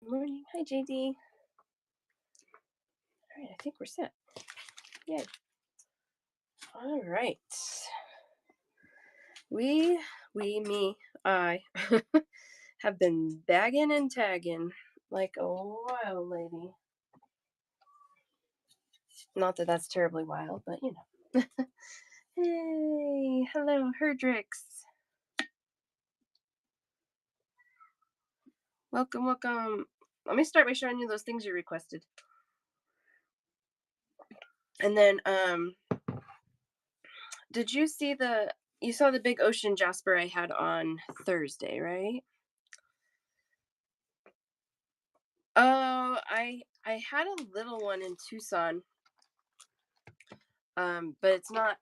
Good morning. Hi, JD. All right, I think we're set. Yay. All right. I have been bagging and tagging like a wild lady. Not that that's terribly wild, but you know. Hey, hello, Herdrix. Welcome, welcome. Let me start by showing you those things you requested. And then, did you see you saw the big ocean jasper I had on Thursday, right? Oh, I had a little one in Tucson, but it's not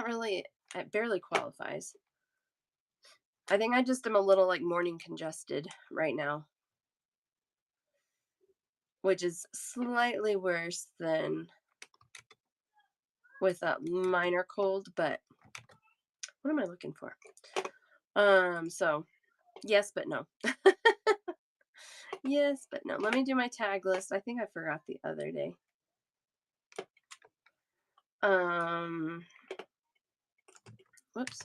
really, it barely qualifies. I think I just am a little like morning congested right now, which is slightly worse than with a minor cold, but what am I looking for? So yes, but no. Yes, but no. Let me do my tag list. I think I forgot the other day. Whoops.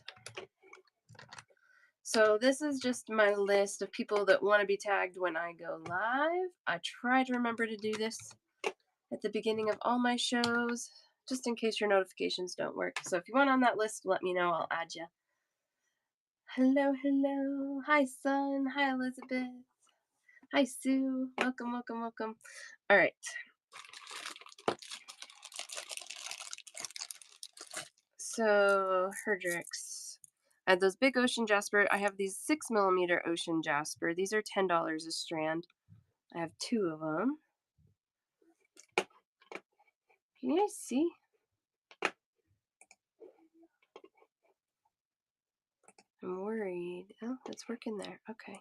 So this is just my list of people that want to be tagged when I go live. I try to remember to do this at the beginning of all my shows, just in case your notifications don't work. So if you want on that list, let me know. I'll add you. Hello, hello. Hi, Sun. Hi, Elizabeth. Hi, Sue. Welcome, welcome, welcome. All right. So, Herdrix. I had those big ocean jasper. I have these 6mm ocean jasper. These are $10 a strand. I have 2 of them. Can you guys see? I'm worried. Oh, it's working there. Okay.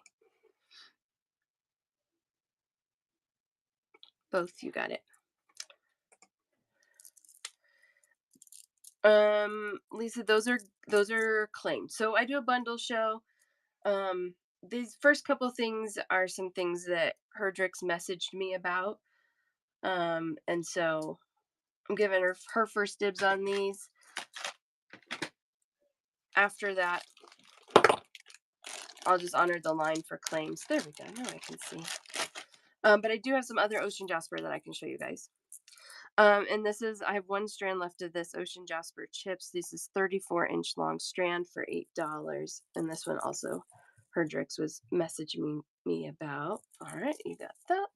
Both, you got it. Lisa, those are claimed. So I do a bundle show. These first couple things are some things that Herdrix messaged me about. And so I'm giving her first dibs on these. After that, I'll just honor the line for claims. There we go. Now I can see. But I do have some other ocean jasper that I can show you guys. And I have 1 strand left of this ocean jasper chips. This is 34-inch long strand for $8. And this one also, Herdrix was messaging me about. All right, you got that.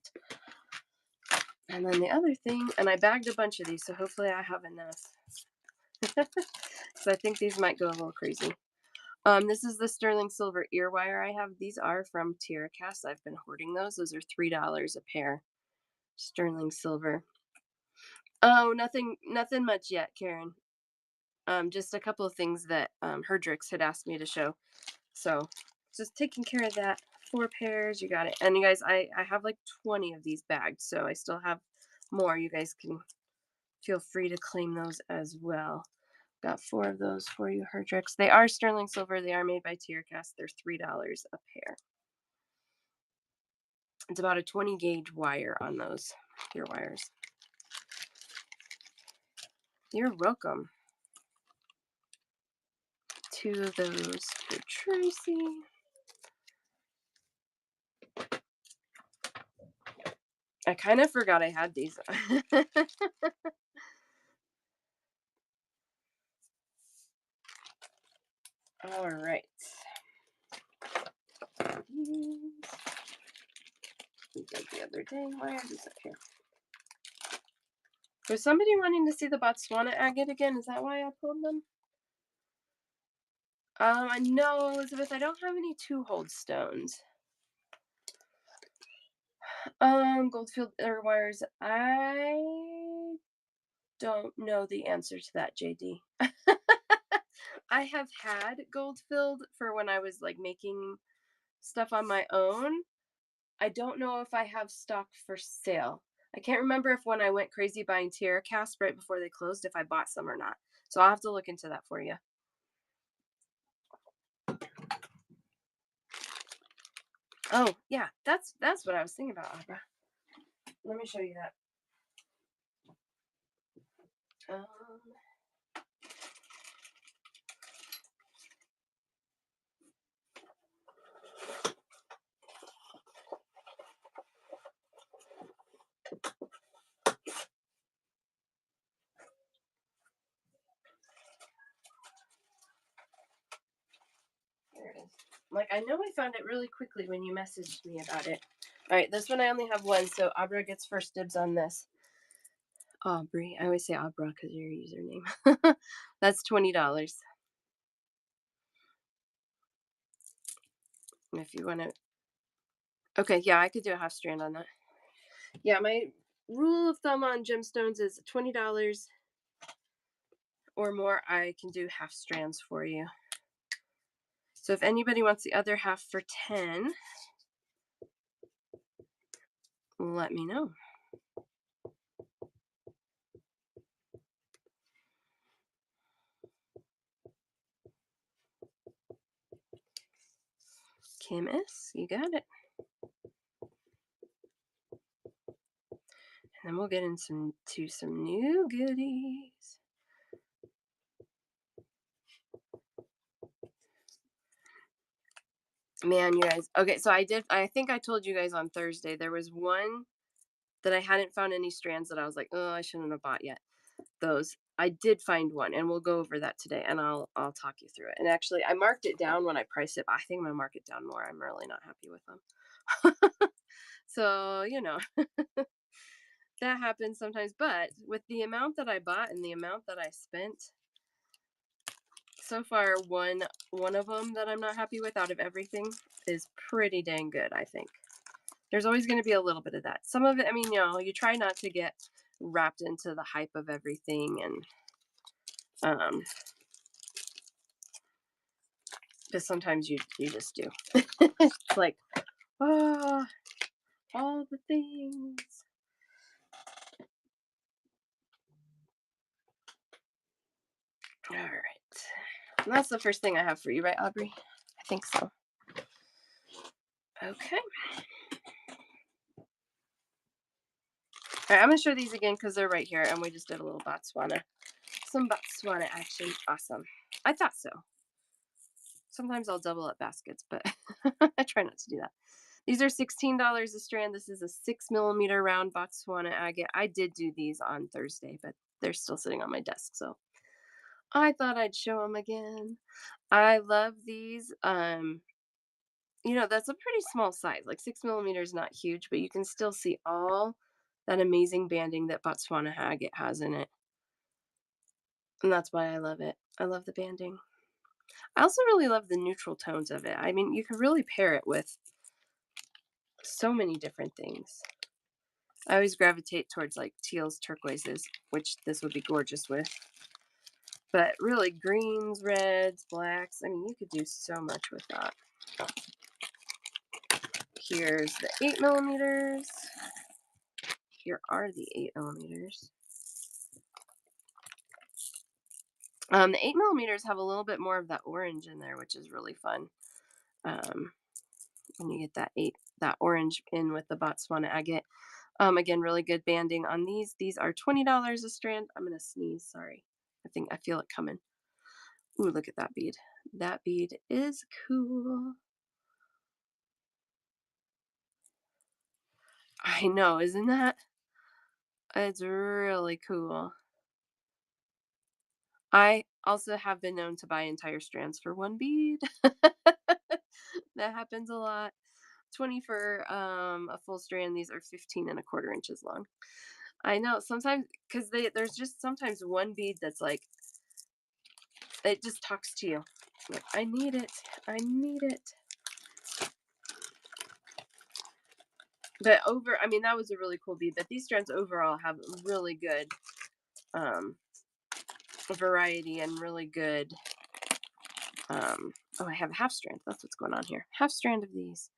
And then the other thing, and I bagged a bunch of these, so hopefully I have enough. So I think these might go a little crazy. This is the sterling silver ear wire I have. These are from TierraCast. I've been hoarding those. Those are $3 a pair. Sterling silver. Oh, nothing much yet, Karen. Just a couple of things that Herdrix had asked me to show. So just taking care of that. 4 pairs, you got it. And you guys, I have like 20 of these bagged, so I still have more. You guys can feel free to claim those as well. Got 4 of those for you, Herdrix. They are sterling silver. They are made by TierraCast. They're $3 a pair. It's about a 20 gauge wire on those ear wires. You're welcome. 2 of those for Tracy. I kind of forgot I had these. All right. These like the other day. Why are these up here? Was somebody wanting to see the Botswana agate again? Is that why I pulled them? No, Elizabeth, I don't have any 2-hold stones. Goldfield air wires. I don't know the answer to that, JD. I have had gold-filled for when I was like making stuff on my own. I don't know if I have stock for sale. I can't remember if when I went crazy buying TierraCast right before they closed, if I bought some or not. So I'll have to look into that for you. Oh, yeah, that's what I was thinking about, Abra. Let me show you that. Um, Here it is. Like, I know I found it really quickly when you messaged me about it. All right, this one I only have one, so Abra gets first dibs on this. Aubrey. I always say Abra because your username. That's $20. If you want to. Okay, yeah, I could do a half strand on that. Yeah, my rule of thumb on gemstones is $20 or more. I can do half strands for you. So if anybody wants the other half for 10, let me know. Kim S, you got it. And then we'll get into some new goodies. Man, you guys. Okay, so I think I told you guys on Thursday there was one that I hadn't found any strands that I was like, oh, I shouldn't have bought yet. Those. I did find one, and we'll go over that today, and I'll talk you through it. And actually, I marked it down when I priced it, but I think I'm gonna mark it down more. I'm really not happy with them. So, that happens sometimes. But with the amount that I bought and the amount that I spent, so far one of them that I'm not happy with out of everything is pretty dang good, I think. There's always going to be a little bit of that. Some of it, I mean, you try not to get wrapped into the hype of everything, and because sometimes you just do. It's like, oh, all the things. All right. And that's the first thing I have for you, right, Aubrey? I think so. Okay. All right, I'm going to show these again because they're right here, and we just did a little Botswana. Some Botswana action. Awesome. I thought so. Sometimes I'll double up baskets, but I try not to do that. These are $16 a strand. This is a 6mm round Botswana agate. I did do these on Thursday, but they're still sitting on my desk, so I thought I'd show them again. I love these. That's a pretty small size. Like 6mm, not huge, but you can still see all that amazing banding that Botswana agate has in it. And that's why I love it. I love the banding. I also really love the neutral tones of it. I mean, you could really pair it with so many different things. I always gravitate towards like teals, turquoises, which this would be gorgeous with. But really, greens, reds, blacks. I mean, you could do so much with that. Here's the 8mm. Here are the 8mm. The 8mm have a little bit more of that orange in there, which is really fun. When you get that orange in with the Botswana agate. Again, really good banding on these. These are $20 a strand. I'm gonna sneeze. Sorry. I feel it coming. Ooh, look at that bead. That bead is cool. I know, isn't that? It's really cool. I also have been known to buy entire strands for one bead. That happens a lot. 20 for a full strand. These are 15 1/4 inches long. I know sometimes because there's just sometimes one bead that's like it just talks to you. Like, I need it. I need it. But I mean, that was a really cool bead. But these strands overall have really good variety and really good. I have a half strand. That's what's going on here. Half strand of these.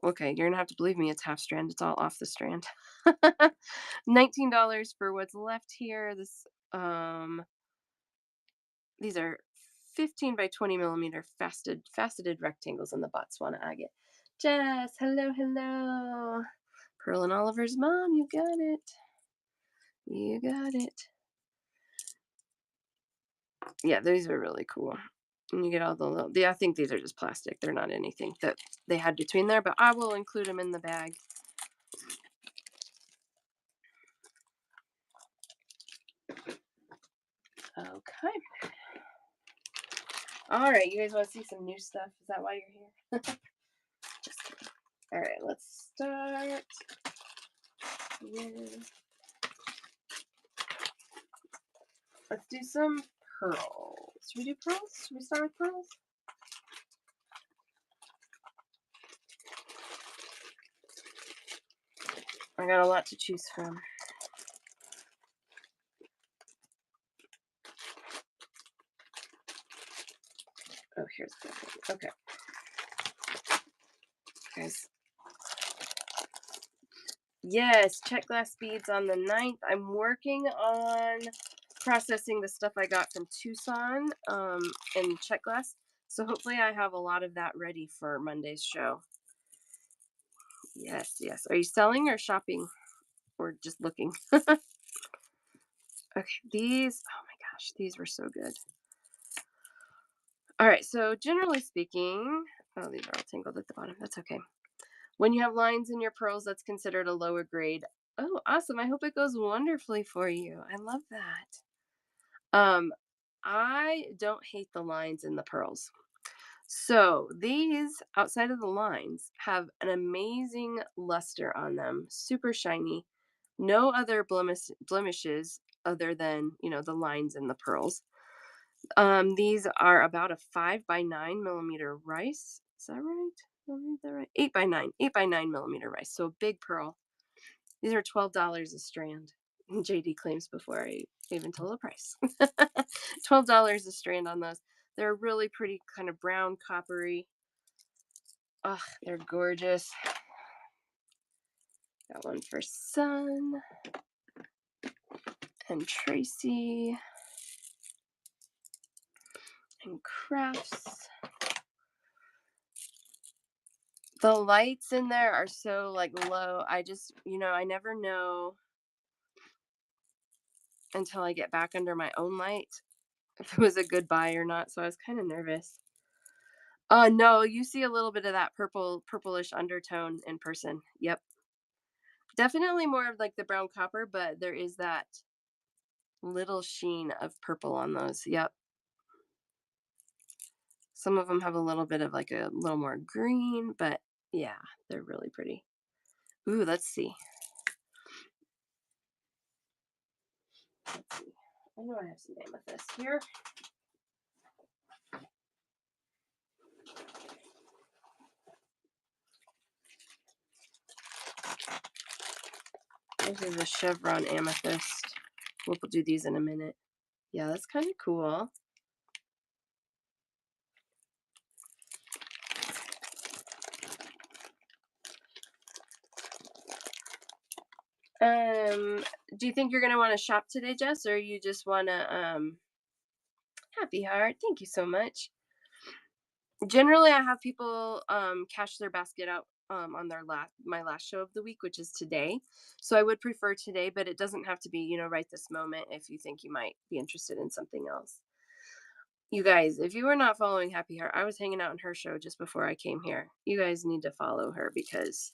Okay, you're gonna have to believe me. It's half strand. It's all off the strand. $19 for what's left here. These are 15 by 20 millimeter faceted rectangles in the Botswana agate. Jess, hello, hello. Pearl and Oliver's mom, you got it. You got it. Yeah, these are really cool. And you get all the little, I think these are just plastic. They're not anything that they had between there, but I will include them in the bag. Okay. All right, you guys want to see some new stuff? Is that why you're here? Just kidding. All right, let's start with, let's do some pearls. Should we do pearls? Should we start with pearls? I got a lot to choose from. Oh, here's the thing. Okay. Guys. Yes, check glass beads on the 9th. I'm working on processing the stuff I got from Tucson in check glass. So hopefully I have a lot of that ready for Monday's show. Yes, yes. Are you selling or shopping or just looking? Okay, these, oh my gosh, these were so good. All right, so generally speaking, oh, these are all tangled at the bottom. That's okay. When you have lines in your pearls, that's considered a lower grade. Oh, awesome. I hope it goes wonderfully for you. I love that. I don't hate the lines in the pearls. So these outside of the lines have an amazing luster on them, super shiny, no other blemishes other than, you know, the lines in the pearls. These are about a 5 by 9 millimeter rice. Is that right? Did I read that right? 8 by 9 millimeter rice. So a big pearl. These are $12 a strand. JD claims before I even told the price. $12 a strand on those. They're really pretty, kind of brown, coppery. Oh, they're gorgeous. Got one for Sun and Tracy and Crafts. The lights in there are so like low. I just, you know, I never know until I get back under my own light if it was a good buy or not. So I was kind of nervous. No, you see a little bit of that purplish undertone in person. Yep. Definitely more of like the brown copper, but there is that little sheen of purple on those. Yep. Some of them have a little bit of like a little more green, but yeah, they're really pretty. Ooh, let's see. Let's see. I know I have some amethyst here. This is a chevron amethyst. We'll do these in a minute. Yeah, that's kind of cool. Do you think you're gonna want to shop today, Jess, or you just wanna happy heart? Thank you so much. Generally, I have people cash their basket out on their my last show of the week, which is today. So I would prefer today, but it doesn't have to be, you know, right this moment if you think you might be interested in something else. You guys, if you are not following Happy Heart, I was hanging out in her show just before I came here. You guys need to follow her because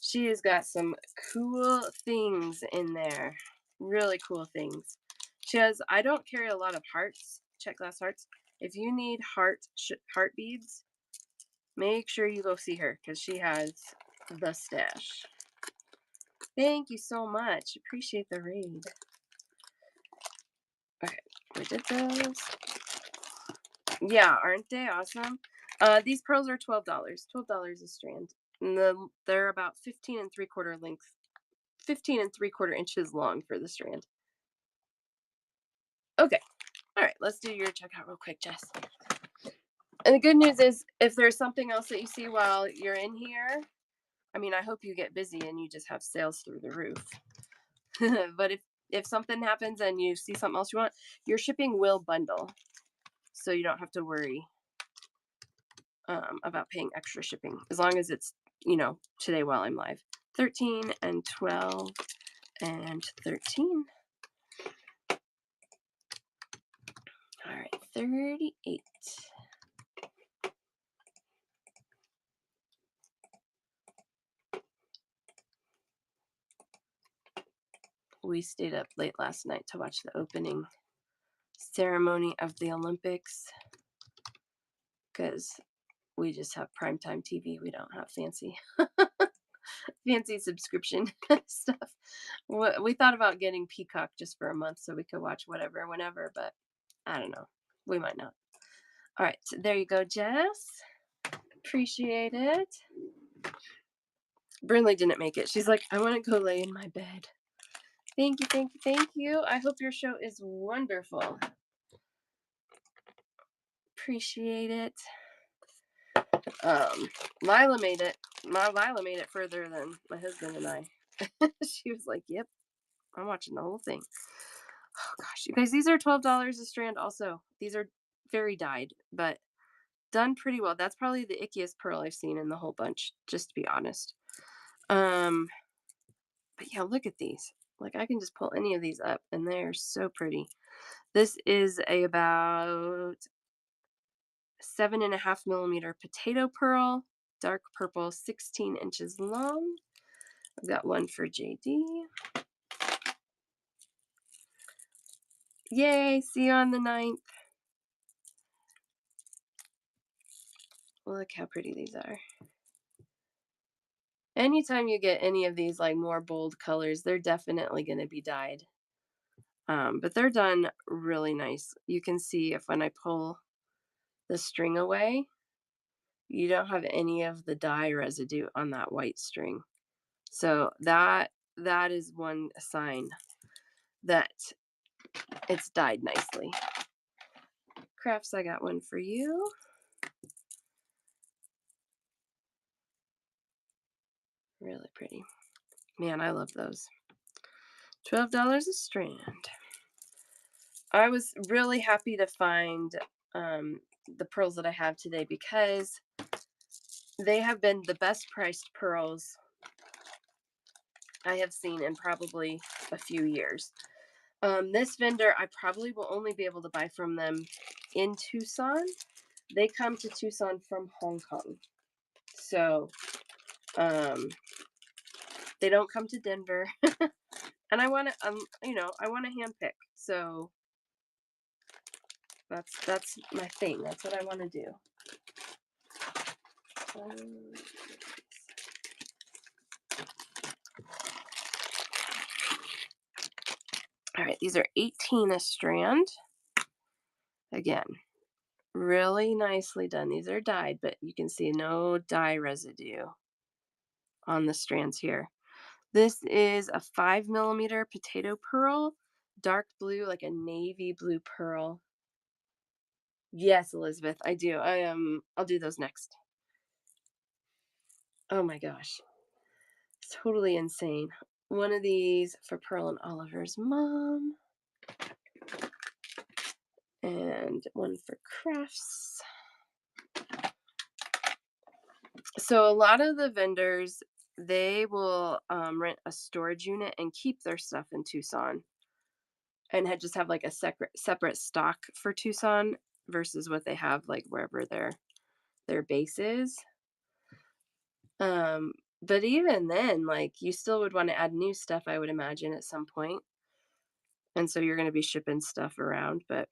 she has got some cool things in there. Really cool things. She has, I don't carry a lot of hearts, check glass hearts. If you need heart beads, make sure you go see her because she has the stash. Thank you so much. Appreciate the raid. Okay, we did those. Yeah, aren't they awesome? These pearls are $12. $12 a strand. And they're about 15 3/4 length, 15 3/4 inches long for the strand. Okay. All right, let's do your checkout real quick, Jess. And the good news is if there's something else that you see while you're in here, I mean, I hope you get busy and you just have sales through the roof. But if something happens and you see something else you want, your shipping will bundle. so you don't have to worry about paying extra shipping as long as it's, today while I'm live. 13 and 12 and 13. All right, 38. We stayed up late last night to watch the opening ceremony of the Olympics because we just have primetime TV. We don't have fancy subscription stuff. We thought about getting Peacock just for a month so we could watch whatever, whenever, but I don't know. We might not. All right, so there you go, Jess. Appreciate it. Brinley didn't make it. She's like, I want to go lay in my bed. Thank you, thank you, thank you. I hope your show is wonderful. Appreciate it. Lila made it. Lila made it further than my husband and I. She was like, yep, I'm watching the whole thing. Oh gosh, you guys, these are $12 a strand also. These are very dyed, but done pretty well. That's probably the ickiest pearl I've seen in the whole bunch, just to be honest. But yeah, look at these. Like, I can just pull any of these up and they're so pretty. This is about 7.5 millimeter potato pearl, dark purple, 16 inches long. I've got one for JD. Yay, see you on the 9th. Look how pretty these are. Anytime you get any of these like more bold colors, they're definitely going to be dyed. But they're done really nice. You can see if when I pull the string away, you don't have any of the dye residue on that white string. So that is one sign that it's dyed nicely. Crafts, I got one for you. Really pretty. Man, I love those. $12 a strand. I was really happy to find the pearls that I have today because they have been the best priced pearls I have seen in probably a few years. This vendor, I probably will only be able to buy from them in Tucson. They come to Tucson from Hong Kong. So, they don't come to Denver. And I want to, I want to handpick. So that's my thing. That's what I want to do. All right, these are 18 a strand. Again, really nicely done. These are dyed, but you can see no dye residue on the strands here. This is a 5 millimeter potato pearl, dark blue, like a navy blue pearl. Yes, Elizabeth, I do. I'll do those next. Oh my gosh. Totally insane. One of these for Pearl and Oliver's mom. And one for Crafts. So a lot of the vendors, they will rent a storage unit and keep their stuff in Tucson and just have like a separate stock for Tucson versus what they have like wherever their base is. But even then, like, you still would want to add new stuff, I would imagine, at some point. And so you're going to be shipping stuff around, but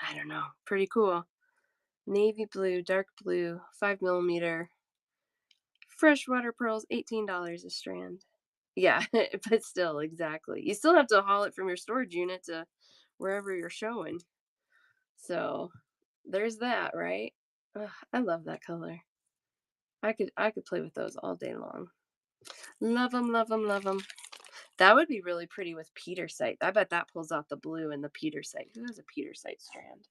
I don't know. Pretty cool. Navy blue, dark blue, 5 millimeter. Freshwater pearls, $18 a strand. Yeah, but still, exactly. You still have to haul it from your storage unit to wherever you're showing. So there's that, right? Ugh, I love that color. I could play with those all day long. Love them, love them, love them. That would be really pretty with petersite. I bet that pulls out the blue and the petersite. Who has a petersite strand?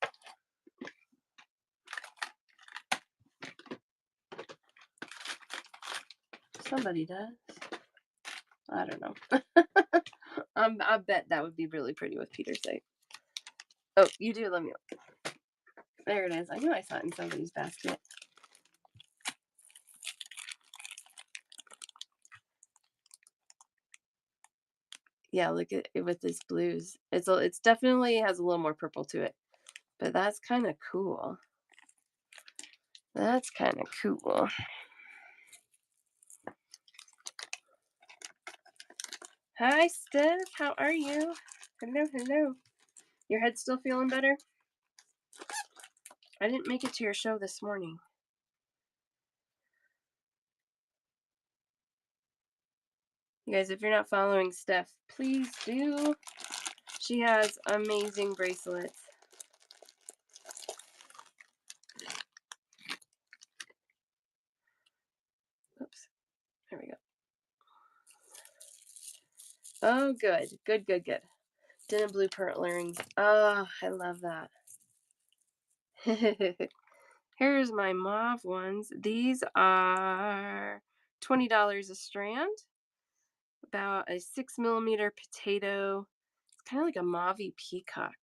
Somebody does. I don't know. I bet that would be really pretty with petersite. Oh, you do, let me look. There it is. I knew I saw it in somebody's basket. Yeah, look at it with this blues. It's definitely has a little more purple to it, but that's kind of cool. That's kind of cool. Hi, Steph. How are you? Hello, hello. Your head's still feeling better? I didn't make it to your show this morning. You guys, if you're not following Steph, please do. She has amazing bracelets. Oops. There we go. Oh, good. Good, good, good. Denim blue pearl earrings. Oh, I love that. Here's my mauve ones. These are $20 a strand. About a 6 millimeter potato. It's kind of like a mauve peacock.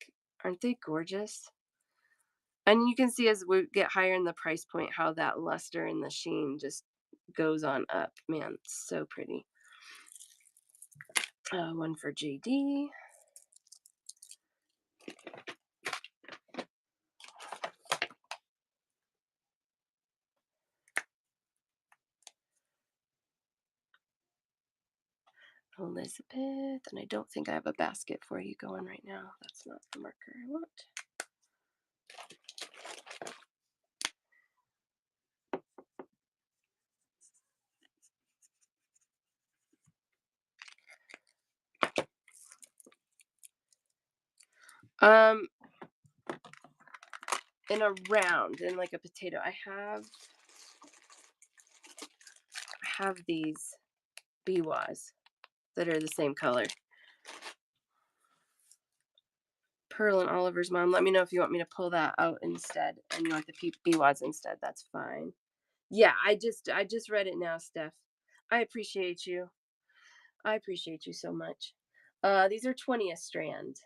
Aren't they gorgeous? And you can see as we get higher in the price point how that luster and the sheen just goes on up. Man, so pretty. One for JD. Elizabeth. And I don't think I have a basket for you going right now. That's not the marker I want. Um, in a round, in like a potato, I have these biwas that are the same color. Pearl and Oliver's mom. Let me know if you want me to pull that out instead, and you want the biwas instead. That's fine. Yeah, I just read it now, Steph. I appreciate you. I appreciate you so much. These are 20 a strand.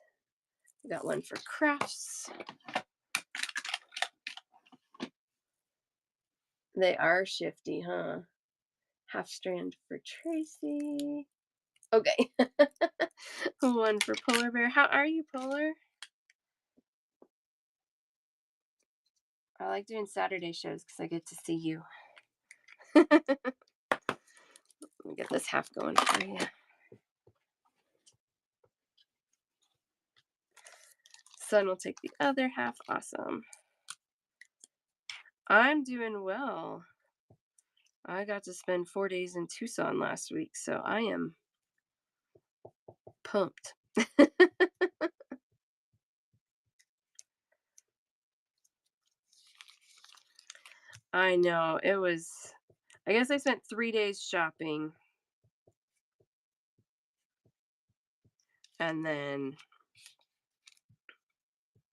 We got one for crafts. They are shifty, huh? Half strand for Tracy. Okay. One for Polar Bear. How are you, Polar? I like doing Saturday shows because I get to see you. Let me get this half going for you. Son will take the other half. Awesome. I'm doing well. I got to spend 4 days in Tucson last week, so I am pumped. I know. I guess I spent 3 days shopping and then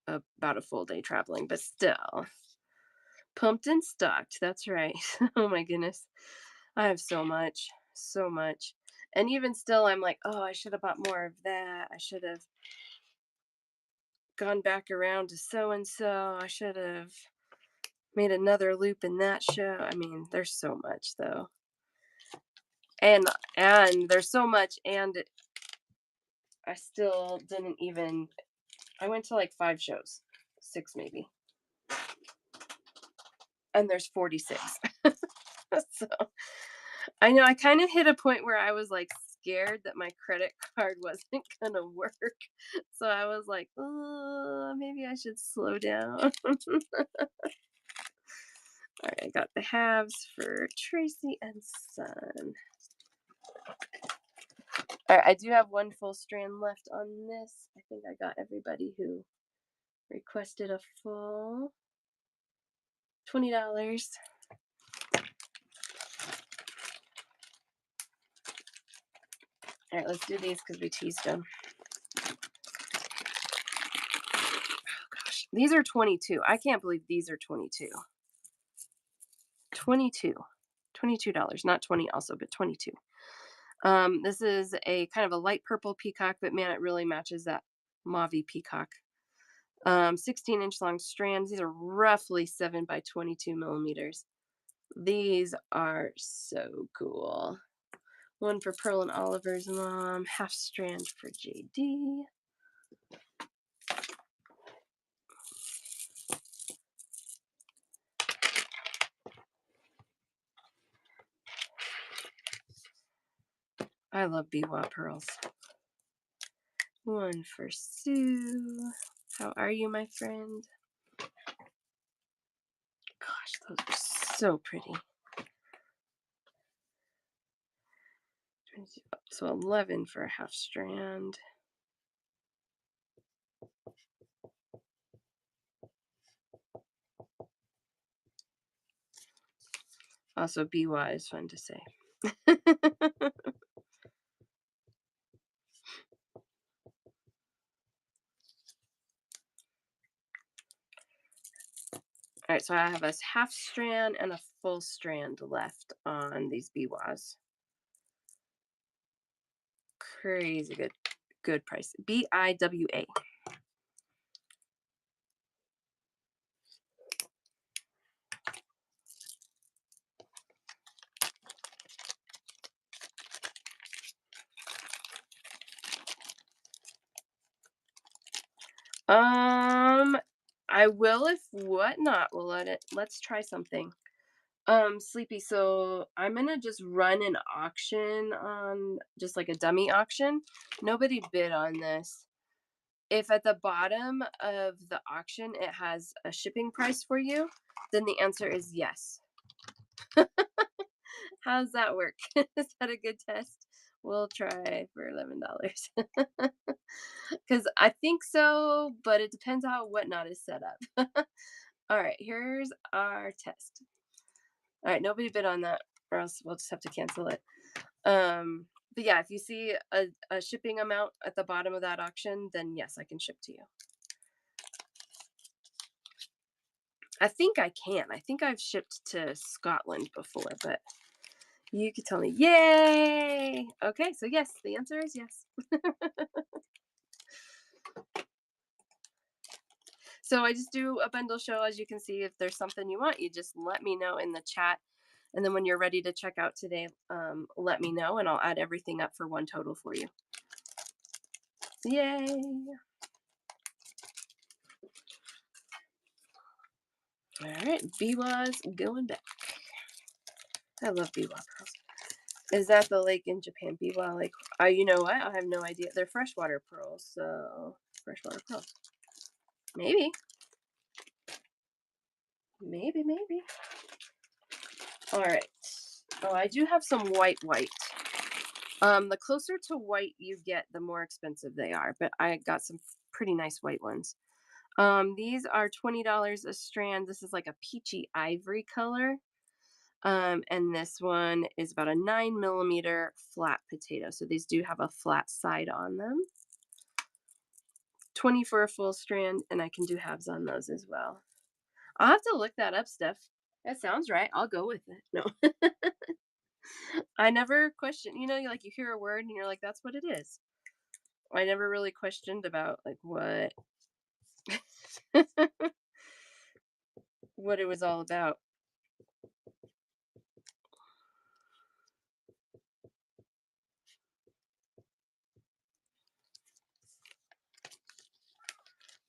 about a full day traveling, but still pumped and stocked. That's right. Oh my goodness. I have so much, so much. And even still, I'm like, oh, I should have bought more of that. I should have gone back around to so and so. I should have made another loop in that show. I mean, there's so much though. And there's so much, and I still didn't even I went to like 5 shows. 6 maybe. And there's 46. So I know I kind of hit a point where I was like scared that my credit card wasn't gonna work. So I was like, oh, maybe I should slow down. All right, I got the halves for Tracy and Son. All right, I do have one full strand left on this. I think I got everybody who requested a full $20. All right, let's do these because we teased them. These are 22. I can't believe these are 22. 22. $22, not 20 also, but 22. This is a kind of a light purple peacock, but man, it really matches that mauve peacock. 16-inch long strands. These are roughly 7 by 22 millimeters. These are so cool. One for Pearl and Oliver's mom, half strand for JD. I love Biwa pearls. One for Sue. How are you, my friend? Gosh, those are so pretty. So 11 for a half strand. Also, Biwa is fun to say. All right, so I have a half strand and a full strand left on these Biwas. Crazy good price. BIWA. I will if whatnot will let it. Let's try something. Sleepy. So I'm gonna just run an auction on just like a dummy auction. Nobody bid on this. If at the bottom of the auction it has a shipping price for you, then the answer is yes. How does that work? Is that a good test? We'll try for $11. Because I think so, but it depends how whatnot is set up. All right, here's our test. All right, nobody bid on that, or else we'll just have to cancel it. But yeah, if you see a shipping amount at the bottom of that auction, then yes, I can ship to you. I think I can. I think I've shipped to Scotland before, but you could tell me. Yay! Okay, so yes, the answer is yes. So I just do a bundle show. As you can see, if there's something you want, you just let me know in the chat. And then when you're ready to check out today, let me know and I'll add everything up for one total for you. Yay! All right, Biwa's going back. I love Biwa pearls. Is that the lake in Japan? Biwa Lake. You know what? I have no idea. They're freshwater pearls, so freshwater pearls. Maybe. Maybe. All right. Oh, I do have some white. The closer to white you get, the more expensive they are, but I got some pretty nice white ones. These are $20 a strand. This is like a peachy ivory color. And this one is about a 9 millimeter flat potato. So these do have a flat side on them. 20 for a full strand, and I can do halves on those as well. I'll have to look that up, Steph. That sounds right. I'll go with it. No. I never question, like you hear a word and you're like, that's what it is. I never really questioned about like what what it was all about.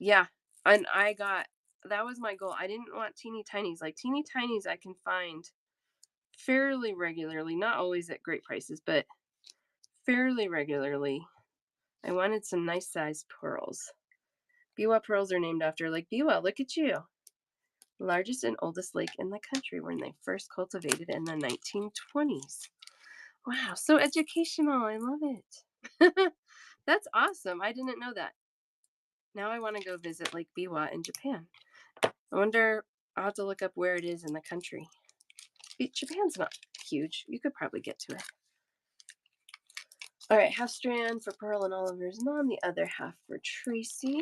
Yeah. And that was my goal. I didn't want teeny tinies. Like teeny tinies I can find fairly regularly, not always at great prices, but fairly regularly. I wanted some nice sized pearls. Biwa pearls are named after Lake Biwa. Look at you. Largest and oldest lake in the country when they first cultivated in the 1920s. Wow, so educational. I love it. That's awesome. I didn't know that. Now I want to go visit Lake Biwa in Japan. I wonder, I'll have to look up where it is in the country. Japan's not huge. You could probably get to it. All right, half strand for Pearl and Oliver's mom, the other half for Tracy.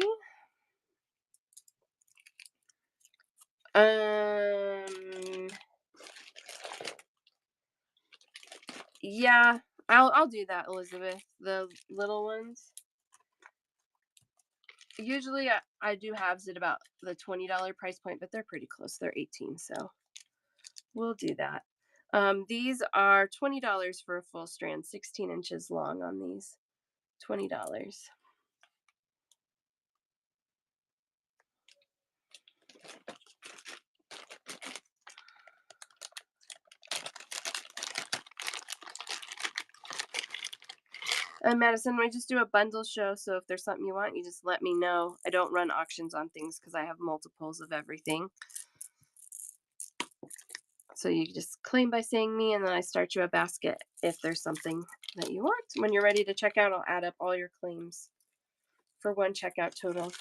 Yeah, I'll do that, Elizabeth. The little ones. Usually I do halves at about the $20 price point, but they're pretty close. They're 18, so we'll do that. These are $20 for a full strand, 16 inches long on these. $20. Madison, we just do a bundle show, so if there's something you want, you just let me know. I don't run auctions on things because I have multiples of everything. So you just claim by saying me, and then I start you a basket if there's something that you want. When you're ready to check out, I'll add up all your claims for one checkout total.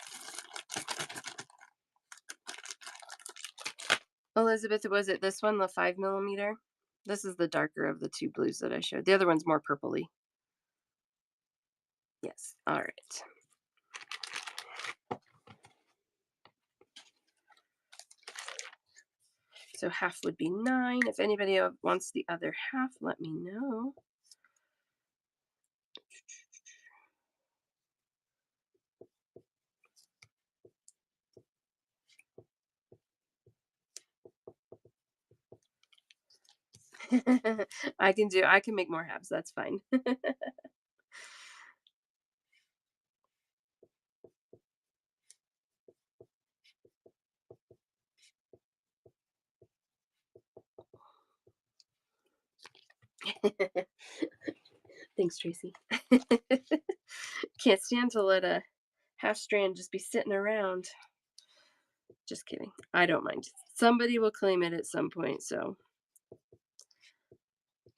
Elizabeth, was it this one, the 5 millimeter? This is the darker of the two blues that I showed. The other one's more purpley. Yes. All right. So half would be 9. If anybody wants the other half, let me know. I can make more halves. That's fine. Thanks, Tracy. Can't stand to let a half strand just be sitting around. Just kidding. I don't mind. Somebody will claim it at some point, so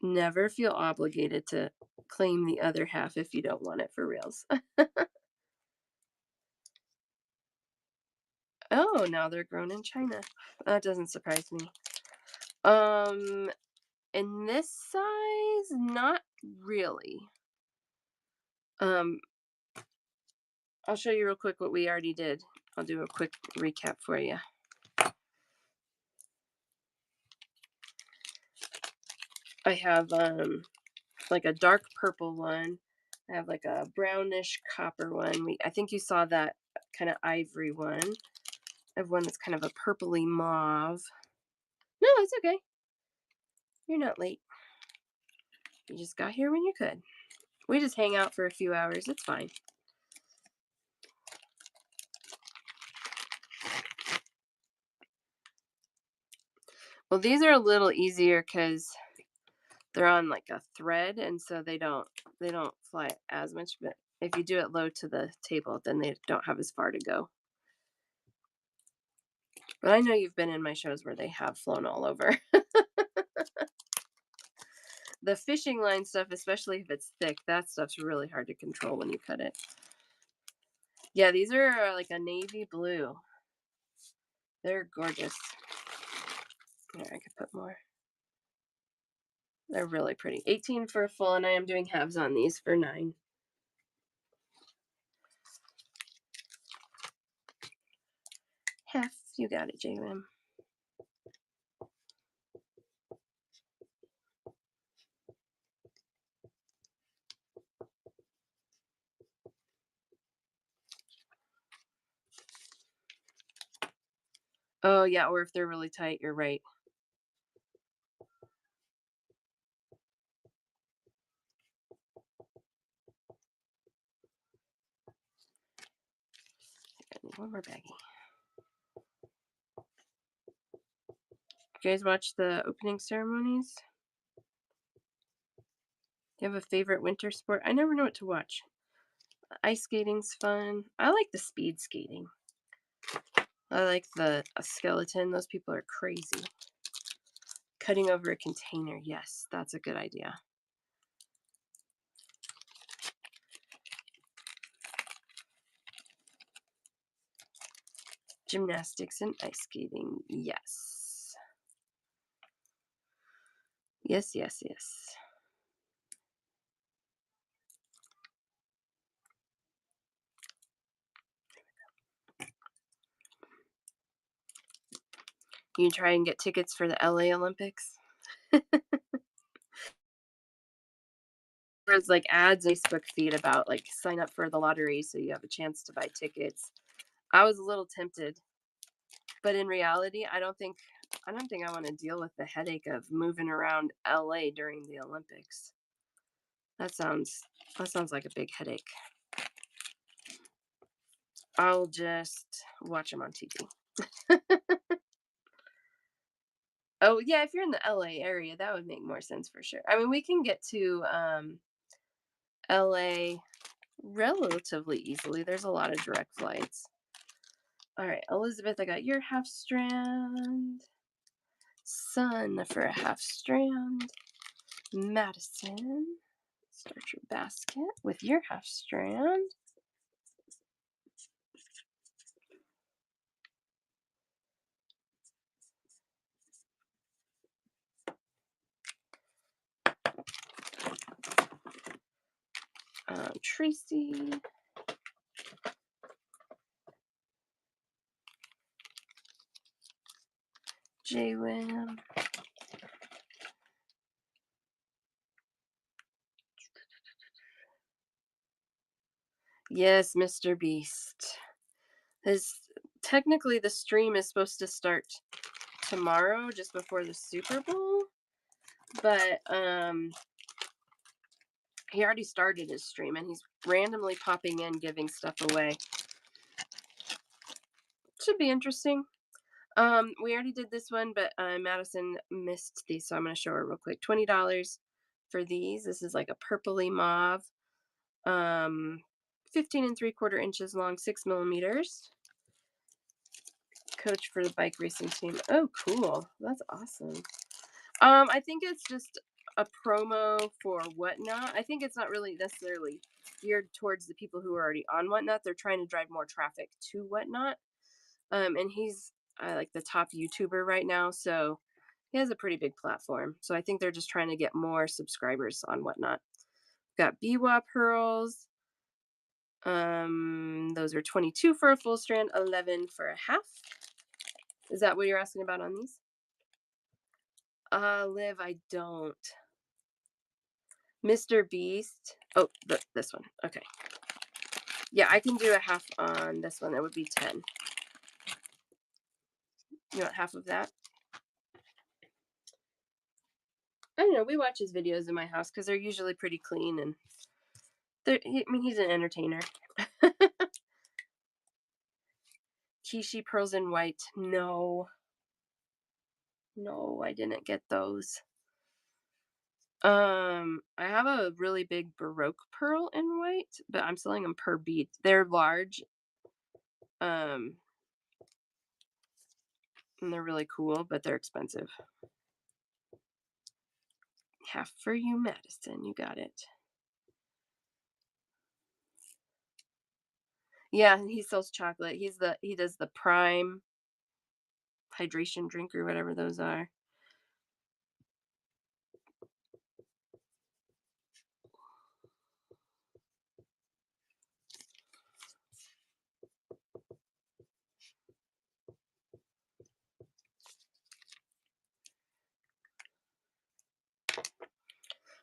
never feel obligated to claim the other half if you don't want it for reals. Oh, now they're grown in China. That doesn't surprise me. In this size, not really. I'll show you real quick what we already did. I'll do a quick recap for you. I have like a dark purple one. I have like a brownish copper one. I think you saw that kind of ivory one. I have one that's kind of a purpley mauve. No, it's okay. You're not late. You just got here when you could. We just hang out for a few hours. It's fine. Well, these are a little easier because they're on like a thread, and so they don't fly as much. But if you do it low to the table, then they don't have as far to go. But I know you've been in my shows where they have flown all over. The fishing line stuff, especially if it's thick, that stuff's really hard to control when you cut it. Yeah, these are like a navy blue. They're gorgeous. Here, I could put more. They're really pretty. 18 for a full, and I am doing halves on these for 9. Half, you got it, JM. Oh, yeah, or if they're really tight, you're right. I need one more baggie. You guys watch the opening ceremonies? Do you have a favorite winter sport? I never know what to watch. Ice skating's fun. I like the speed skating. I like the skeleton. Those people are crazy. Cutting over a container. Yes, that's a good idea. Gymnastics and ice skating. Yes. Yes, yes, yes. You try and get tickets for the LA Olympics? There's like ads on Facebook feed about like sign up for the lottery so you have a chance to buy tickets. I was a little tempted, but in reality, I don't think I want to deal with the headache of moving around LA during the Olympics. That sounds that sounds like a big headache. I'll just watch them on TV. Oh, yeah, if you're in the LA area, that would make more sense for sure. I mean, we can get to LA relatively easily. There's a lot of direct flights. All right, Elizabeth, I got your half strand. Sun for a half strand. Madison, start your basket with your half strand. Tracy. J-Wim. Yes, Mr. Beast. His technically the stream is supposed to start tomorrow just before the Super Bowl, but he already started his stream and he's randomly popping in giving stuff away. Should be interesting. We already did this one, but Madison missed these, so I'm going to show her real quick. $20 for these. This is like a purpley mauve, 15 3/4 inches long, 6 millimeters. Coach for the bike racing team. Oh, cool. That's awesome. I think it's just a promo for Whatnot. I think it's not really necessarily geared towards the people who are already on Whatnot. They're trying to drive more traffic to Whatnot. And he's like the top YouTuber right now, so he has a pretty big platform. So I think they're just trying to get more subscribers on Whatnot. Got BWA pearls. Those are 22 for a full strand, 11 for a half. Is that what you're asking about on these? Liv, I don't. Mr. Beast. Oh, this one. Okay. Yeah, I can do a half on this one. That would be 10. You want half of that? I don't know. We watch his videos in my house because they're usually pretty clean and he's an entertainer. Kishi pearls in white. No. No, I didn't get those. I have a really big Baroque pearl in white, but I'm selling them per bead. They're large. And they're really cool, but they're expensive. Half for you, Madison. You got it. Yeah, he sells chocolate. He does the Prime hydration drink or whatever those are.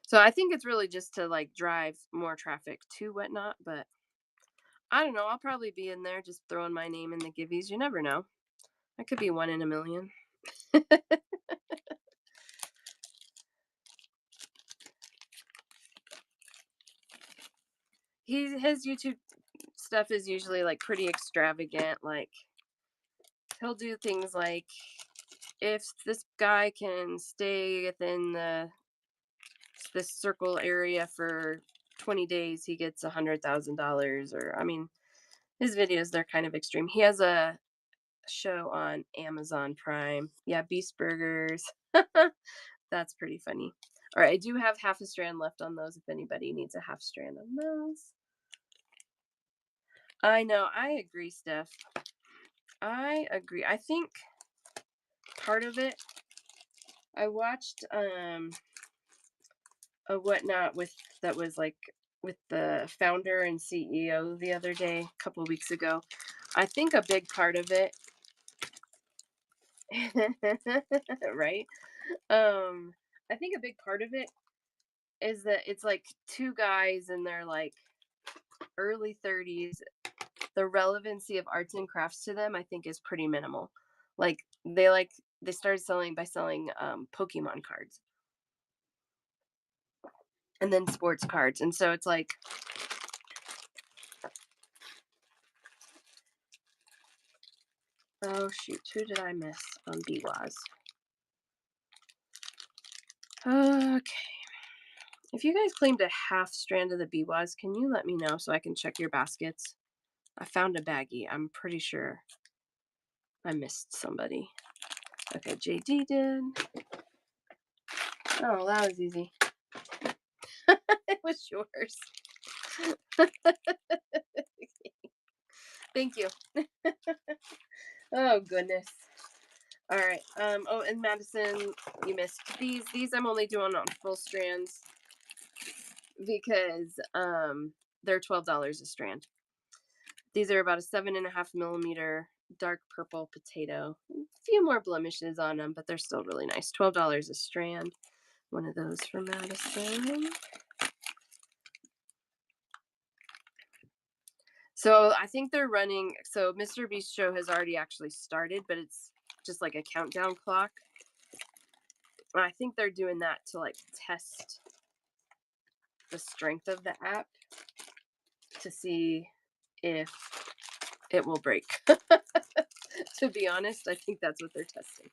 So I think it's really just to like drive more traffic to Whatnot, but I don't know. I'll probably be in there just throwing my name in the givvies. You never know. I could be one in a million. His YouTube stuff is usually like pretty extravagant. Like he'll do things like if this guy can stay within this circle area for 20 days, he gets $100,000. Or I mean, his videos they're kind of extreme. He has a show on Amazon Prime. Yeah, Beast Burgers. That's pretty funny. All right, I do have half a strand left on those if anybody needs a half strand on those. I know. I agree, Steph. I agree. I think part of it, I watched a Whatnot that was like with the founder and CEO the other day, a couple of weeks ago. I think a big part of it, right? I think a big part of it is that it's like two guys in their like early 30s the relevancy of arts and crafts to them, I think, is pretty minimal. They started selling by selling Pokemon cards and then sports cards, and so it's like, oh shoot, who did I miss on BWAS? Okay. If you guys claimed a half strand of the BWAS, can you let me know so I can check your baskets? I found a baggie. I'm pretty sure I missed somebody. Okay, JD did. Oh, that was easy. It was yours. Thank you. Oh goodness. All right. Oh, and Madison, you missed these. These I'm only doing on full strands because they're $12 a strand. These are about a 7.5 millimeter dark purple potato. A few more blemishes on them, but they're still really nice. $12 a strand. One of those for Madison. So I think they're running. So Mr. Beast show has already actually started, but it's just like a countdown clock. I think they're doing that to like test the strength of the app to see if it will break. To be honest, I think that's what they're testing.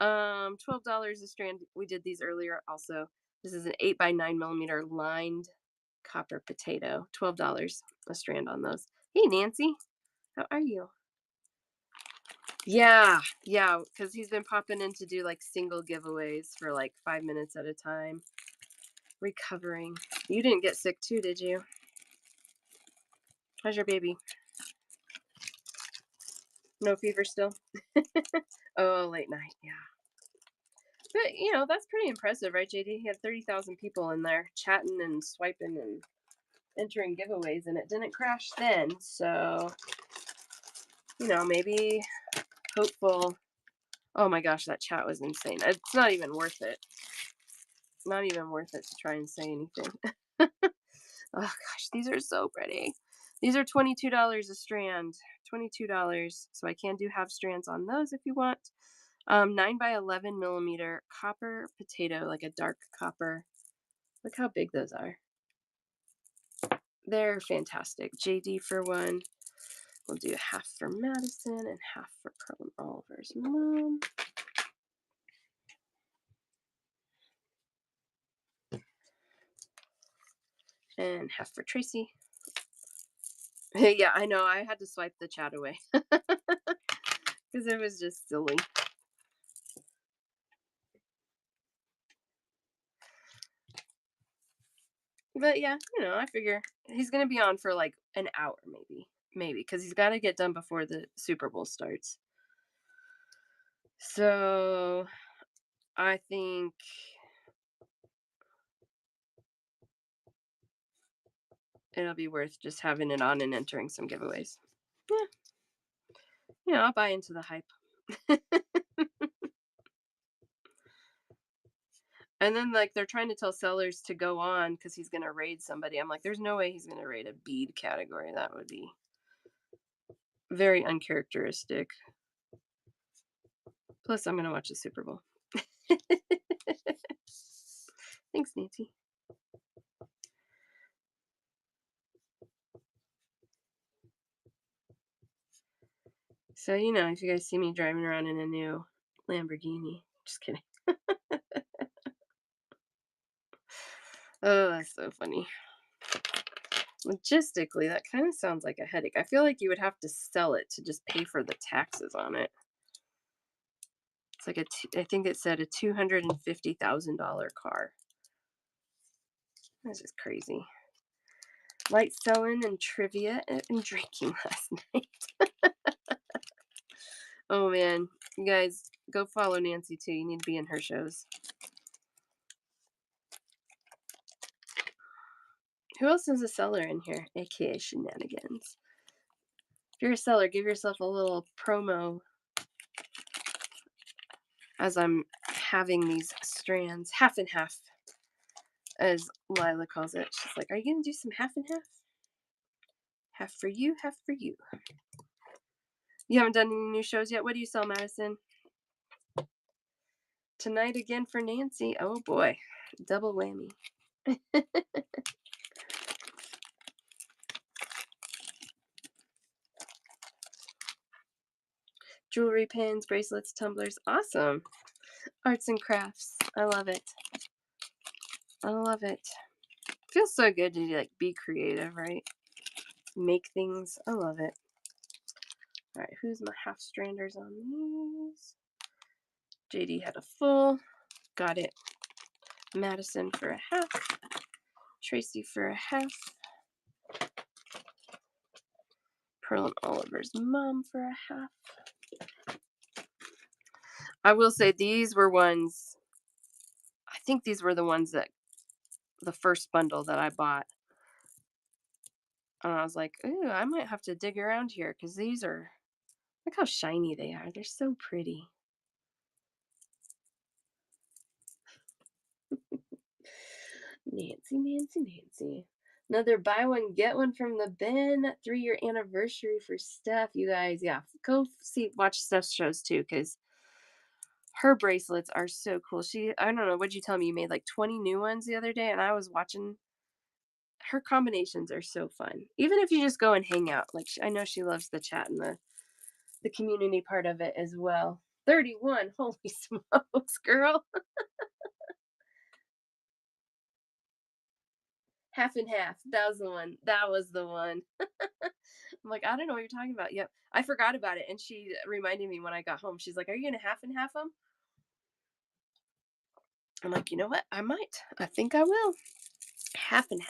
$12 a strand. We did these earlier also. This is an 8x9 millimeter lined copper potato. $12 a strand on those. Hey Nancy, how are you? Yeah, because he's been popping in to do like single giveaways for like 5 minutes at a time. Recovering. You didn't get sick too, did you? How's your baby? No fever still? Oh, late night, yeah. But, that's pretty impressive, right, JD? He had 30,000 people in there chatting and swiping and entering giveaways, and it didn't crash then. So, maybe hopeful. Oh my gosh, that chat was insane. It's not even worth it. Not even worth it to try and say anything. Oh gosh, these are so pretty. These are $22 a strand. $22. So I can do half strands on those if you want. 9x11 millimeter copper potato, like a dark copper. Look how big those are. They're fantastic. JD for one. We'll do half for Madison and half for Pearl and Oliver's mom. And half for Tracy. Yeah, I know. I had to swipe the chat away because it was just silly. But yeah, I figure he's gonna be on for like an hour, maybe, because he's got to get done before the Super Bowl starts. So I think it'll be worth just having it on and entering some giveaways. Yeah, I'll buy into the hype. And then like they're trying to tell sellers to go on because he's gonna raid somebody. I'm like, there's no way he's gonna raid a bead category. That would be very uncharacteristic. Plus, I'm gonna watch the Super Bowl. Thanks, Nancy. So if you guys see me driving around in a new Lamborghini, just kidding. Oh, that's so funny. Logistically, that kind of sounds like a headache. I feel like you would have to sell it to just pay for the taxes on it. It's like I think it said a $250,000 car. That's just crazy. Light selling and trivia and drinking last night. Oh man, you guys go follow Nancy too. You need to be in her shows. Who else is a seller in here? AKA shenanigans. If you're a seller, give yourself a little promo as I'm having these strands half and half, as Lila calls it. She's like, "Are you gonna do some half and half?" Half for you, half for you. You haven't done any new shows yet? What do you sell, Madison? Tonight again for Nancy. Oh boy, double whammy. Jewelry, pins, bracelets, tumblers. Awesome. Arts and crafts. I love it. I love it. Feels so good to like be creative, right? Make things. I love it. All right, who's my half stranders on these? JD had a full. Got it. Madison for a half. Tracy for a half. Pearl and Oliver's mom for a half. I will say these were ones, I think these were the ones that the first bundle that I bought. And I was like, ooh, I might have to dig around here because these are, look how shiny they are. They're so pretty. Nancy, Nancy, Nancy. Another buy one, get one from the bin. 3-year anniversary for Steph. You guys, yeah, go watch Steph's shows too because her bracelets are so cool. I don't know, what'd you tell me? You made like 20 new ones the other day, and I was watching. Her combinations are so fun. Even if you just go and hang out. Like, I know she loves the chat and the community part of it as well. 31. Holy smokes, girl. Half and half. That was the one. That was the one. I'm like, I don't know what you're talking about. Yep. I forgot about it. And she reminded me when I got home. She's like, are you going to half and half them? I'm like, you know what? I might. I think I will. Half and half.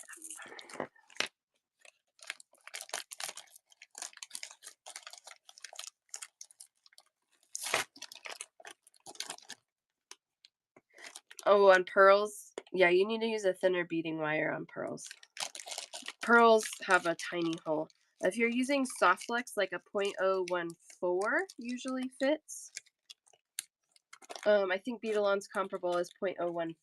Oh, on pearls? Yeah, you need to use a thinner beading wire on pearls. Pearls have a tiny hole. If you're using soft flex, like a 0.014 usually fits. I think Beadalon's comparable is 0.015.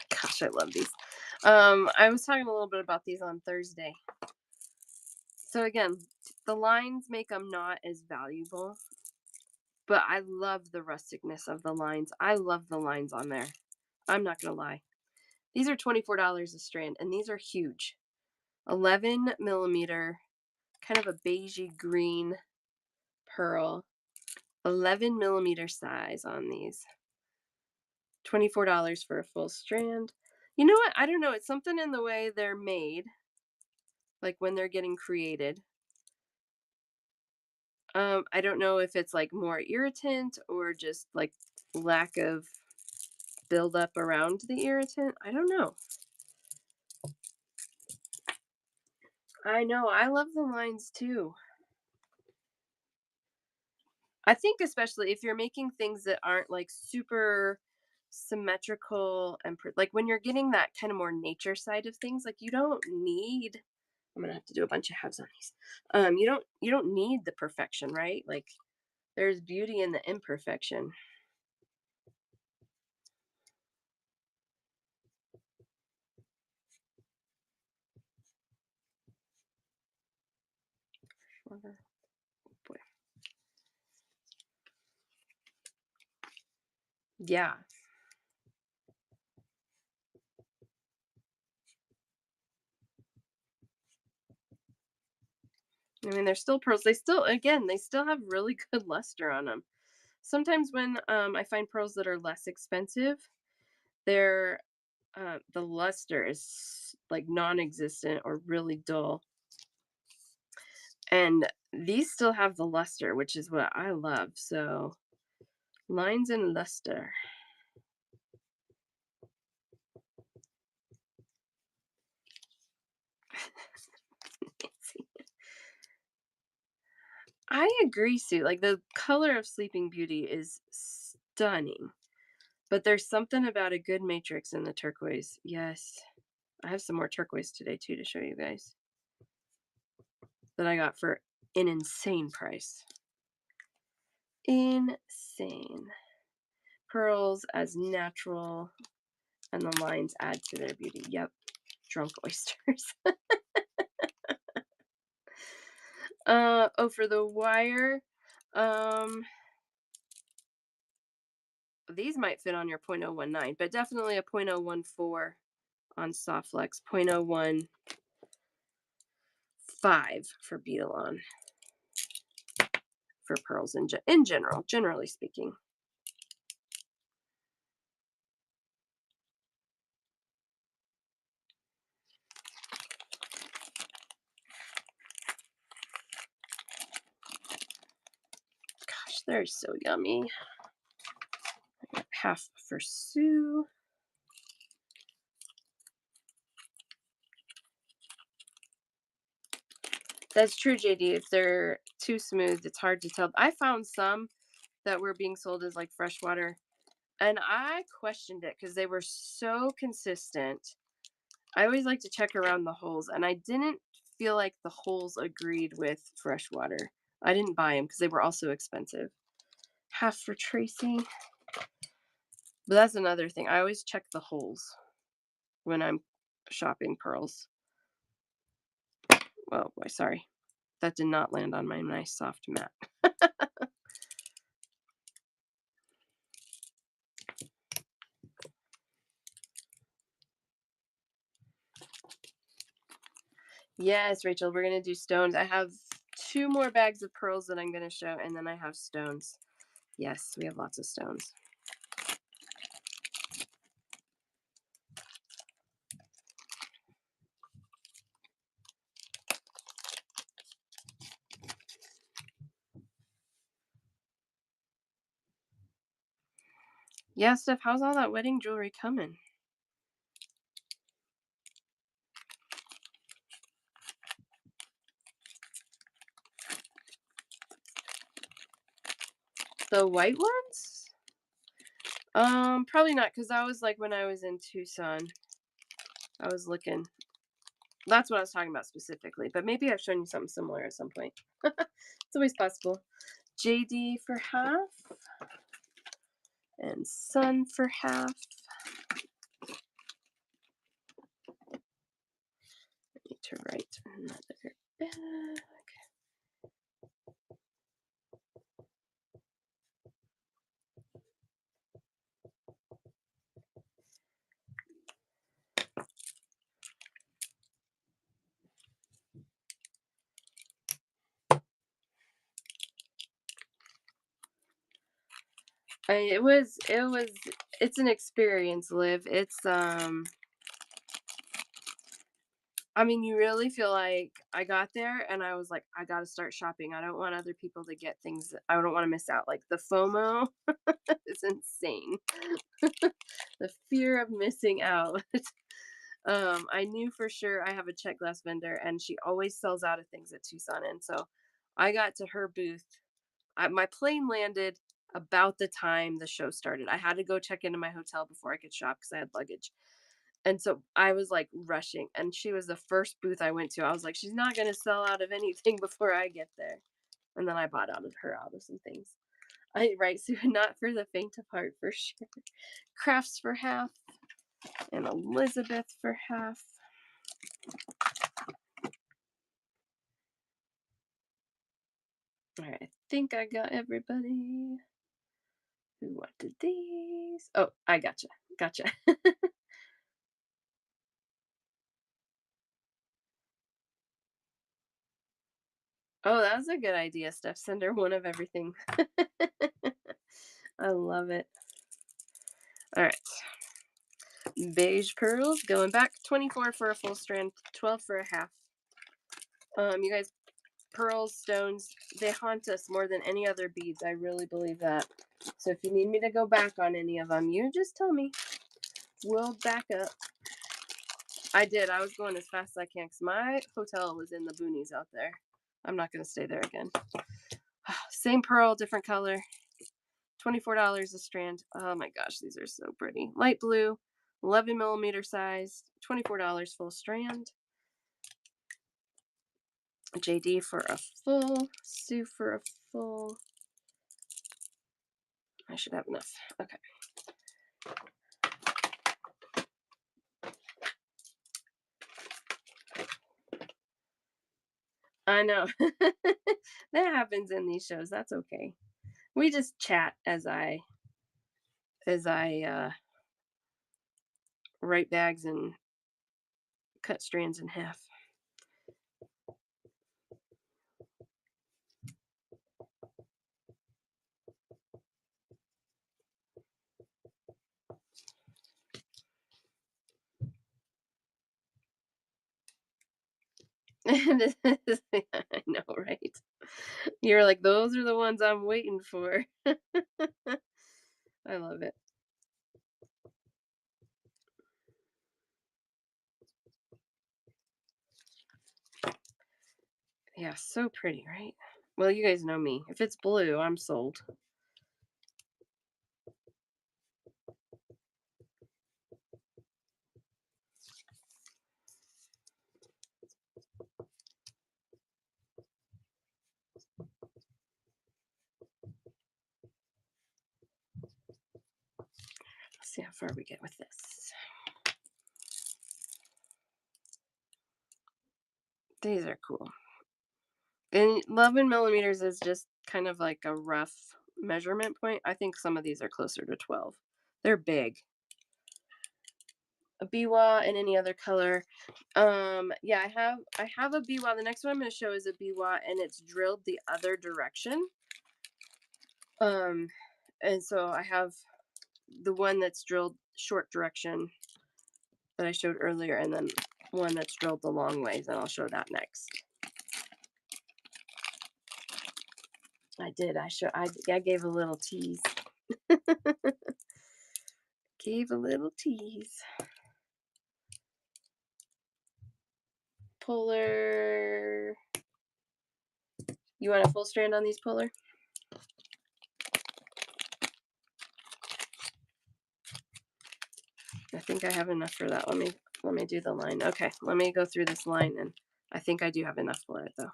Gosh, I love these. I was talking a little bit about these on Thursday. So again, the lines make them not as valuable, but I love the rusticness of the lines. I love the lines on there. I'm not going to lie. These are $24 a strand, and these are huge. 11 millimeter, kind of a beigey green pearl. 11 millimeter size on these. $24 for a full strand. You know what? I don't know. It's something in the way they're made, like when they're getting created. I don't know if it's like more irritant or just like lack of buildup around the irritant. I don't know. I know. I love the lines too. I think especially if you're making things that aren't like super symmetrical and like when you're getting that kind of more nature side of things, like you don't need. I'm gonna have to do a bunch of halves on these. You don't need the perfection, right? Like there's beauty in the imperfection. Oh boy. Yeah. I mean, they're still pearls. They still have really good luster on them. Sometimes when I find pearls that are less expensive, they're the luster is like non-existent or really dull. And these still have the luster, which is what I love. So lines and luster. I agree, Sue. Like the color of Sleeping Beauty is stunning. But there's something about a good matrix in the turquoise. Yes. I have some more turquoise today too to show you guys. That I got for an insane price. Insane. pearls as natural, and the lines add to their beauty. Yep, drunk oysters. Oh, for the wire, um, these might fit on your .019, but definitely a .014 on Softflex, .015 for Beadalon for pearls in general, generally speaking. Gosh, they're so yummy. Half for Sue. That's true, JD. If they're too smooth, it's hard to tell. I found some that were being sold as like freshwater, and I questioned it because they were so consistent. I always like to check around the holes, and I didn't feel like the holes agreed with freshwater. I didn't buy them because they were also expensive. Half for Tracy. But that's another thing. I always check the holes when I'm shopping pearls. Oh boy, sorry. That did not land on my nice soft mat. Yes, Rachel, we're going to do stones. I have 2 more bags of pearls that I'm going to show, and then I have stones. Yes, we have lots of stones. Yeah, Steph, how's all that wedding jewelry coming? The white ones? Probably not, because that was like when I was in Tucson. I was looking. That's what I was talking about specifically, but maybe I've shown you something similar at some point. It's always possible. JD for half, and Sun for half. I need to write another bag. It's an experience, Liv. I mean, you really feel like I got there and I was like, I got to start shopping. I don't want other people to get things. I don't want to miss out. Like the FOMO is insane. The fear of missing out. I knew for sure I have a check glass vendor and she always sells out of things at Tucson. And so I got to her booth. My plane landed about the time the show started. I had to go check into my hotel before I could shop because I had luggage. And so I was like rushing, and she was the first booth I went to. I was like, she's not going to sell out of anything before I get there. And then I bought out of some things. Right, so not for the faint of heart for sure. Crafts for half, and Elizabeth for half. All right, I think I got everybody who wanted these. Oh, I gotcha. Gotcha. Oh, that was a good idea, Steph. Send her one of everything. I love it. All right. Beige pearls going back 24 for a full strand, 12 for a half. You guys, pearls, stones, they haunt us more than any other beads. I really believe that. So if you need me to go back on any of them, you just tell me. We'll back up. I did. I was going as fast as I can because my hotel was in the boonies out there. I'm not going to stay there again. Same pearl, different color. $24 a strand. Oh my gosh, these are so pretty. Light blue, 11 millimeter size, $24 full strand. JD for a full, Sue for a full. I should have enough. Okay. I know. That happens in these shows. That's okay. We just chat as I write bags and cut strands in half. I know, right? You're like, those are the ones I'm waiting for. I love it. Yeah, so pretty, right? Well, you guys know me. If it's blue, I'm sold. Let's see how far we get with this. These are cool. And 11 millimeters is just kind of like a rough measurement point. I think some of these are closer to 12. They're big. A biwa in any other color. Yeah, I have a biwa. The next one I'm going to show is a biwa, and it's drilled the other direction. And so I have the one that's drilled short direction that I showed earlier, and then one that's drilled the long ways, and I'll show that next. I did. I gave a little tease. Gave a little tease. Puller. You want a full strand on these, Puller? I think I have enough for that. Let me do the line. Okay, let me go through this line, and I think I do have enough for it though.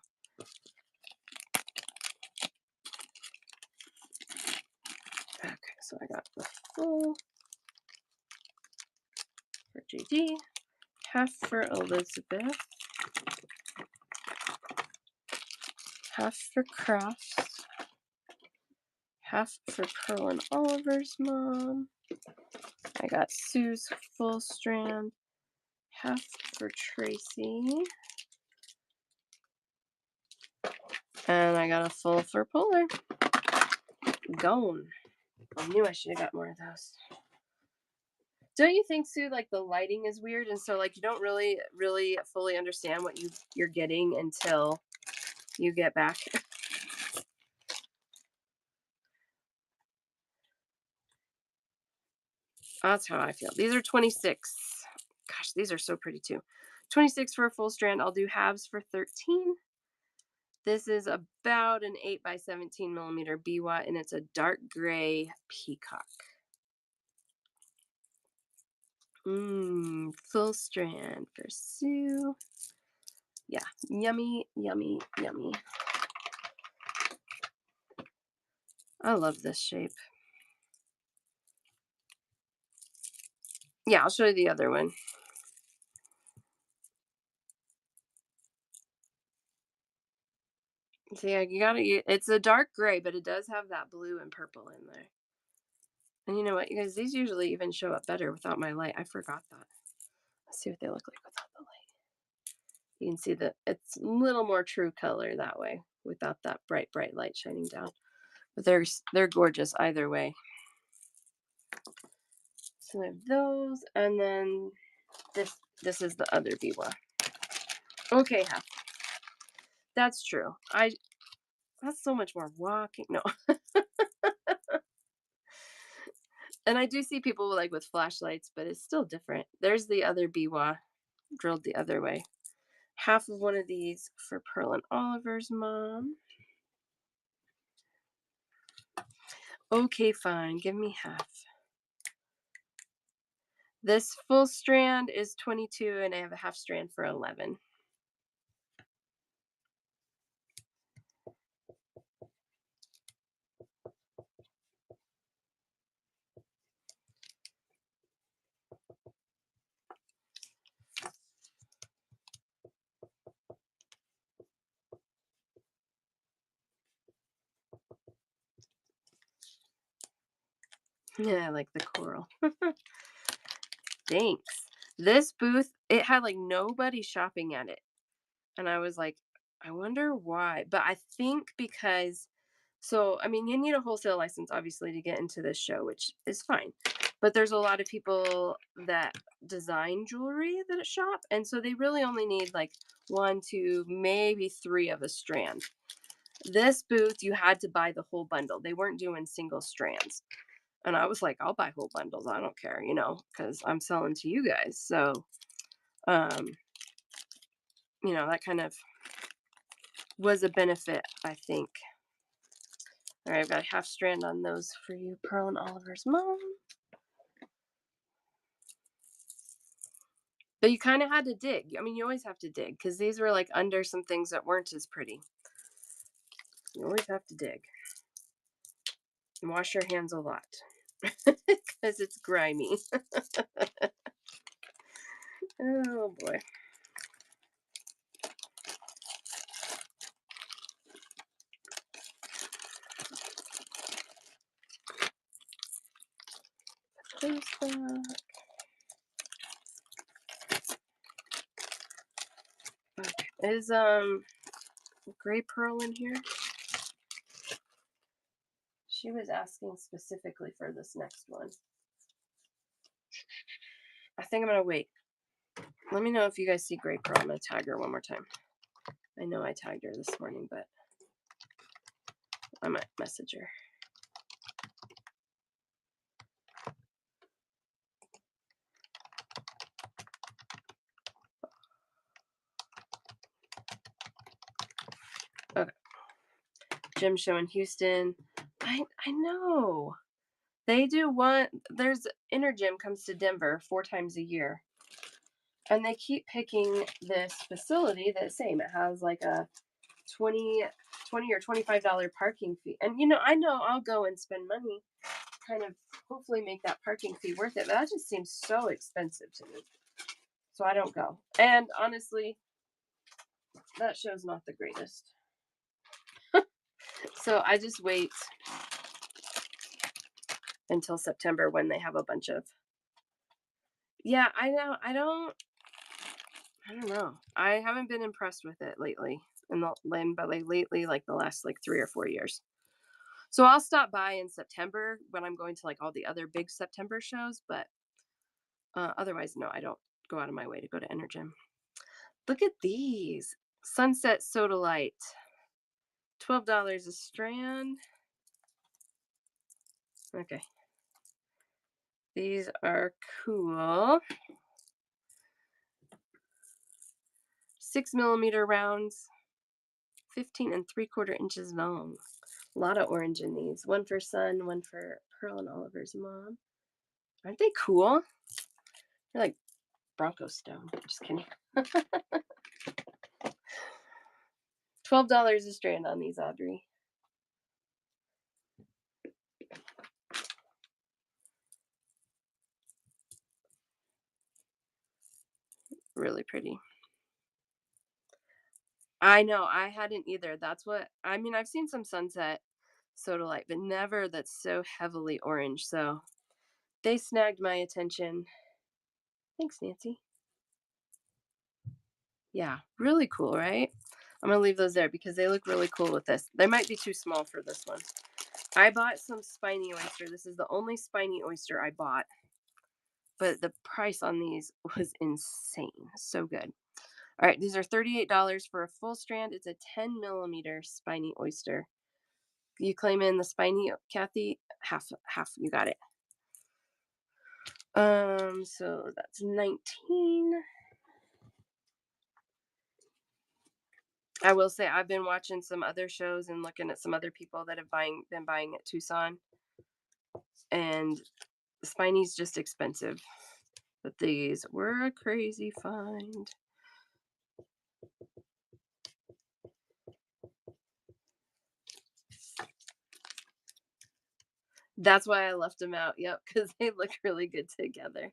Okay, so I got the full for JD, half for Elizabeth, half for Crafts, half for Pearl and Oliver's mom. I got Sue's full strand, half for Tracy, and I got a full for Polar. Gone. I knew I should have got more of those. Don't you think, Sue, like the lighting is weird, and so like you don't really fully understand what you're getting until you get back? That's how I feel. These are 26. Gosh, these are so pretty too. 26 for a full strand. I'll do halves for 13. This is about an 8 by 17 millimeter biwa, and it's a dark gray peacock. Full strand for Sue. Yeah, yummy, yummy, yummy. I love this shape. Yeah, I'll show you the other one. See, you gotta, it's a dark gray, but it does have that blue and purple in there. And you know what, you guys, these usually even show up better without my light. I forgot that. Let's see what they look like without the light. You can see that it's a little more true color that way without that bright, bright light shining down. But they're gorgeous either way. So I have those, and then this is the other biwa. Okay, half. That's true. That's so much more walking. No. And I do see people like with flashlights, but it's still different. There's the other biwa drilled the other way. Half of one of these for Pearl and Oliver's mom. Okay, fine. Give me half. This full strand is 22, and I have a half strand for 11. Yeah, I like the coral. Thanks. This booth, it had like nobody shopping at it. And I was like, I wonder why. But I think because, so, I mean, you need a wholesale license, obviously, to get into this show, which is fine. But there's a lot of people that design jewelry that shop. And so they really only need like one, two, maybe three of a strand. This booth, you had to buy the whole bundle. They weren't doing single strands. And I was like, I'll buy whole bundles. I don't care, because I'm selling to you guys. So, um, that kind of was a benefit, I think. All right, I've got a half strand on those for you, Pearl and Oliver's mom. But you kind of had to dig. I mean, you always have to dig because these were like under some things that weren't as pretty. You always have to dig and wash your hands a lot because it's grimy. Oh boy. Those back. Okay. Is gray pearl in here? She was asking specifically for this next one. I think I'm gonna wait. Let me know if you guys see gray pearl. I'm gonna tag her one more time. I know I tagged her this morning, but I might message her. Okay. Gym show in Houston. I know. They do one. There's Inner Gym comes to Denver 4 times a year, and they keep picking this facility that same. It has like a 20 or $25 parking fee, and I know I'll go and spend money, kind of hopefully make that parking fee worth it. But that just seems so expensive to me, so I don't go. And honestly, that show's not the greatest. So I just wait until September when they have a bunch of. Yeah, I know. I don't know. I haven't been impressed with it lately. But like lately, like the last like 3 or 4 years. So I'll stop by in September when I'm going to like all the other big September shows, but otherwise, no, I don't go out of my way to go to Energym. Look at these Sunset Soda Light, $12 a strand. Okay, these are cool. 6 millimeter rounds, 15 3/4 inches long. A lot of orange in these. One for Sun, one for Pearl and Oliver's mom. Aren't they cool? They're like Bronco Stone. Just kidding. $12 a strand on these, Audrey. Really pretty. I know. I hadn't either. That's what I mean. I've seen some sunset soda light, but never that's so heavily orange. So they snagged my attention. Thanks, Nancy. Yeah, really cool, right? I'm gonna leave those there because they look really cool with this. They might be too small for this one. I bought some spiny oyster. This is the only spiny oyster I bought, but the price on these was insane. So good. All right, these are $38 for a full strand. It's a 10 millimeter spiny oyster. You claim in the spiny, Kathy? Half. You got it. So that's 19. I will say I've been watching some other shows and looking at some other people that have been buying at Tucson, and the spiny's just expensive. But these were a crazy find. That's why I left them out. Yep, because they look really good together.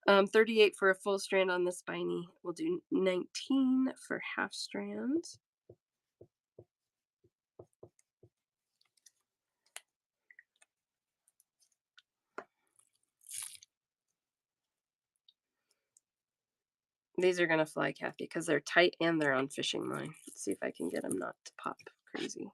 38 for a full strand on the spiny. We'll do 19 for half strands. These are gonna fly, Kathy, because they're tight and they're on fishing line. Let's see if I can get them not to pop crazy.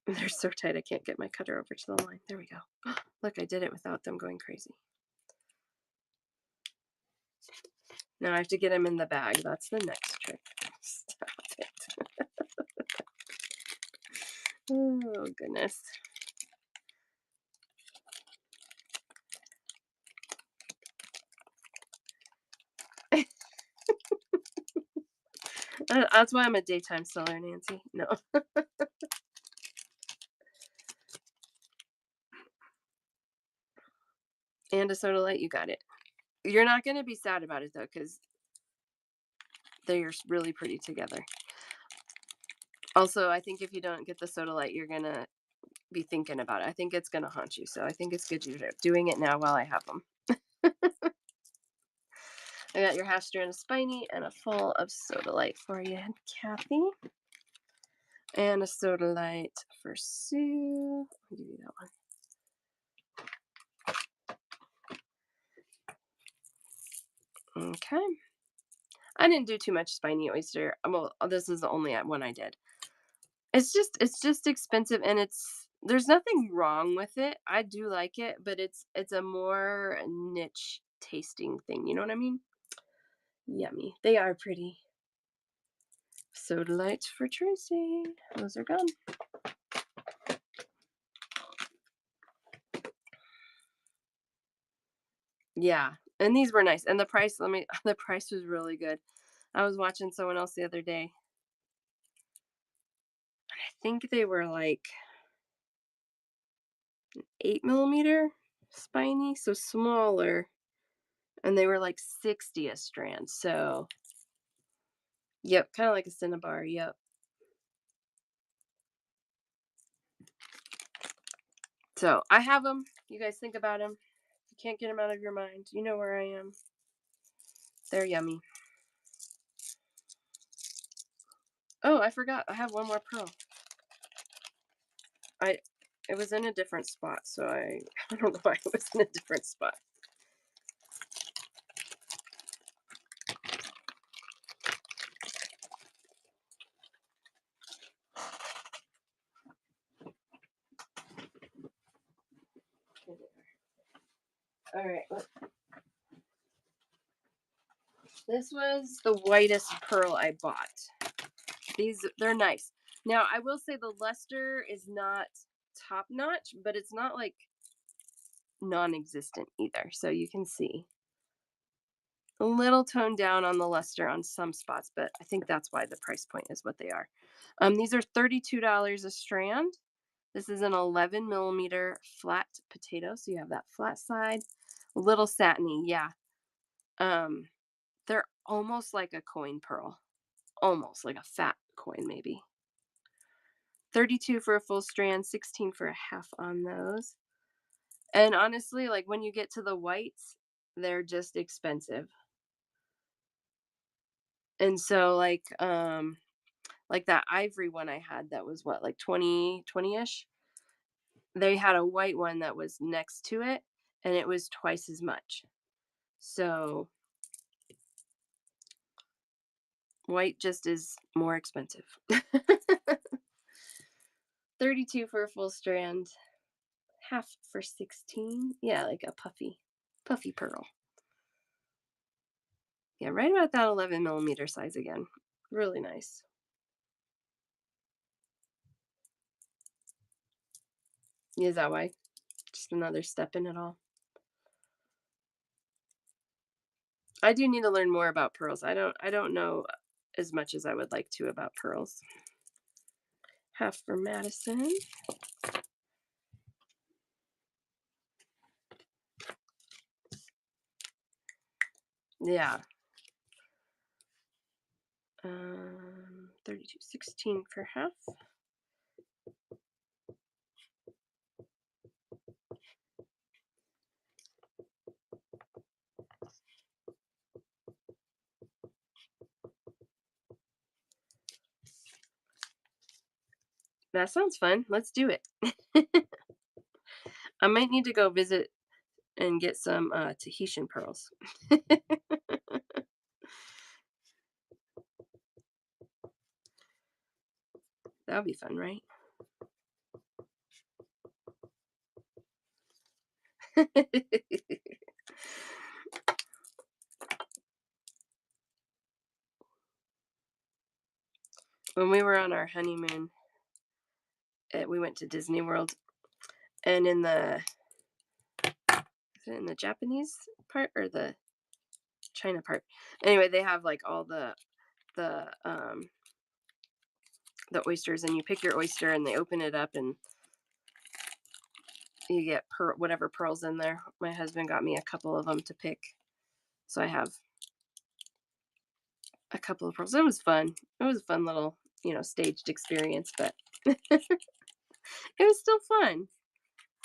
They're so tight I can't get my cutter over to the line. There we go. Look, I did it without them going crazy. Now I have to get them in the bag. That's the next trick. Stop it. Oh, goodness. That's why I'm a daytime seller, Nancy. No. And a soda light, you got it. You're not going to be sad about it, though, because they're really pretty together. Also, I think if you don't get the soda light, you're going to be thinking about it. I think it's going to haunt you. So I think it's good you're doing it now while I have them. I got your half strand of Spiny and a full of soda light for you, Kathy. And a soda light for Sue. I'll give you that one. Okay. I didn't do too much Spiny oyster. Well, this is the only one I did. It's just expensive, and there's nothing wrong with it. I do like it, but it's a more niche tasting thing. You know what I mean? Yummy. They are pretty. Soda lights for Tracy. Those are gone. Yeah, and these were nice. And the price, the price was really good. I was watching someone else the other day. I think they were like 8 millimeter Spiny, so smaller, and they were like 60 a strand. So, yep, kind of like a Cinnabar. Yep. So I have them. You guys think about them. If you can't get them out of your mind, you know where I am. They're yummy. Oh, I forgot. I have one more pearl. It was in a different spot, so I don't know why it was in a different spot. All right. This was the whitest pearl I bought. They're nice. Now, I will say the luster is not top notch, but it's not like non-existent either. So you can see a little toned down on the luster on some spots, but I think that's why the price point is what they are. These are $32 a strand. This is an 11 millimeter flat potato, so you have that flat side, a little satiny, yeah. They're almost like a coin pearl, almost like a fat coin, maybe. 32 for a full strand, 16 for a half on those. And honestly, like when you get to the whites, they're just expensive. And so like that ivory one I had that was what, like 20-ish. They had a white one that was next to it and it was twice as much. So white just is more expensive. 32 for a full strand, half for 16. Yeah, like a puffy pearl. Yeah, right about that 11 millimeter size again. Really nice. Is that why? Just another step in it all. I do need to learn more about pearls. I don't know as much as I would like to about pearls. Half for Madison. Yeah. 32, 16 for half. That sounds fun. Let's do it. I might need to go visit and get some Tahitian pearls. That would be fun, right? When we were on our honeymoon, we went to Disney World, and in the Japanese part or the China part? Anyway, they have like all the the oysters, and you pick your oyster, and they open it up, and you get whatever pearls in there. My husband got me a couple of them to pick, so I have a couple of pearls. It was fun. It was a fun little, staged experience, but it was still fun.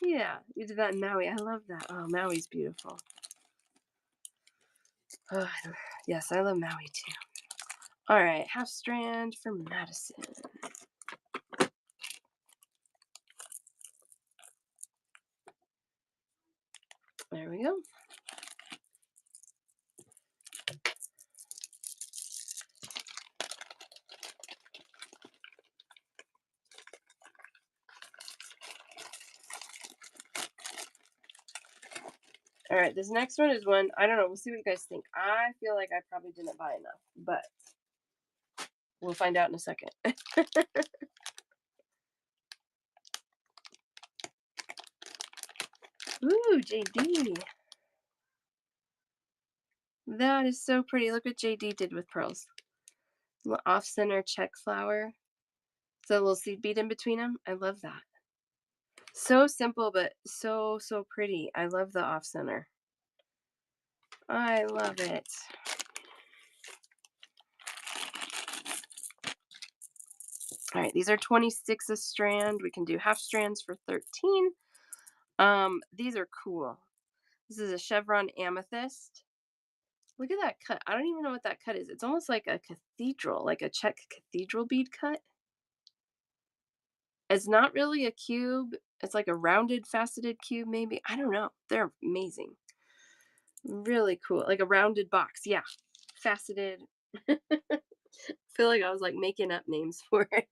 Yeah, you did that in Maui. I love that. Oh, Maui's beautiful. Oh, yes, I love Maui too. All right, half strand for Madison. There we go. All right, this next one is one, I don't know. We'll see what you guys think. I feel like I probably didn't buy enough, but we'll find out in a second. Ooh, JD. That is so pretty. Look what JD did with pearls. Little off-center check flower. So a little seed bead in between them. I love that. So simple, but so, so pretty. I love the off-center. I love it. All right, these are 26 a strand. We can do half strands for 13. These are cool. This is a chevron amethyst. Look at that cut. I don't even know what that cut is. It's almost like a cathedral, like a Czech cathedral bead cut. It's not really a cube. It's like a rounded, faceted cube, maybe. I don't know. They're amazing. Really cool. Like a rounded box. Yeah. Faceted. I feel like I was like making up names for it.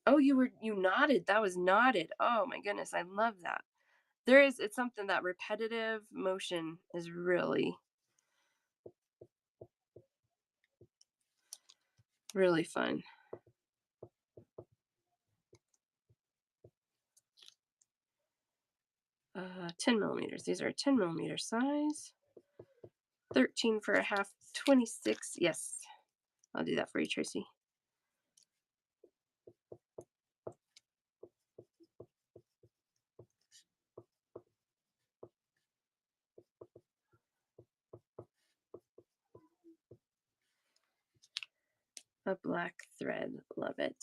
Oh, you nodded. That was nodded. Oh my goodness. I love that. It's something that repetitive motion is really, really fun. 10 millimeters. These are a 10 millimeter size. 13 for a half, 26. Yes, I'll do that for you, Tracy. A black thread. Love it.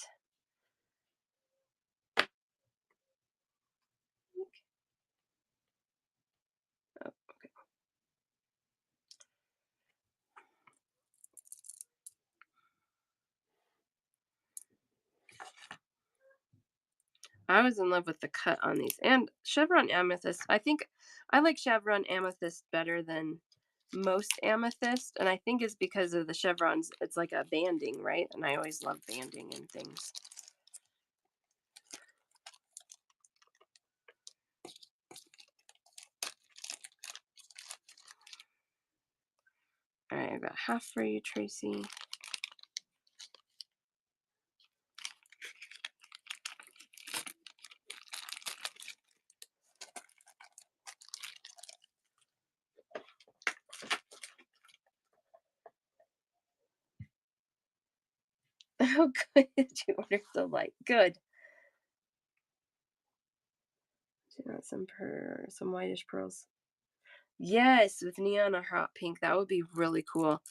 Oh, okay. I was in love with the cut on these. And chevron amethyst. I think I like chevron amethyst better than most amethyst. And I think it's because of the chevrons. It's like a banding, right? And I always love banding and things. All right, I've got half for you, Tracy. Oh, good. You ordered so light. Good. Some whitish pearls. Yes, with neon or hot pink. That would be really cool.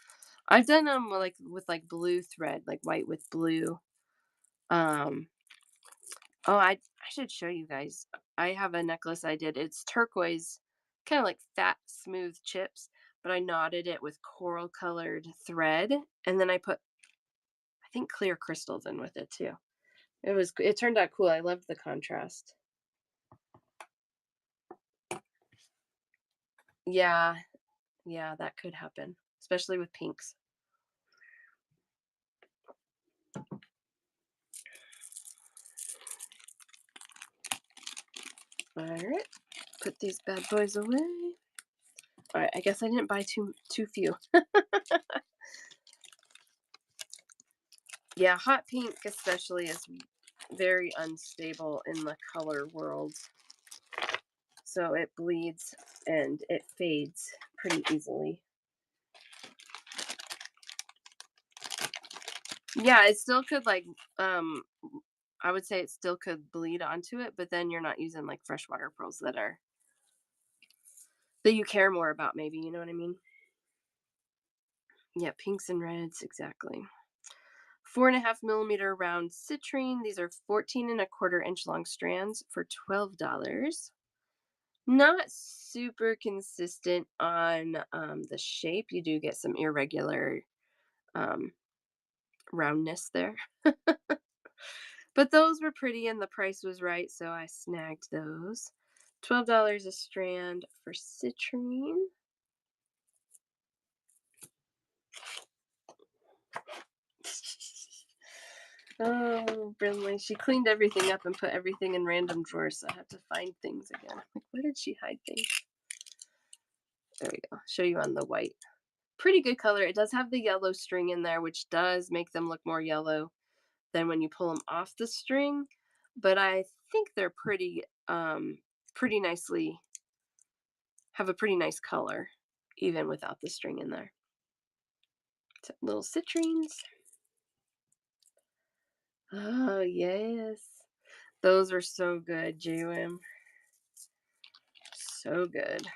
I've done them like with like blue thread, like white with blue. Um, oh, I should show you guys. I have a necklace I did. It's turquoise, kind of like fat, smooth chips, but I knotted it with coral colored thread, and then I put, I think, clear crystals in with it too. It turned out cool. I loved the contrast. Yeah, yeah, that could happen, especially with pinks. All right, put these bad boys away. All right, I guess I didn't buy too few. Yeah, hot pink especially is very unstable in the color world. So it bleeds and it fades pretty easily. Yeah, it still could like I would say it still could bleed onto it, but then you're not using like freshwater pearls that you care more about maybe, you know what I mean? Yeah, pinks and reds, exactly. 4.5 millimeter round citrine. These are 14 1/4 inch long strands for $12. Not super consistent on the shape. You do get some irregular um, roundness there. But those were pretty and the price was right, so I snagged those. $12 a strand for citrine. Oh, Brinley. She cleaned everything up and put everything in random drawers, so I have to find things again. Like, where did she hide things? There we go. Show you on the white. Pretty good color. It does have the yellow string in there, which does make them look more yellow than when you pull them off the string. But I think they're pretty nicely, have a pretty nice color, even without the string in there. So, little citrines. Oh, yes. Those are so good, JM. So good.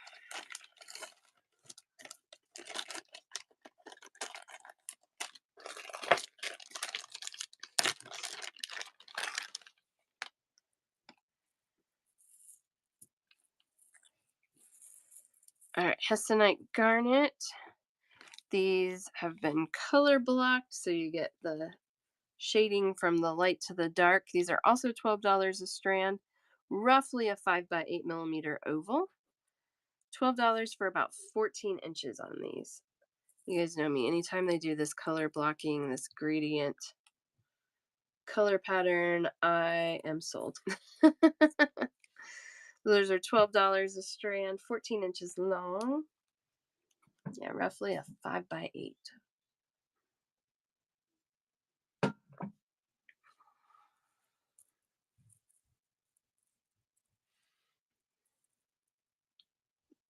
All right, Hessonite Garnet. These have been color blocked, so you get the shading from the light to the dark. These are also $12 a strand, roughly a 5 by 8 millimeter oval. $12 for about 14 inches on these. You guys know me. Anytime they do this color blocking, this gradient color pattern, I am sold. Those are $12 a strand, 14 inches long. Yeah, roughly a 5 by 8.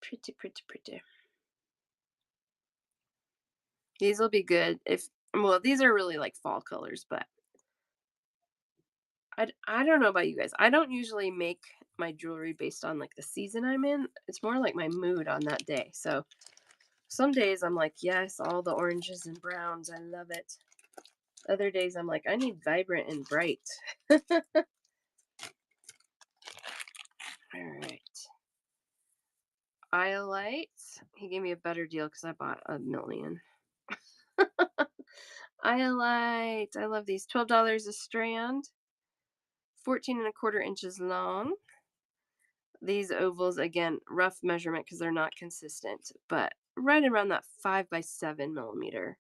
Pretty, pretty, pretty. These will be good if, well, these are really like fall colors, but I don't know about you guys. I don't usually make my jewelry based on like the season I'm in. It's more like my mood on that day. So some days I'm like, yes, all the oranges and browns. I love it. Other days I'm like, I need vibrant and bright. All right. Iolite. He gave me a better deal because I bought a million. Iolite. I love these. $12 a strand. 14 1/4 inches long. These ovals, again, rough measurement because they're not consistent, but right around that 5 by 7 millimeter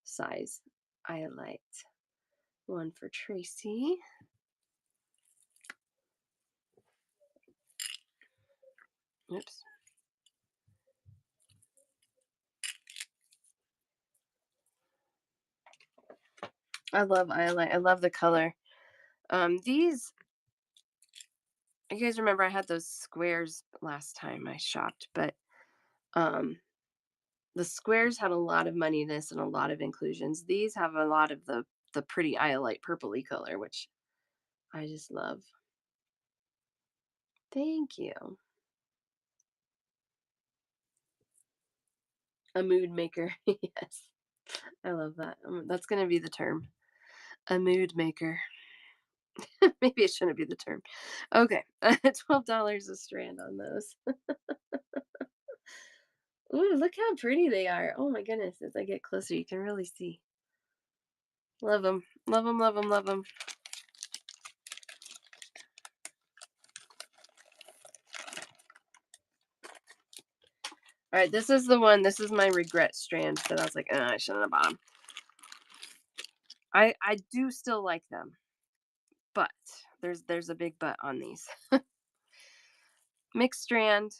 size. Iolite. One for Tracy. Oops. I love Iolite. I love the color. These, you guys remember I had those squares last time I shopped, but um, the squares had a lot of moneyness and a lot of inclusions. These have a lot of the pretty Iolite purpley color, which I just love. Thank you. A mood maker. Yes. I love that. That's going to be the term. A mood maker. Maybe it shouldn't be the term. Okay. $12 a strand on those. Ooh, look how pretty they are. Oh my goodness. As I get closer, you can really see. Love them. Love them, love them, love them. All right, this is the one. This is my regret strand that I was like, I shouldn't have bought them. I do still like them, but there's a big but on these. Mixed strand.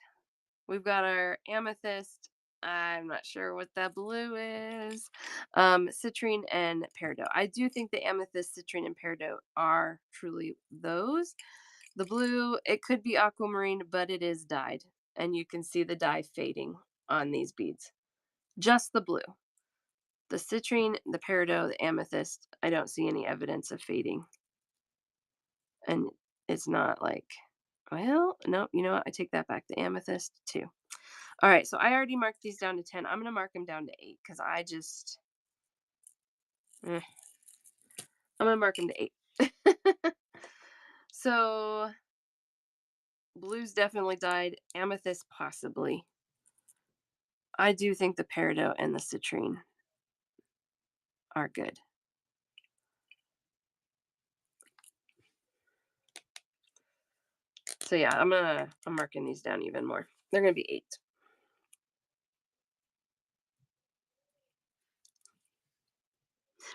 We've got our amethyst. I'm not sure what that blue is. Citrine and peridot. I do think the amethyst, citrine, and peridot are truly those. The blue, it could be aquamarine, but it is dyed, and you can see the dye fading on these beads. Just the blue. The citrine, the peridot, the amethyst, I don't see any evidence of fading. And it's not like, well, no, you know what? I take that back. The amethyst too. All right, so I already marked these down to 10. I'm going to mark them down to 8 because I just, I'm going to mark them to 8. So blues definitely died. Amethyst possibly. I do think the peridot and the citrine are good. So yeah, I'm marking these down even more. They're gonna be 8.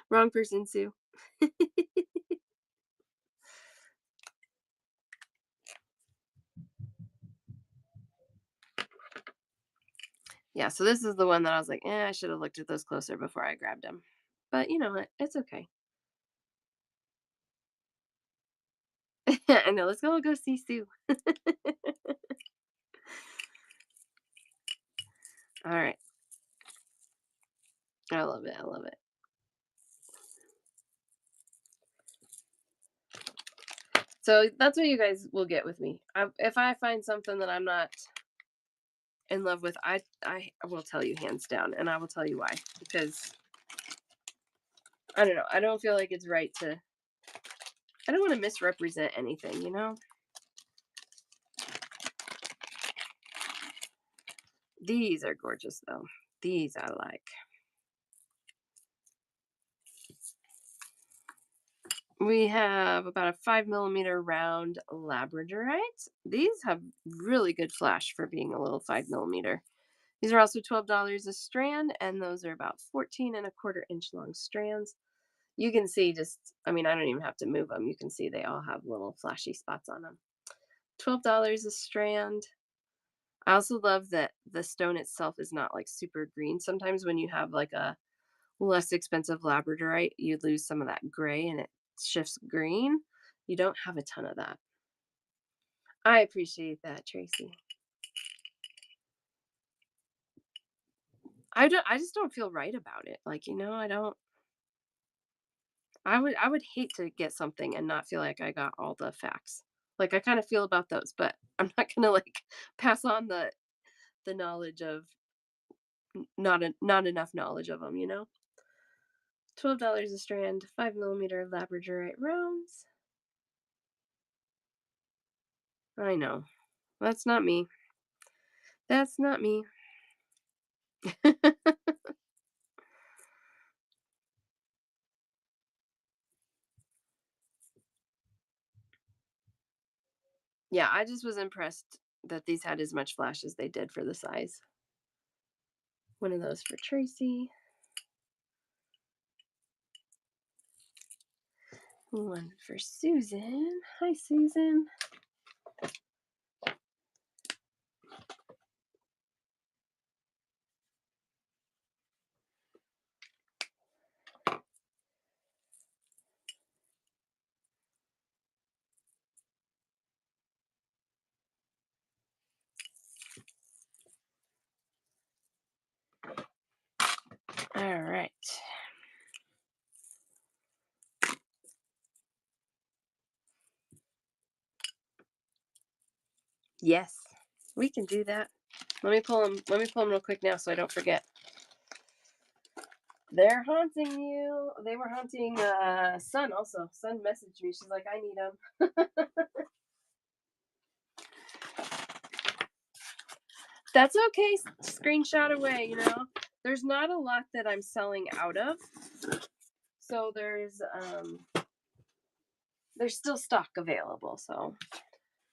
Wrong person, Sue. Yeah, so this is the one that I was like, I should have looked at those closer before I grabbed them. But you know what? It's okay. I know. Let's go see Sue. All right. I love it. I love it. So that's what you guys will get with me. If I find something that I'm not in love with, I will tell you hands down, and I will tell you why. Because I don't know. I don't feel like it's right to. I don't want to misrepresent anything, you know. These are gorgeous, though. These I like. We have about a 5mm round labradorite. These have really good flash for being a little 5mm. These are also $12 a strand, and those are about 14 1/4 inch long strands. You can see I mean, I don't even have to move them. You can see they all have little flashy spots on them. $12 a strand. I also love that the stone itself is not like super green. Sometimes when you have like a less expensive labradorite, you lose some of that gray and it shifts green. You don't have a ton of that. I appreciate that, Tracy. I just don't feel right about it. Like, you know, I would hate to get something and not feel like I got all the facts. Like I kind of feel about those, but I'm not going to like pass on the knowledge of not enough knowledge of them, you know? $12 a strand, 5mm labradorite rounds. I know. That's not me. That's not me. Yeah, I just was impressed that these had as much flash as they did for the size. One of those for Tracy. One for Susan. Hi, Susan. All right. Yes, we can do that. Let me pull them. Let me pull them real quick now so I don't forget. They're haunting you. They were haunting Sun also. Sun messaged me. She's like, I need them. That's okay. Screenshot away, you know. There's not a lot that I'm selling out of. So there's still stock available, so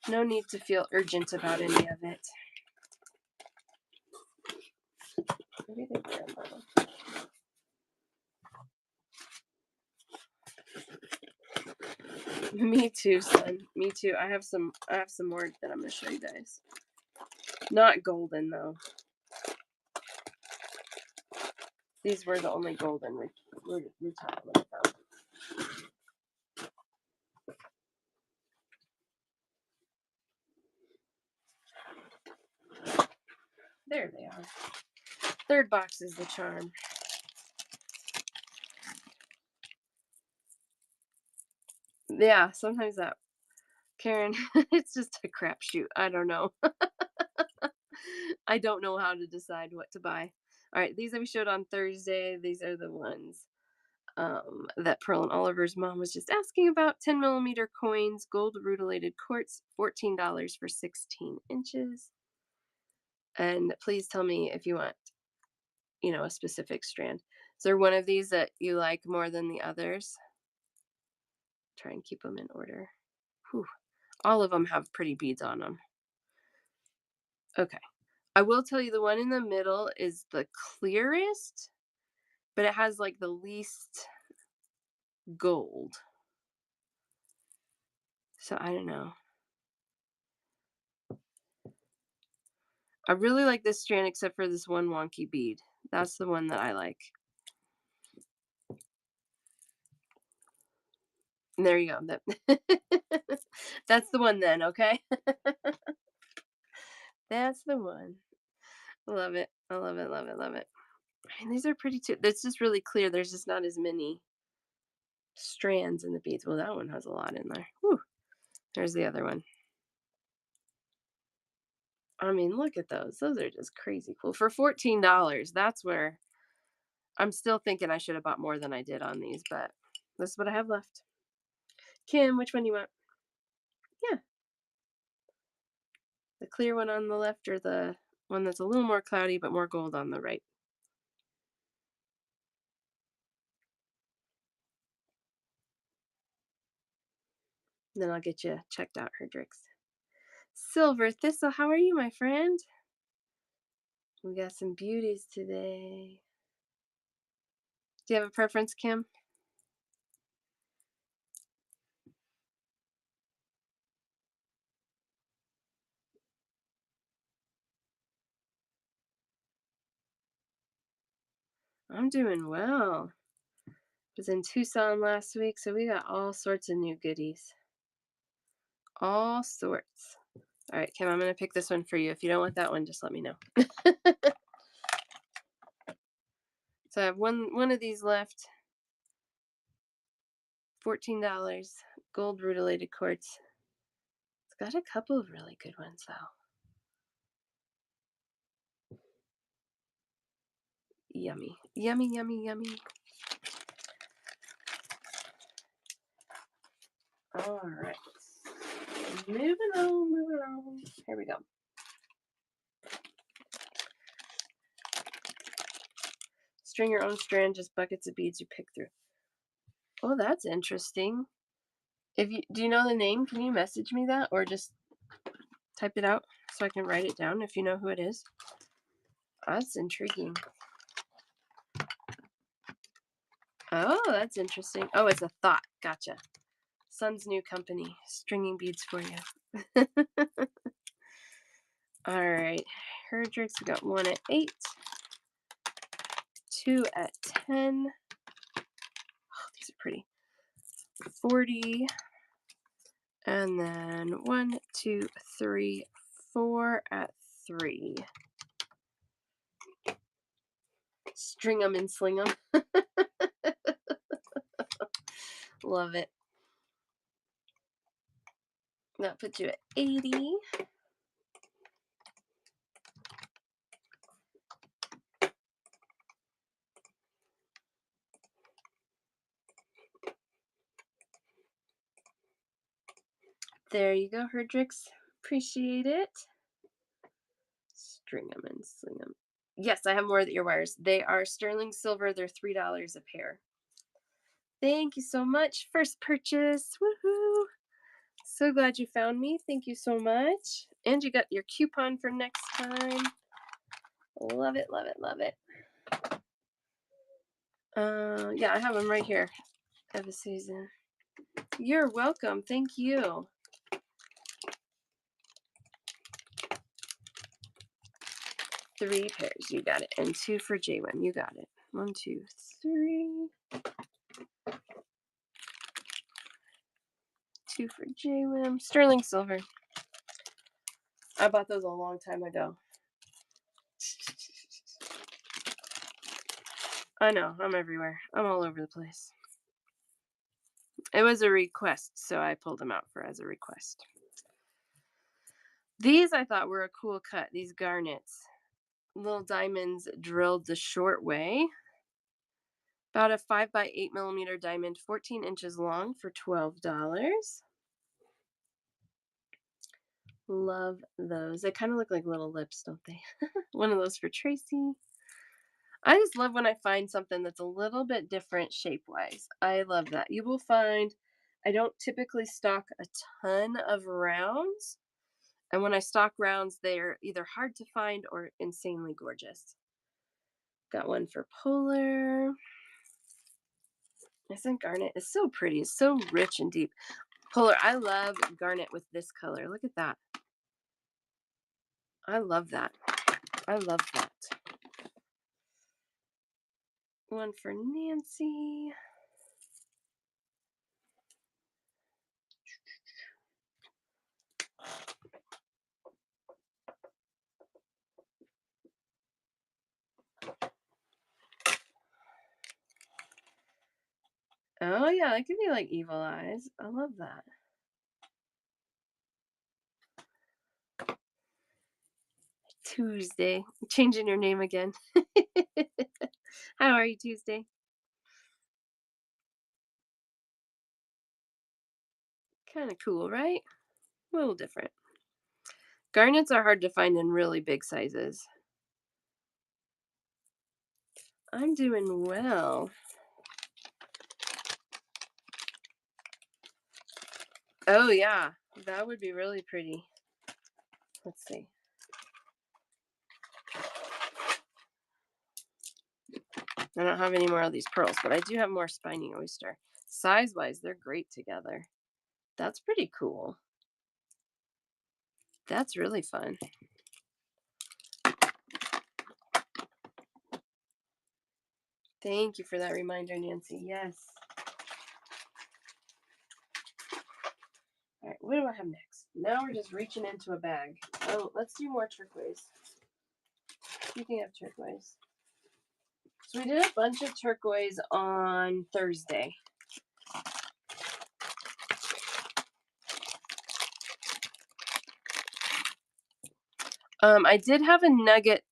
no need to feel urgent about any of it. Me too, son. Me too. I have some more that I'm gonna show you guys. Not golden though. These were the only golden retile that I found. There they are. Third box is the charm. Yeah, sometimes that, Karen, it's just a crapshoot. I don't know. I don't know how to decide what to buy. All right, these that we showed on Thursday, these are the ones that Pearl and Oliver's mom was just asking about. 10mm coins, gold rutilated quartz, $14 for 16 inches. And please tell me if you want, a specific strand. Is there one of these that you like more than the others? Try and keep them in order. Whew. All of them have pretty beads on them. Okay. I will tell you the one in the middle is the clearest, but it has like the least gold. So I don't know. I really like this strand except for this one wonky bead. That's the one that I like. There you go. That's the one then, okay? That's the one. Love it. I love it, love it, love it. And these are pretty too. It's just really clear. There's just not as many strands in the beads. Well, that one has a lot in there. Whew. There's the other one. I mean, look at those. Those are just crazy cool. For $14, that's where I'm still thinking I should have bought more than I did on these, but this is what I have left. Kim, which one do you want? Yeah. The clear one on the left or the one that's a little more cloudy but more gold on the right? Then I'll get you checked out, Herdrix. Silver Thistle, how are you, my friend? We got some beauties today. Do you have a preference, Kim? I'm doing well. Was in Tucson last week, so we got all sorts of new goodies. All sorts. All right, Kim, I'm going to pick this one for you. If you don't want that one, just let me know. So I have one of these left. $14. Gold rutilated quartz. It's got a couple of really good ones, though. Yummy. Yummy, yummy, yummy. All right. Moving on, moving on. Here we go. String your own strand, just buckets of beads you pick through. Oh, that's interesting. Do you know the name? Can you message me that or just type it out so I can write it down if you know who it is? That's intriguing. Oh, that's interesting. Oh, it's a thought. Gotcha. Sun's new company, stringing beads for you. All right. Herdrix, we got 1 at 8, 2 at 10. Oh, these are pretty. 40. And then 1, 2, 3, 4 at 3. String them and sling them. Love it. That puts you at 80. There you go, Herdrix. Appreciate it. String them and sling them. Yes, I have more ear wires. They are sterling silver. They're $3 a pair. Thank you so much. First purchase. Woohoo! So glad you found me. Thank you so much. And you got your coupon for next time. Love it, love it, love it. Yeah, I have them right here. Have a season. You're welcome. Thank you. 3 pairs. You got it. And 2 for J1. You got it. 1, 2, 3. 2 for J-Wim. Sterling silver. I bought those a long time ago. I know. I'm everywhere. I'm all over the place. It was a request, so I pulled them out for as a request. These I thought were a cool cut. These garnets. Little diamonds drilled the short way. About a 5 by 8 millimeter diamond, 14 inches long for $12. Love those. They kind of look like little lips, don't they? One of those for Tracy. I just love when I find something that's a little bit different shape-wise. I love that. You will find I don't typically stock a ton of rounds. And when I stock rounds, they're either hard to find or insanely gorgeous. Got one for Polar. Isn't garnet? It's so pretty. It's so rich and deep. Polar, I love garnet with this color. Look at that. I love that. I love that. One for Nancy. Oh, yeah, that could be like evil eyes. I love that. Tuesday. Changing your name again. How are you, Tuesday? Kind of cool, right? A little different. Garnets are hard to find in really big sizes. I'm doing well. Oh, yeah. That would be really pretty. Let's see. I don't have any more of these pearls, but I do have more spiny oyster. Size-wise, they're great together. That's pretty cool. That's really fun. Thank you for that reminder, Nancy. Yes. All right, what do I have next? Now we're just reaching into a bag. Oh, let's do more turquoise. Speaking of turquoise. So we did a bunch of turquoise on Thursday. I did have a nugget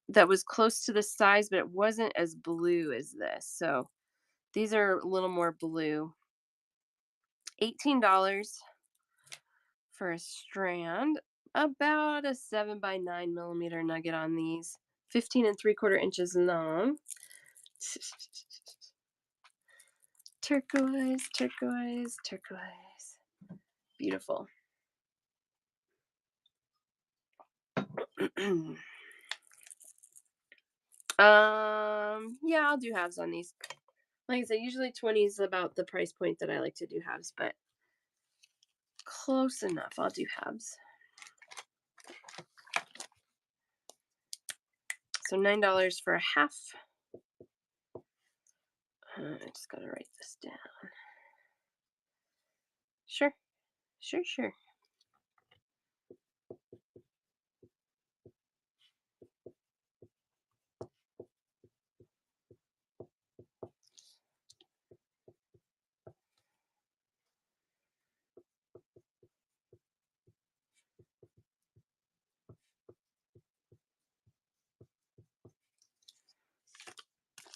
that was close to the size, but it wasn't as blue as this. So these are a little more blue. $18 for a strand. About a 7 by 9 millimeter nugget on these. 15 and 3/4 inches long. Turquoise, turquoise, turquoise. Beautiful. Yeah, I'll do halves on these. Like I said, usually 20 is about the price point that I like to do halves, but close enough. I'll do halves. So $9 for a half. I just gotta write this down. Sure, sure, sure.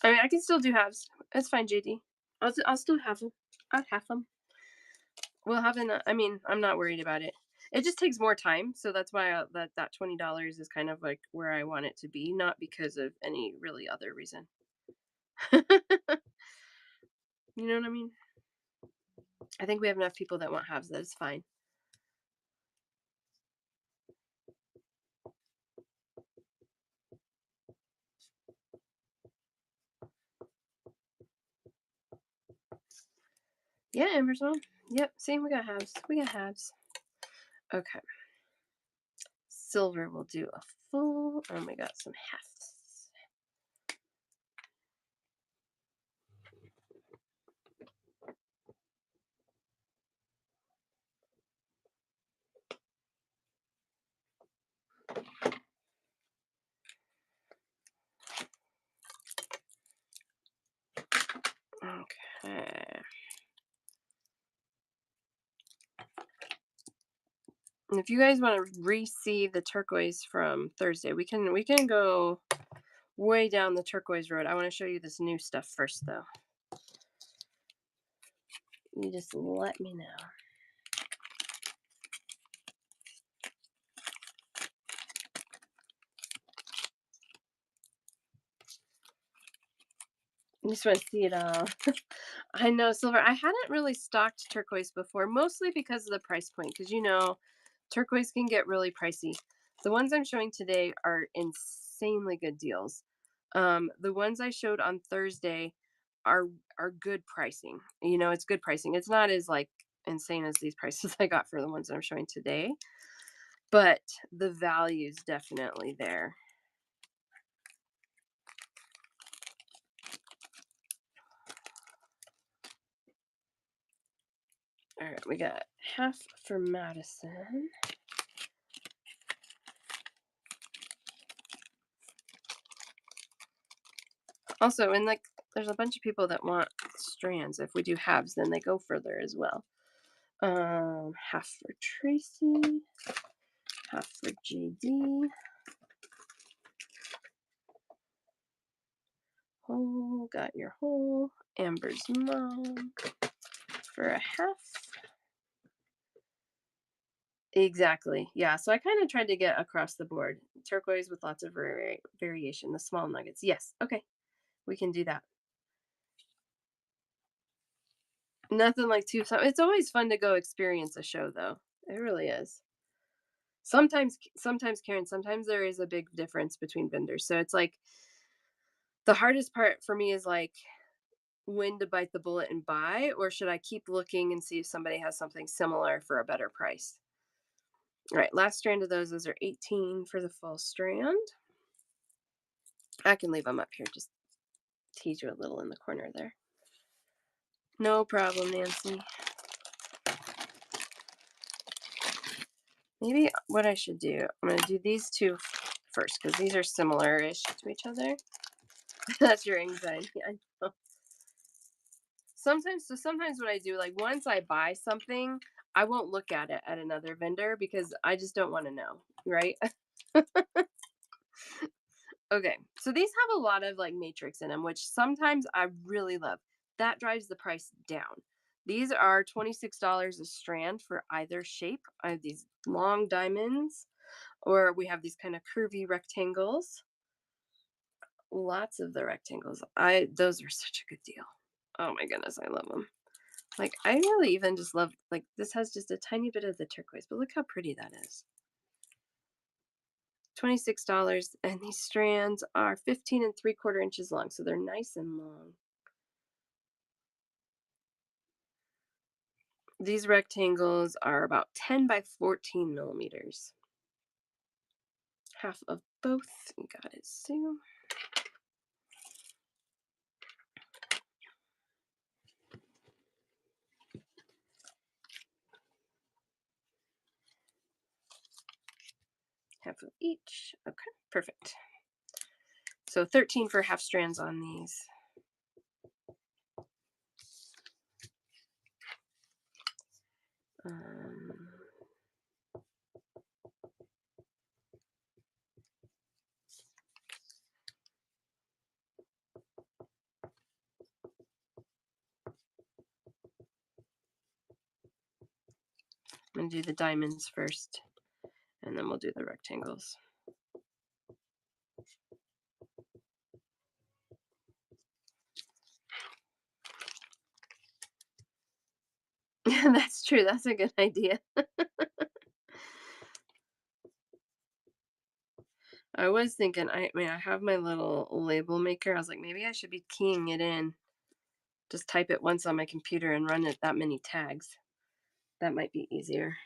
I mean, I can still do halves. That's fine, JD. I'll still have them. I'll have them. We'll have enough. I mean, I'm not worried about it. It just takes more time, so that's why that $20 is kind of like where I want it to be, not because of any really other reason. You know what I mean? I think we have enough people that want halves. That is fine. Yeah, Amber's on. Yep, same. We got halves. We got halves. Okay. Silver will do a full, and we got some halves. Okay. And if you guys want to re-see the turquoise from Thursday, we can go way down the turquoise road. I want to show you this new stuff first, though. You just let me know. I just want to see it all. I know silver. I hadn't really stocked turquoise before, mostly because of the price point. Because turquoise can get really pricey. The ones I'm showing today are insanely good deals. The ones I showed on Thursday are are good pricing. It's good pricing. It's not as like insane as these prices I got for the ones that I'm showing today, but the value's definitely there. All right, we got half for Madison. Also, and like, there's a bunch of people that want strands. If we do halves, then they go further as well. Half for Tracy, half for JD. Whole, got your whole. Amber's mom for a half. Exactly. Yeah. So I kind of tried to get across the board. Turquoise with lots of variation. The small nuggets. Yes. Okay. We can do that. Nothing like two. It's always fun to go experience a show, though. It really is. Sometimes, Karen, sometimes there is a big difference between vendors. So it's like the hardest part for me is like when to bite the bullet and buy, or should I keep looking and see if somebody has something similar for a better price? All right, last strand of those are 18 for the full strand. I can leave them up here, just tease you a little in the corner there. No problem, Nancy. Maybe what I should do, I'm going to do these two first because these are similar-ish to each other. That's your anxiety. I know. Sometimes what I do, like once I buy something, I won't look at it at another vendor because I just don't want to know, right? Okay, so these have a lot of like matrix in them, which sometimes I really love. That drives the price down. These are $26 a strand for either shape. I have these long diamonds, or we have these kind of curvy rectangles. Lots of the rectangles. Those are such a good deal. Oh my goodness, I love them. Like, I really even just love, like, this has just a tiny bit of the turquoise, but look how pretty that is. $26, and these strands are 15 3/4 inches long, so they're nice and long. These rectangles are about 10 by 14 millimeters. Half of both. Got it, Sue. Half of each. Okay, perfect. So 13 for half strands on these. Um, I'm going to do the diamonds first, and then we'll do the rectangles. That's true. That's a good idea. I was thinking, I mean, I have my little label maker. I was like, maybe I should be keying it in. just type it once on my computer and run it that many tags. That might be easier.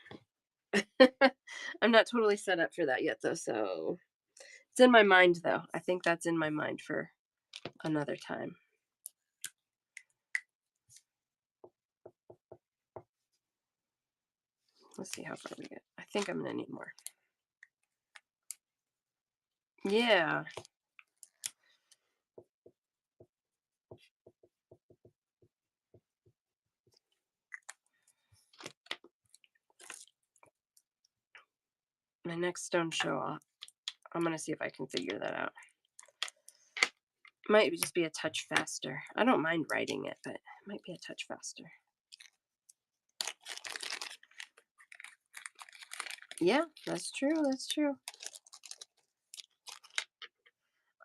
I'm not totally set up for that yet, though, so it's in my mind, though. I think that's in my mind for another time. Let's see how far we get. I think I'm gonna need more. Yeah. My next stone show off. I'm gonna see if I can figure that out. Might just be a touch faster. I don't mind writing it, but it might be a touch faster. Yeah, that's true. That's true.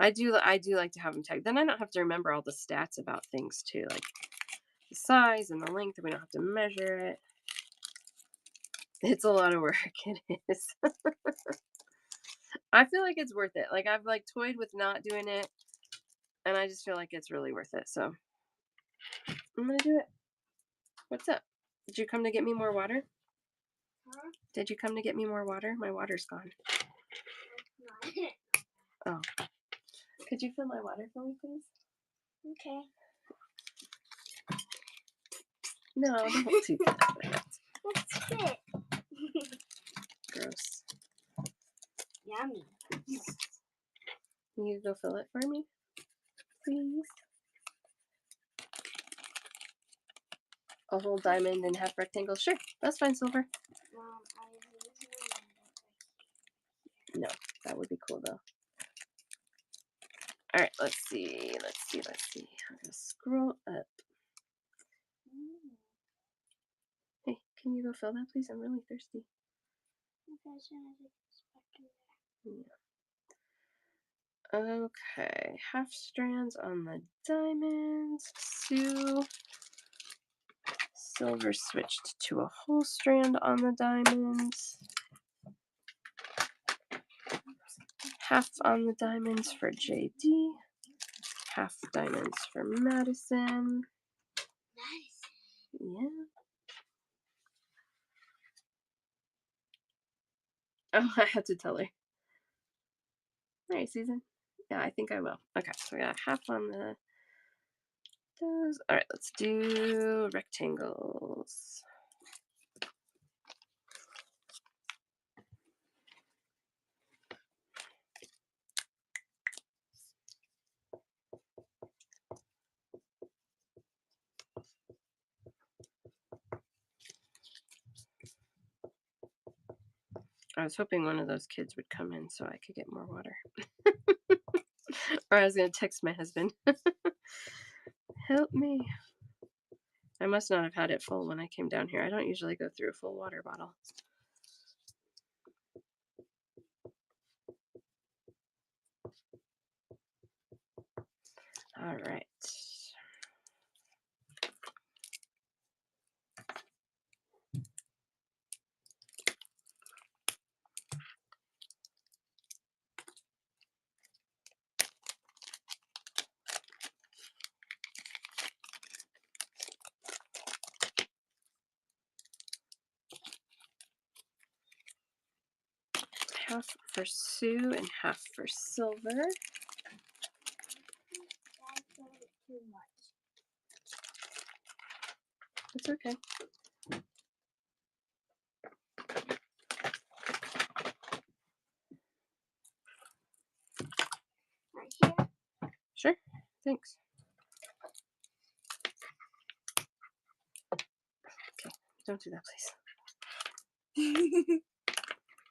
I do like to have them tagged. Then I don't have to remember all the stats about things too, like the size and the length. We don't have to measure it. It's a lot of work. It is. I feel like it's worth it. Like I've like toyed with not doing it, and I just feel like it's really worth it. So I'm gonna do it. What's up? Did you come to get me more water? Huh? Did you come to get me more water? My water's gone. Oh. Could you fill my water for me, please? Okay. No, don't do that. What's it? Gross. Yummy. Can you go fill it for me, please? A whole diamond and half rectangle. Sure, that's fine, Silver. Mom, No, that would be cool though. All right, let's see. I'm gonna scroll up. Hey, can you go fill that, please? I'm really thirsty. Yeah. Okay, half strands on the diamonds. Sue. Silver switched to a whole strand on the diamonds. Half on the diamonds for JD. Half diamonds for Madison. Yeah. Oh, I have to tell her. All right, Susan. Yeah, I think I will. Okay, so we got half on the those. All right, let's do rectangles. I was hoping one of those kids would come in so I could get more water. Or I was going to text my husband. Help me. I must not have had it full when I came down here. I don't usually go through a full water bottle. All right. Half for Sue and half for Silver. too much. It's okay. Right here. Sure. Thanks. Okay. Don't do that, please.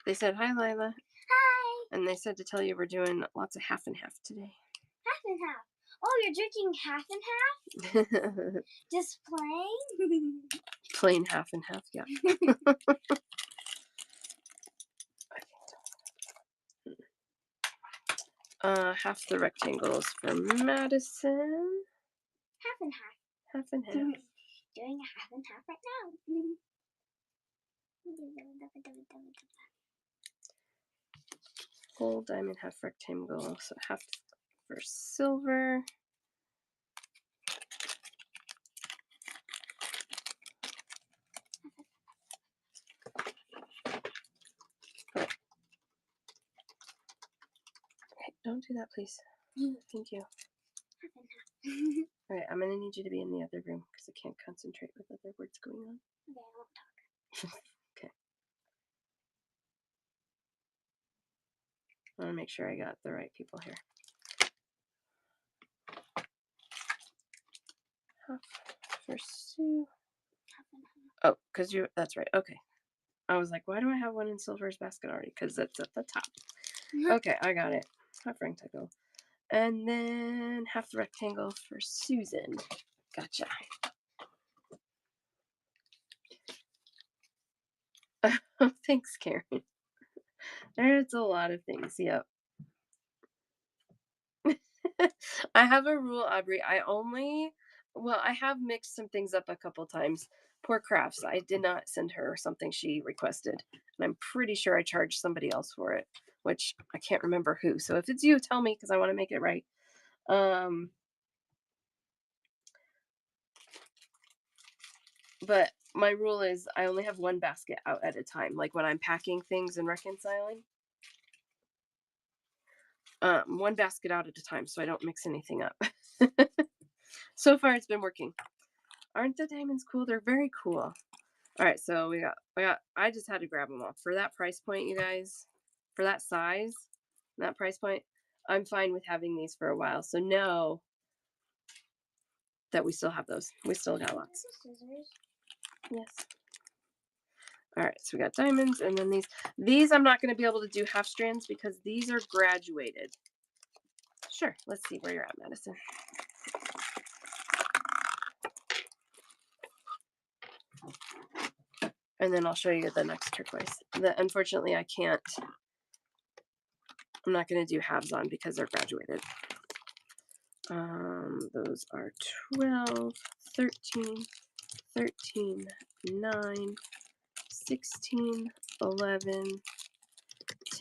They said, hi, Lila. Hi. And they said to tell you we're doing lots of half and half today. Half and half. Oh, you're drinking half and half? Just plain? Plain half and half, yeah. Half the rectangles for Madison. Half and half. Half and half. Doing a half and half right now. Whole diamond, half rectangle. So half for Silver. Don't do that, please. Thank you. All right, I'm gonna need you to be in the other room because I can't concentrate with other words going on. Okay, I won't talk. Okay. I want to make sure I got the right people here. Half for Sue. Oh, because that's right. Okay. I was like, why do I have one in Silver's basket already? Because it's at the top. Okay, I got it. Half rectangle. And then half the rectangle for Susan. Gotcha. Oh, thanks, Karen. There's a lot of things. Yep. I have a rule, Aubrey. I have mixed some things up a couple times. Poor Crafts. I did not send her something she requested. And I'm pretty sure I charged somebody else for it, which I can't remember who. So if it's you, tell me because I want to make it right. But my rule is I only have one basket out at a time. Like when I'm packing things and reconciling. One basket out at a time so I don't mix anything up. So far it's been working. Aren't the diamonds cool? They're very cool. All right, so we got I just had to grab them all. For that price point, you guys, for that size, that price point, I'm fine with having these for a while. So know that we still have those. We still got lots. Scissors. Yes. All right, so we got diamonds, and then these I'm not going to be able to do half strands because these are graduated. Sure, let's see where you're at, Madison. And then I'll show you the next turquoise. Unfortunately, I can't. I'm not going to do halves on because they're graduated. Those are 12, 13, 13, 9, 16, 11,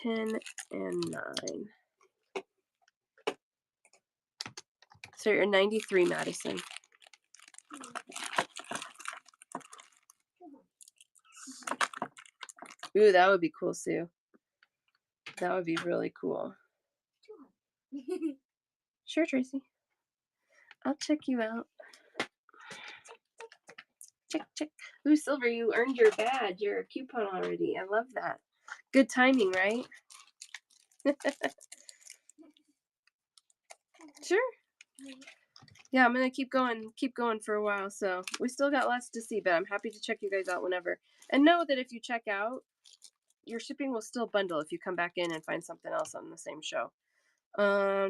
10, and 9. So you're 93, Madison. Ooh, that would be cool, Sue. That would be really cool. Sure, Tracy. I'll check you out. Check, check. Ooh, Silver, you earned your badge, your coupon already. I love that. Good timing, right? Sure. Yeah, I'm gonna keep going for a while. So we still got lots to see, but I'm happy to check you guys out whenever. And know that if you check out, your shipping will still bundle if you come back in and find something else on the same show.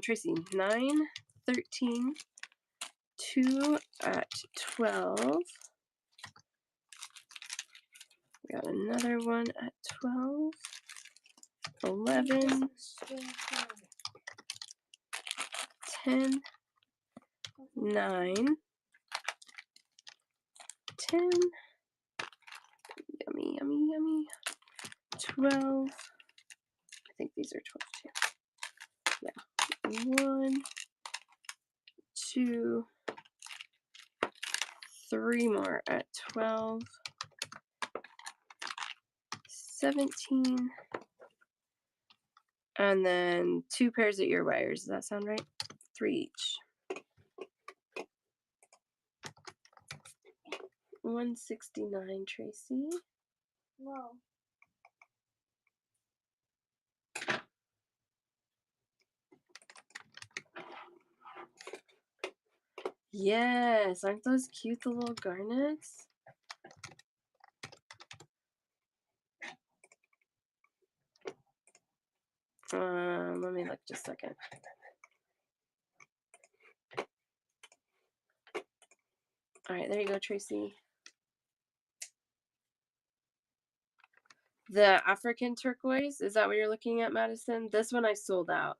Tracy, 9, 13, 2 at 12. We got another one at 12, 11, 10, 9, 10, yummy, yummy, yummy, 12, I think these are 12 too. Yeah, 1, 2, 3 more at 12, 17, and then 2 pairs of ear wires. Does that sound right? 3 each. 169, Tracy. Whoa. Yes, aren't those cute, the little garnets? Let me look just a second. All right, there you go, Tracy. The African turquoise, is that what you're looking at, Madison? This one I sold out.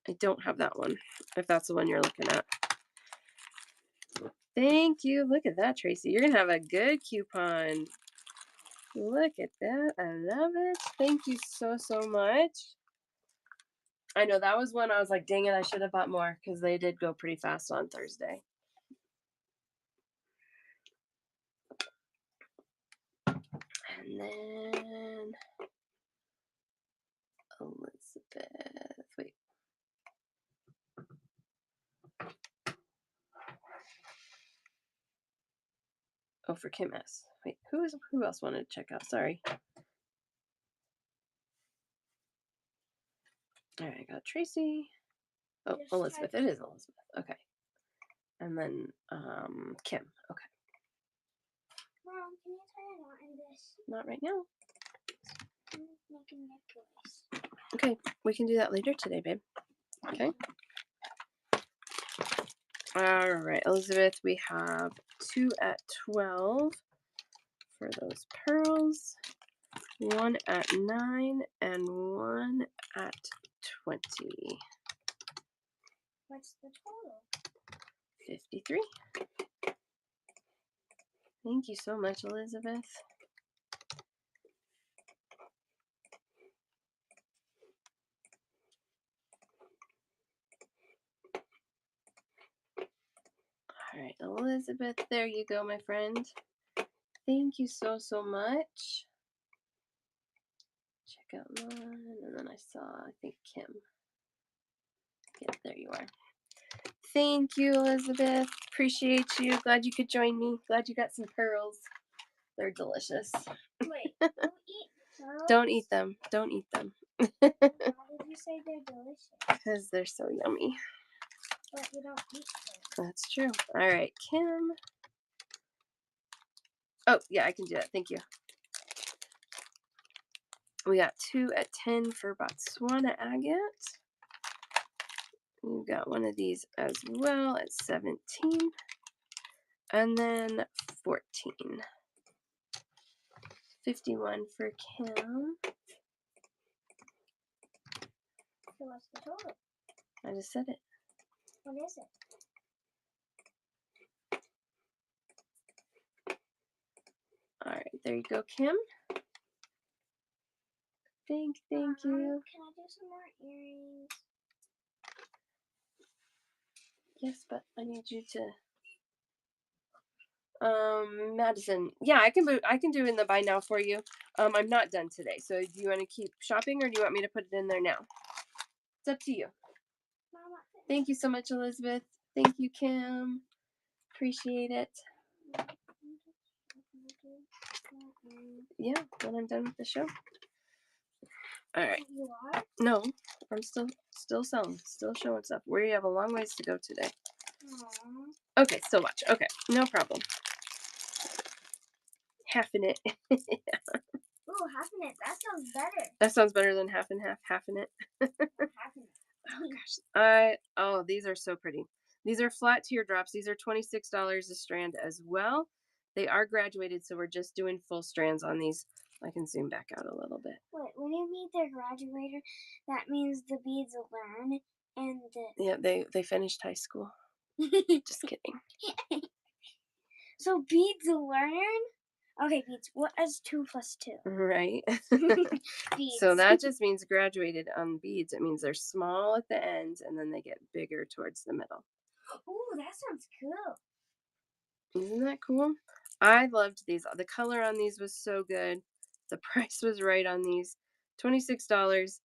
I don't have that one, if that's the one you're looking at. Thank you. Look at that, Tracy. You're going to have a good coupon. Look at that. I love it. Thank you so, so much. I know that was one I was like, dang it, I should have bought more because they did go pretty fast on Thursday. And then Elizabeth. Oh, for Kim S. Wait, who else wanted to check out? Sorry. All right, I got Tracy. Oh, Just Elizabeth. type It is Elizabeth. Okay. And then Kim. Okay. Mom, can you try a knot in this? Not right now. I'm making necklace. Okay, we can do that later today, babe. Okay. All right, Elizabeth, we have 2 at 12 for those pearls, 1 at 9, and 1 at 20. What's the total? 53. Thank you so much, Elizabeth. All right, Elizabeth, there you go, my friend. Thank you so much. Check out mine, and then I saw, I think, Kim. Yeah, there you are. Thank you, Elizabeth. Appreciate you. Glad you could join me. Glad you got some pearls. They're delicious. Wait, don't eat pearls? Don't eat them. Don't eat them. Why did you say they're delicious? Because they're so yummy. But you don't eat them. That's true. All right, Kim. Oh, yeah, I can do that. Thank you. We got 2 at 10 for Botswana agate. You got one of these as well at 17. And then 14. 51 for Kim. So what's the total? I just said it. What is it? All right, there you go, Kim. Thank you. Can I do some more earrings? Yes, but I need you to. Madison. Yeah, I can do in the buy now for you. I'm not done today. So do you want to keep shopping or do you want me to put it in there now? It's up to you. Mama. Thank you so much, Elizabeth. Thank you, Kim. Appreciate it. Yeah, when I'm done with the show. All right. You are? No, I'm still selling, still showing stuff. We have a long ways to go today. Aww. Okay, still watch. Okay, no problem. Half in it. Ooh, half in it. That sounds better. That sounds better than half and half. Half in it. Half in it. Oh gosh. These are so pretty. These are flat teardrops. These are $26 a strand as well. They are graduated, so we're just doing full strands on these. I can zoom back out a little bit. Wait, when you mean they're graduator, that means the beads learn and the... Yeah, they finished high school. Just kidding. So beads learn? Okay, beads. What is 2 plus 2? Right. Beads. So that just means graduated on beads. It means they're small at the ends and then they get bigger towards the middle. Ooh, that sounds cool. Isn't that cool? I loved these. The color on these was so good. The price was right on these. $26.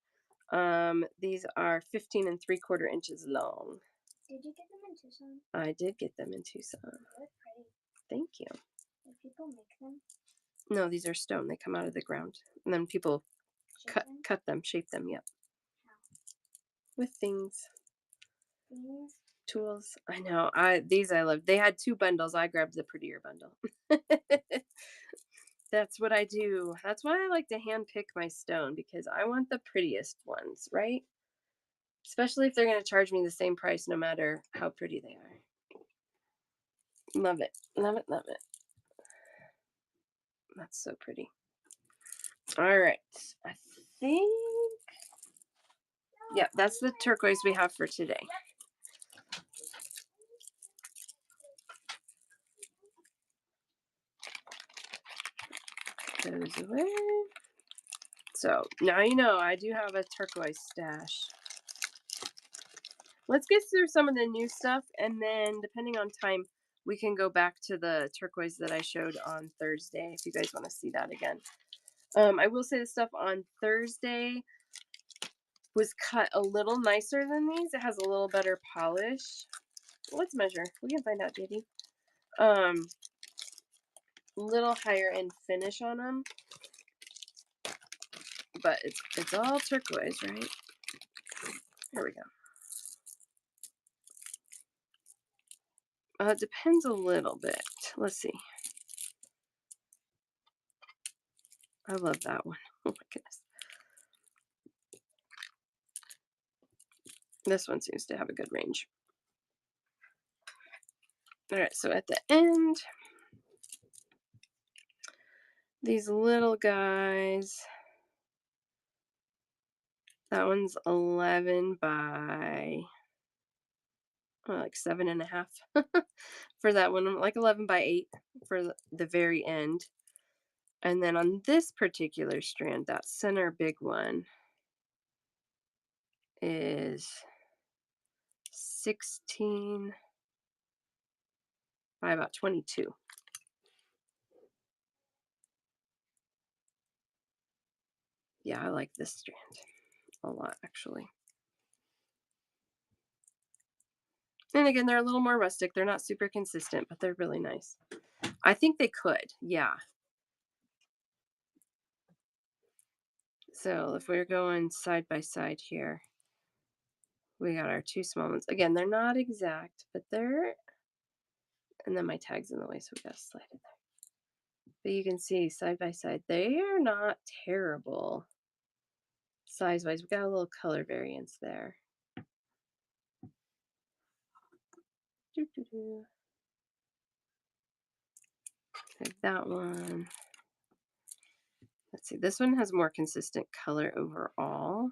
These are 15 3/4 inches long. Did you get them in Tucson? I did get them in Tucson. They're pretty. Thank you. Do people make them? No, these are stone. They come out of the ground. And then people cut them, shape them, yep. How? With things. Things? Tools. I know. These I love. They had 2 bundles. I grabbed the prettier bundle. That's what I do. That's why I like to hand pick my stone because I want the prettiest ones, right? Especially if they're going to charge me the same price no matter how pretty they are. Love it. Love it. Love it. That's so pretty. All right. I think. Yeah, that's the turquoise we have for today. Goes away. So now you know I do have a turquoise stash. Let's get through some of the new stuff, and then depending on time, we can go back to the turquoise that I showed on Thursday if you guys want to see that again. I will say the stuff on Thursday was cut a little nicer than these. It has a little better polish. Let's measure. We can find out, JD. little higher end finish on them, but it's all turquoise, right? Here we go. It depends a little bit. Let's see. I love that one. Oh my goodness. This one seems to have a good range. All right, so at the end, these little guys, that one's 11 by like 7.5 for that one, like 11 by 8 for the very end. And then on this particular strand, that center big one is 16 by about 22. Yeah, I like this strand a lot, actually. And again, they're a little more rustic. They're not super consistent, but they're really nice. I think they could, yeah. So if we're going side by side here, we got our two small ones. Again, they're not exact, but they're, and then my tag's in the way, so we gotta slide it there. But you can see side by side, they are not terrible size-wise. We got a little color variance there. Like that one. Let's see, this one has more consistent color overall.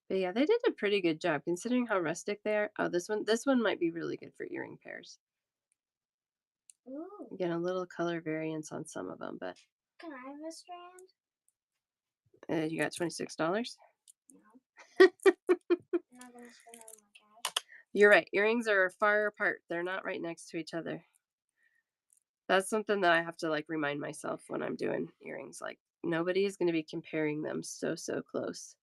But yeah, they did a pretty good job considering how rustic they are. Oh, this one might be really good for earring pairs. Ooh. Again, a little color variance on some of them, but Can I have a strand? you got $26. No. I'm not gonna spend all my cash. You're right. Earrings are far apart. They're not right next to each other. That's something that I have to like remind myself when I'm doing earrings. Like nobody is going to be comparing them so close.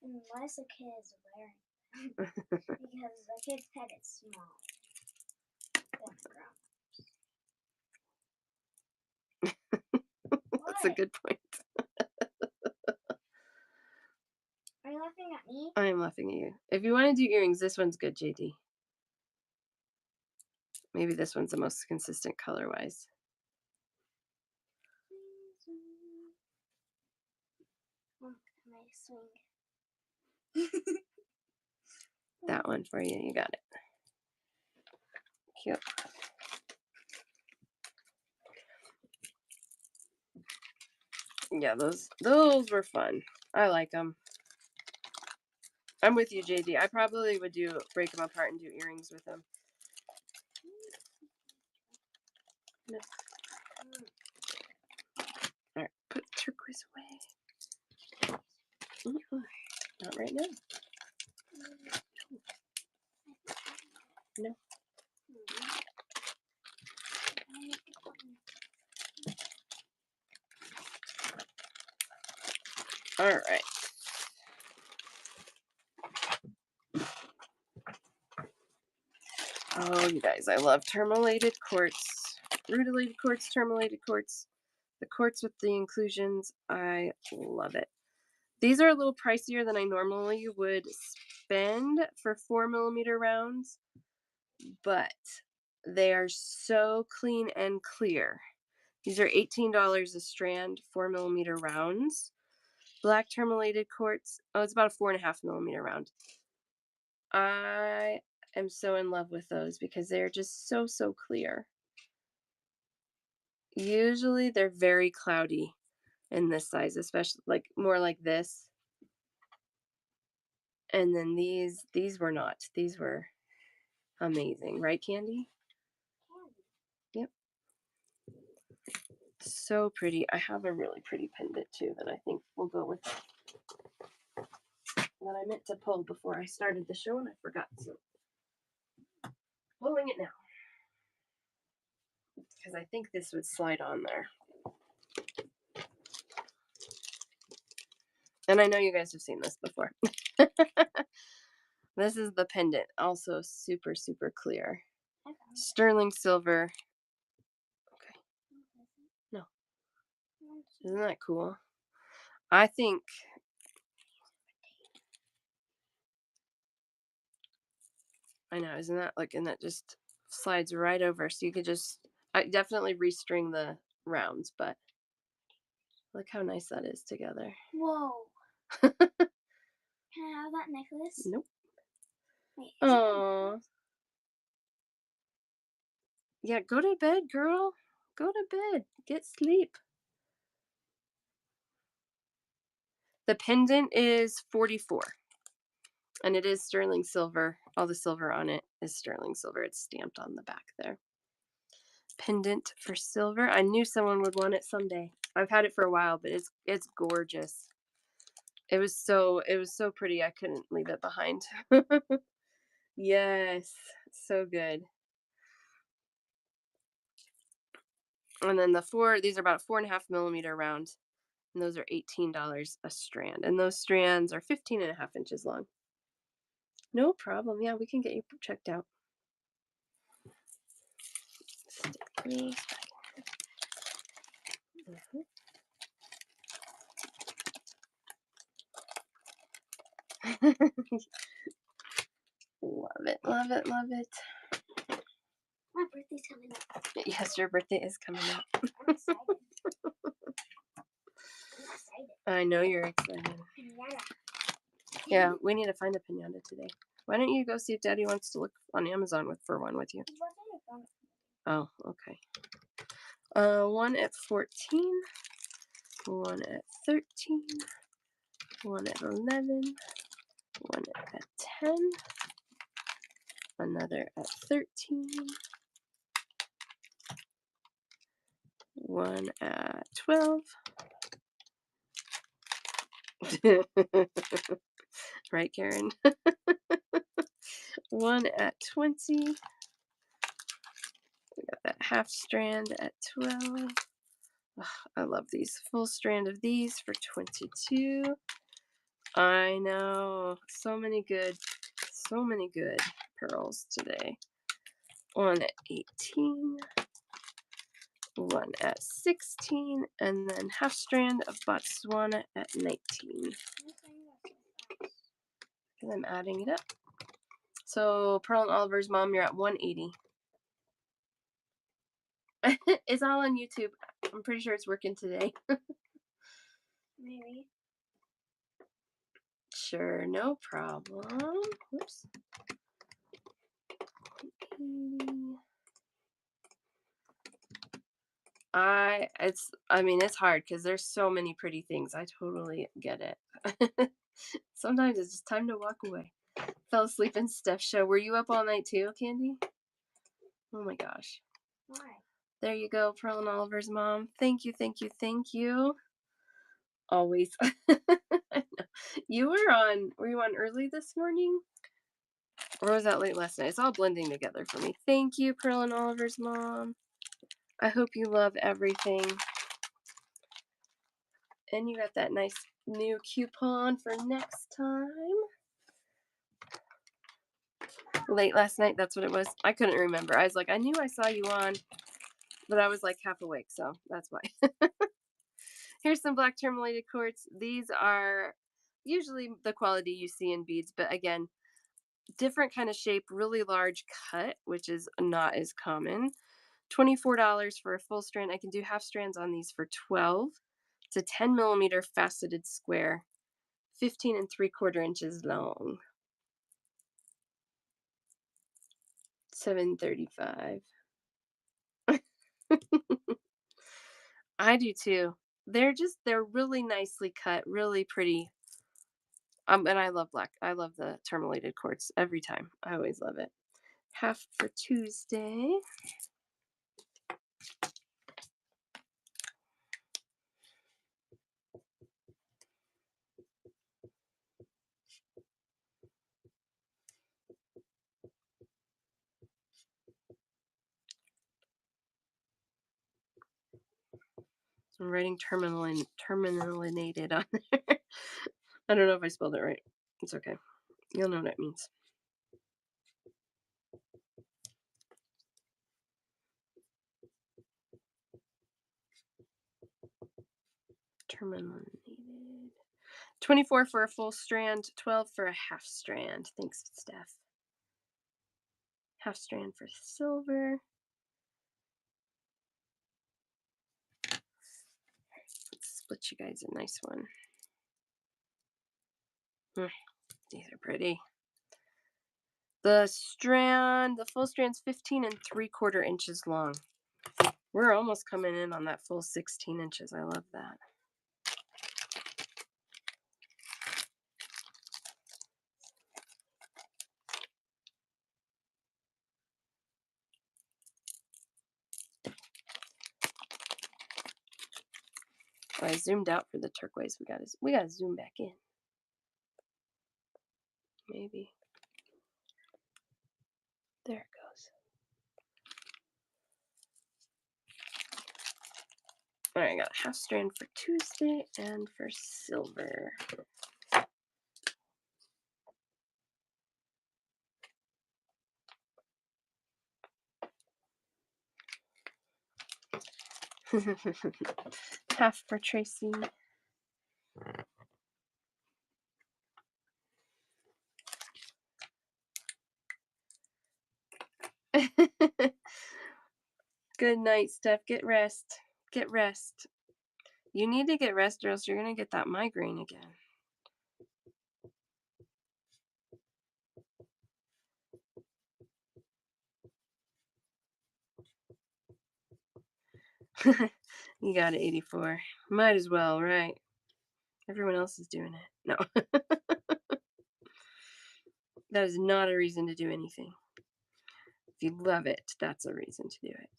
Unless a kid is wearing them. Because the kid's head is small than a grown. That's a good point. Are you laughing at me? I am laughing at you. If you want to do earrings, this one's good, JD. Maybe this one's the most consistent color-wise. Oh, my swing. That one for you. You got it. Cute. Yeah, those were fun. I like them. I'm with you, JD. I probably would break them apart and do earrings with them. No. All right, put turquoise away. Not right now. No. All right. Oh, you guys, I love tourmalated quartz, rutilated quartz, tourmalated quartz. The quartz with the inclusions, I love it. These are a little pricier than I normally would spend for 4mm rounds, but they are so clean and clear. These are $18 a strand, 4mm rounds. Black tourmalated quartz, oh, it's about a 4.5mm round. I am so in love with those because they're just so clear. Usually they're very cloudy in this size, especially like more like this. And then these were not. These were amazing, right, Candy? Yep. So pretty. I have a really pretty pendant too that I think will go with it. That I meant to pull before I started the show and I forgot. So pulling it now because I think this would slide on there. And I know you guys have seen this before. This is the pendant, also super, super clear. Sterling silver. Okay. No. Isn't that cool? I think I know, isn't that like, and that just slides right over. So you could just, I definitely restring the rounds, but look how nice that is together. Whoa. Can I have that necklace? Nope. Wait, Oh. Yeah, go to bed, girl. Go to bed. Get sleep. The pendant is 44. And it is sterling silver. All the silver on it is sterling silver. It's stamped on the back there. Pendant for silver. I knew someone would want it someday. I've had it for a while, but it's gorgeous. It was so pretty. I couldn't leave it behind. Yes, so good. And then these are about 4.5 millimeter round, and those are $18 a strand. And those strands are 15.5 inches long. No problem. Yeah, we can get you checked out. Stick these back. Love it, love it, love it. My birthday's coming up. Yes, your birthday is coming up. I'm excited. I'm excited. I know you're excited. Pinata. Yeah, we need to find a pinata today. Why don't you go see if Daddy wants to look on Amazon for one with you? Oh, okay. One at 14, one at 13, one at 11, one at 10, another at 13, one at 12. Right, Karen? One at 20. We got that half strand at 12. Ugh, I love these. Full strand of these for 22. I know. So many good pearls today. One at 18. One at 16. And then half strand of Botswana at 19. And I'm adding it up. So Pearl and Oliver's mom, you're at 180. It's all on YouTube. I'm pretty sure it's working today. Maybe. Sure, no problem. Oops. 180. It's hard because there's so many pretty things. I totally get it. Sometimes it's just time to walk away. Fell asleep in Steph's show. Were you up all night too, Candy? Oh my gosh. Why? There you go, Pearl and Oliver's mom. Thank you, thank you, thank you. Always. Were you on early this morning? Or was that late last night? It's all blending together for me. Thank you, Pearl and Oliver's mom. I hope you love everything. And you got that nice new coupon for next time. Late last night, that's what it was. I couldn't remember. I was like, I knew I saw you on, but I was like half awake, so that's why. Here's some black tourmalated quartz. These are usually the quality you see in beads, but again, different kind of shape, really large cut, which is not as common. $24 for a full strand. I can do half strands on these for 12. It's a 10 millimeter faceted square, 15.75 inches long. $7.35. I do too. They're really nicely cut, really pretty. And I love black. I love the tourmalated quartz every time. I always love it. Half for Tuesday. I'm writing terminalinated on there. I don't know if I spelled it right. It's okay. You'll know what it means. Terminalinated. 24 for a full strand, 12 for a half strand. Thanks, Steph. Half strand for silver. Let's split you guys a nice one. These are pretty. The full strand's 15 3/4 inches long. We're almost coming in on that full 16 inches. I love that. Oh, I zoomed out for the turquoise. We gotta zoom back in. Maybe. There it goes. All right, I got a half strand for Tuesday and for silver. Half for Tracy. Good night, Steph. Get rest. Get rest. You need to get rest or else you're going to get that migraine again. You got it, 84. Might as well, right? Everyone else is doing it. No. That is not a reason to do anything. If you love it, that's a reason to do it.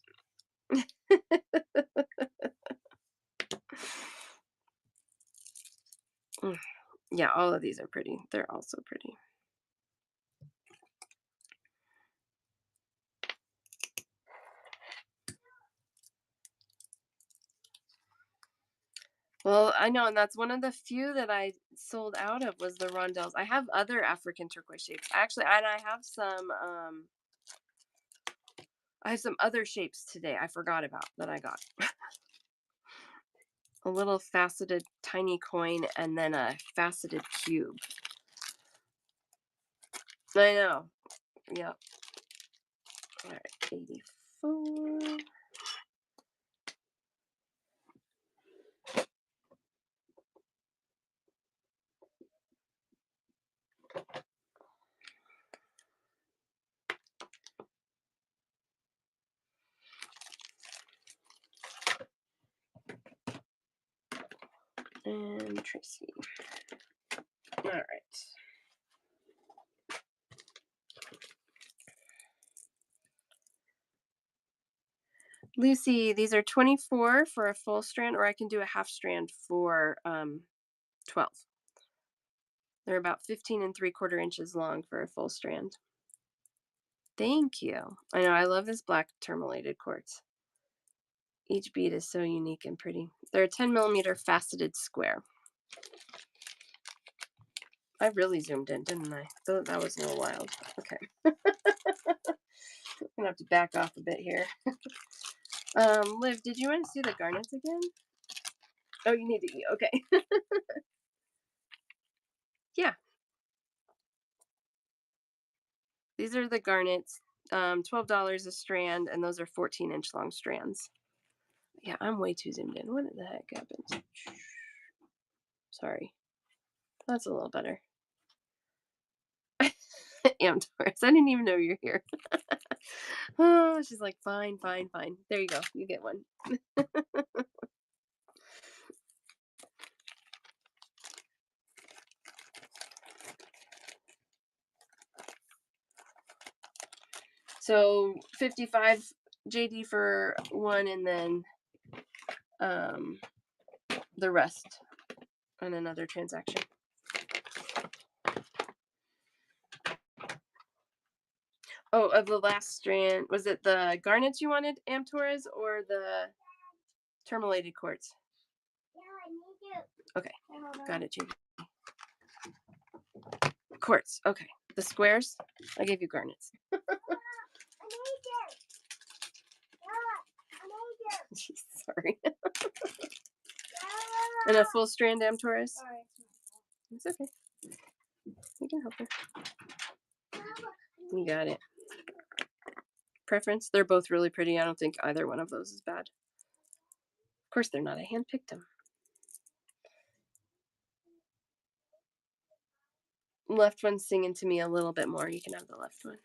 Yeah, all of these are pretty. They're also pretty. Well, I know, and that's one of the few that I sold out of was the rondelles. I have other African turquoise shapes. Actually, and I have some other shapes today I forgot about that I got. A little faceted tiny coin and then a faceted cube. I know. Yep. All right, 84. And Tracy. All right. Lucy, these are 24 for a full strand, or I can do a half strand for 12. They're about 15 3/4 inches long for a full strand. Thank you. I know, I love this black tourmalated quartz. Each bead is so unique and pretty. They're a 10 mm faceted square. I really zoomed in, didn't I? That was a little wild. Okay. I'm gonna have to back off a bit here. Liv, did you want to see the garnets again? Oh, you need to eat. Okay. Yeah. These are the garnets. $12 a strand, and those are 14-inch long strands. Yeah, I'm way too zoomed in. What the heck happened? Sorry. That's a little better. Taurus. I didn't even know you're here. Oh, she's like, fine, fine, fine. There you go. You get one. So 55 JD for one, and then the rest on another transaction. Oh, of the last strand, was it the garnets you wanted, Torres, or the tourmalated quartz? Okay, got it, JD. Quartz. Okay, the squares. I gave you garnets. Sorry. And a full strand Taurus. It's okay. You can help her. You got it. Preference? They're both really pretty. I don't think either one of those is bad. Of course they're not. I handpicked them. Left one's singing to me a little bit more. You can have the left one.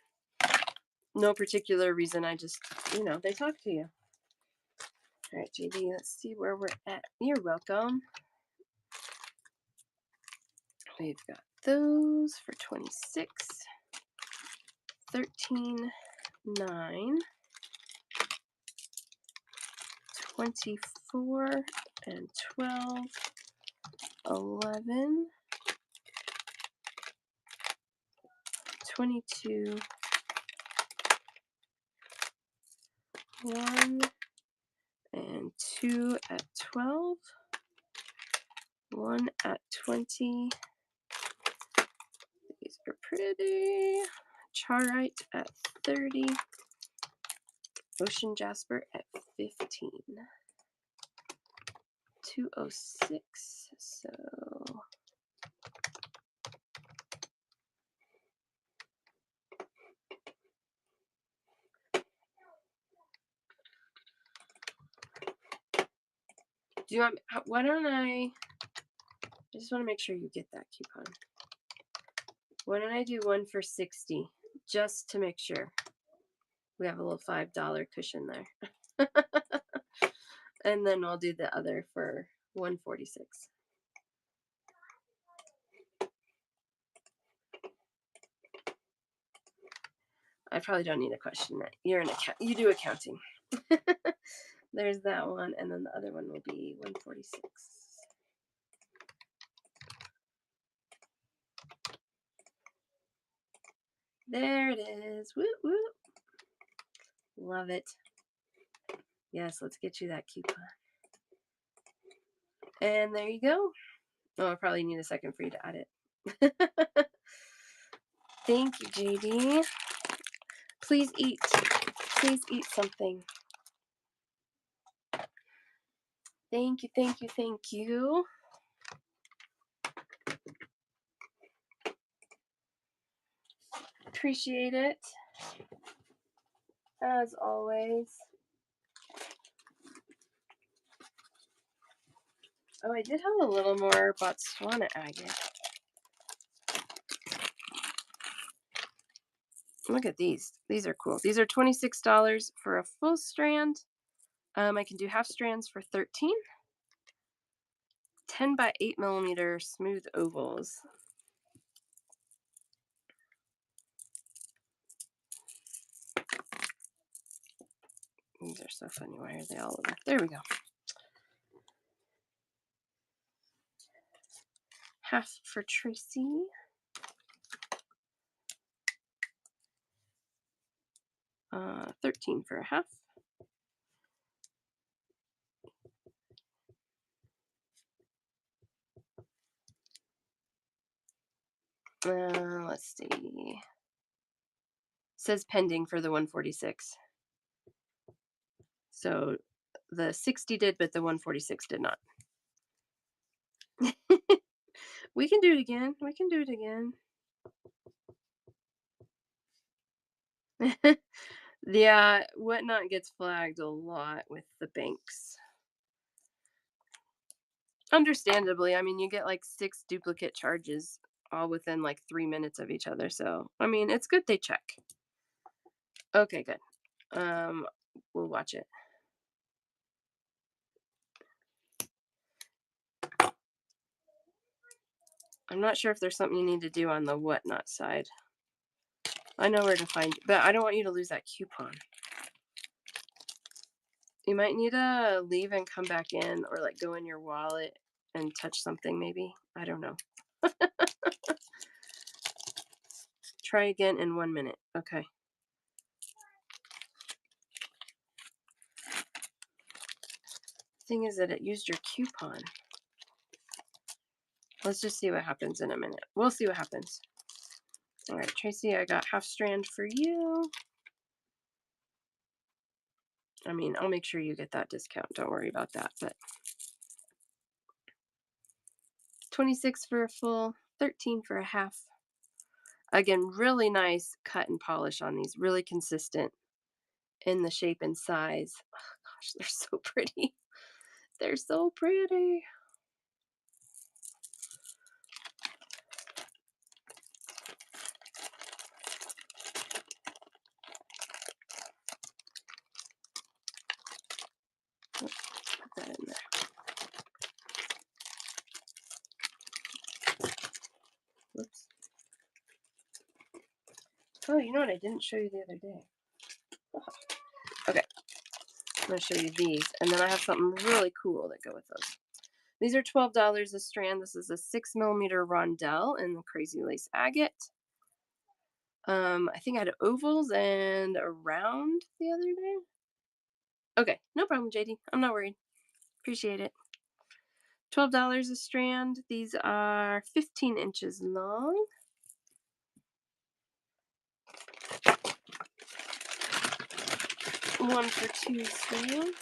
No particular reason. I just, they talk to you. All right, JD, let's see where we're at. You're welcome. We've got those for 26, 13, 9, 24, and 12, 11, 22, 1, and 2 at 12, 1 at 20. These are pretty. Charite at 30. Ocean Jasper at 15. 206. So do you want, why don't I just want to make sure you get that coupon. Why don't I do one for 60 just to make sure we have a little $5 cushion there. And then I'll do the other for 146. I probably don't need to question that. You're an account. You do accounting. There's that one, and then the other one will be 146. There it is. Whoop, whoop. Love it. Yes, let's get you that coupon. And there you go. Oh, I probably need a second for you to add it. Thank you, JD. Please eat. Please eat something. Thank you, thank you, thank you. Appreciate it. As always. Oh, I did have a little more Botswana agate. Look at these. These are cool. These are $26 for a full strand. I can do half strands for 13. 10 by 8 millimeter smooth ovals. These are so funny. Why are they all over? There we go. Half for Tracy. Uh, 13 for a half. Let's see. It says pending for the 146. So the 60 did, but the 146 did not. We can do it again. We can do it again. Yeah, Whatnot gets flagged a lot with the banks. Understandably, I mean, you get like 6 duplicate charges all within like 3 minutes of each other. So, I mean, it's good they check. Okay, good. We'll watch it. I'm not sure if there's something you need to do on the Whatnot side. I know where to find you, but I don't want you to lose that coupon. You might need to leave and come back in, or like go in your wallet and touch something maybe. I don't know. Try again in 1 minute. Okay. Thing is that it used your coupon. Let's just see what happens in a minute. We'll see what happens. All right, Tracy, I got half strand for you. I mean, I'll make sure you get that discount. Don't worry about that. But 26 for a full, 13 for a half. Again, really nice cut and polish on these, really consistent in the shape and size. Oh, gosh, they're so pretty. They're so pretty. Put that in there. Whoops. Oh, you know what I didn't show you the other day? Okay, I'm going to show you these. And then I have something really cool that go with those. These are $12 a strand. This is a 6mm rondelle in the Crazy Lace Agate. I think I had ovals and a round the other day. Okay, no problem, JD. I'm not worried. Appreciate it. $12 a strand. These are 15 inches long. One for Tuesday.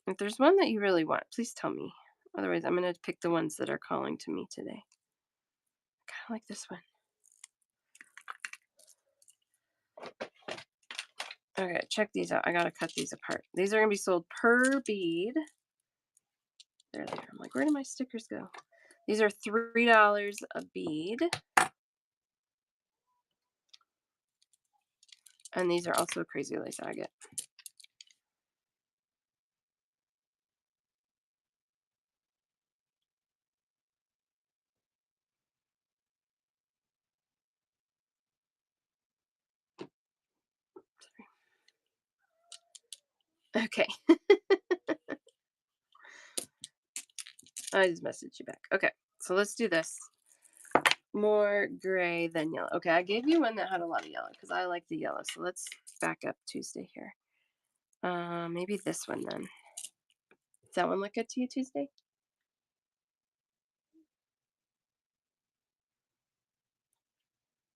If there's one that you really want, please tell me. Otherwise, I'm going to pick the ones that are calling to me today. I kind of like this one. Okay, check these out. I got to cut these apart. These are going to be sold per bead. There they are. I'm like, where do my stickers go? These are $3 a bead. And these are also Crazy Lace Agate. Okay. I just messaged you back. Okay, so let's do this. More gray than yellow. Okay, I gave you one that had a lot of yellow because I like the yellow. So let's back up Tuesday here. Maybe this one then. Does that one look good to you, Tuesday?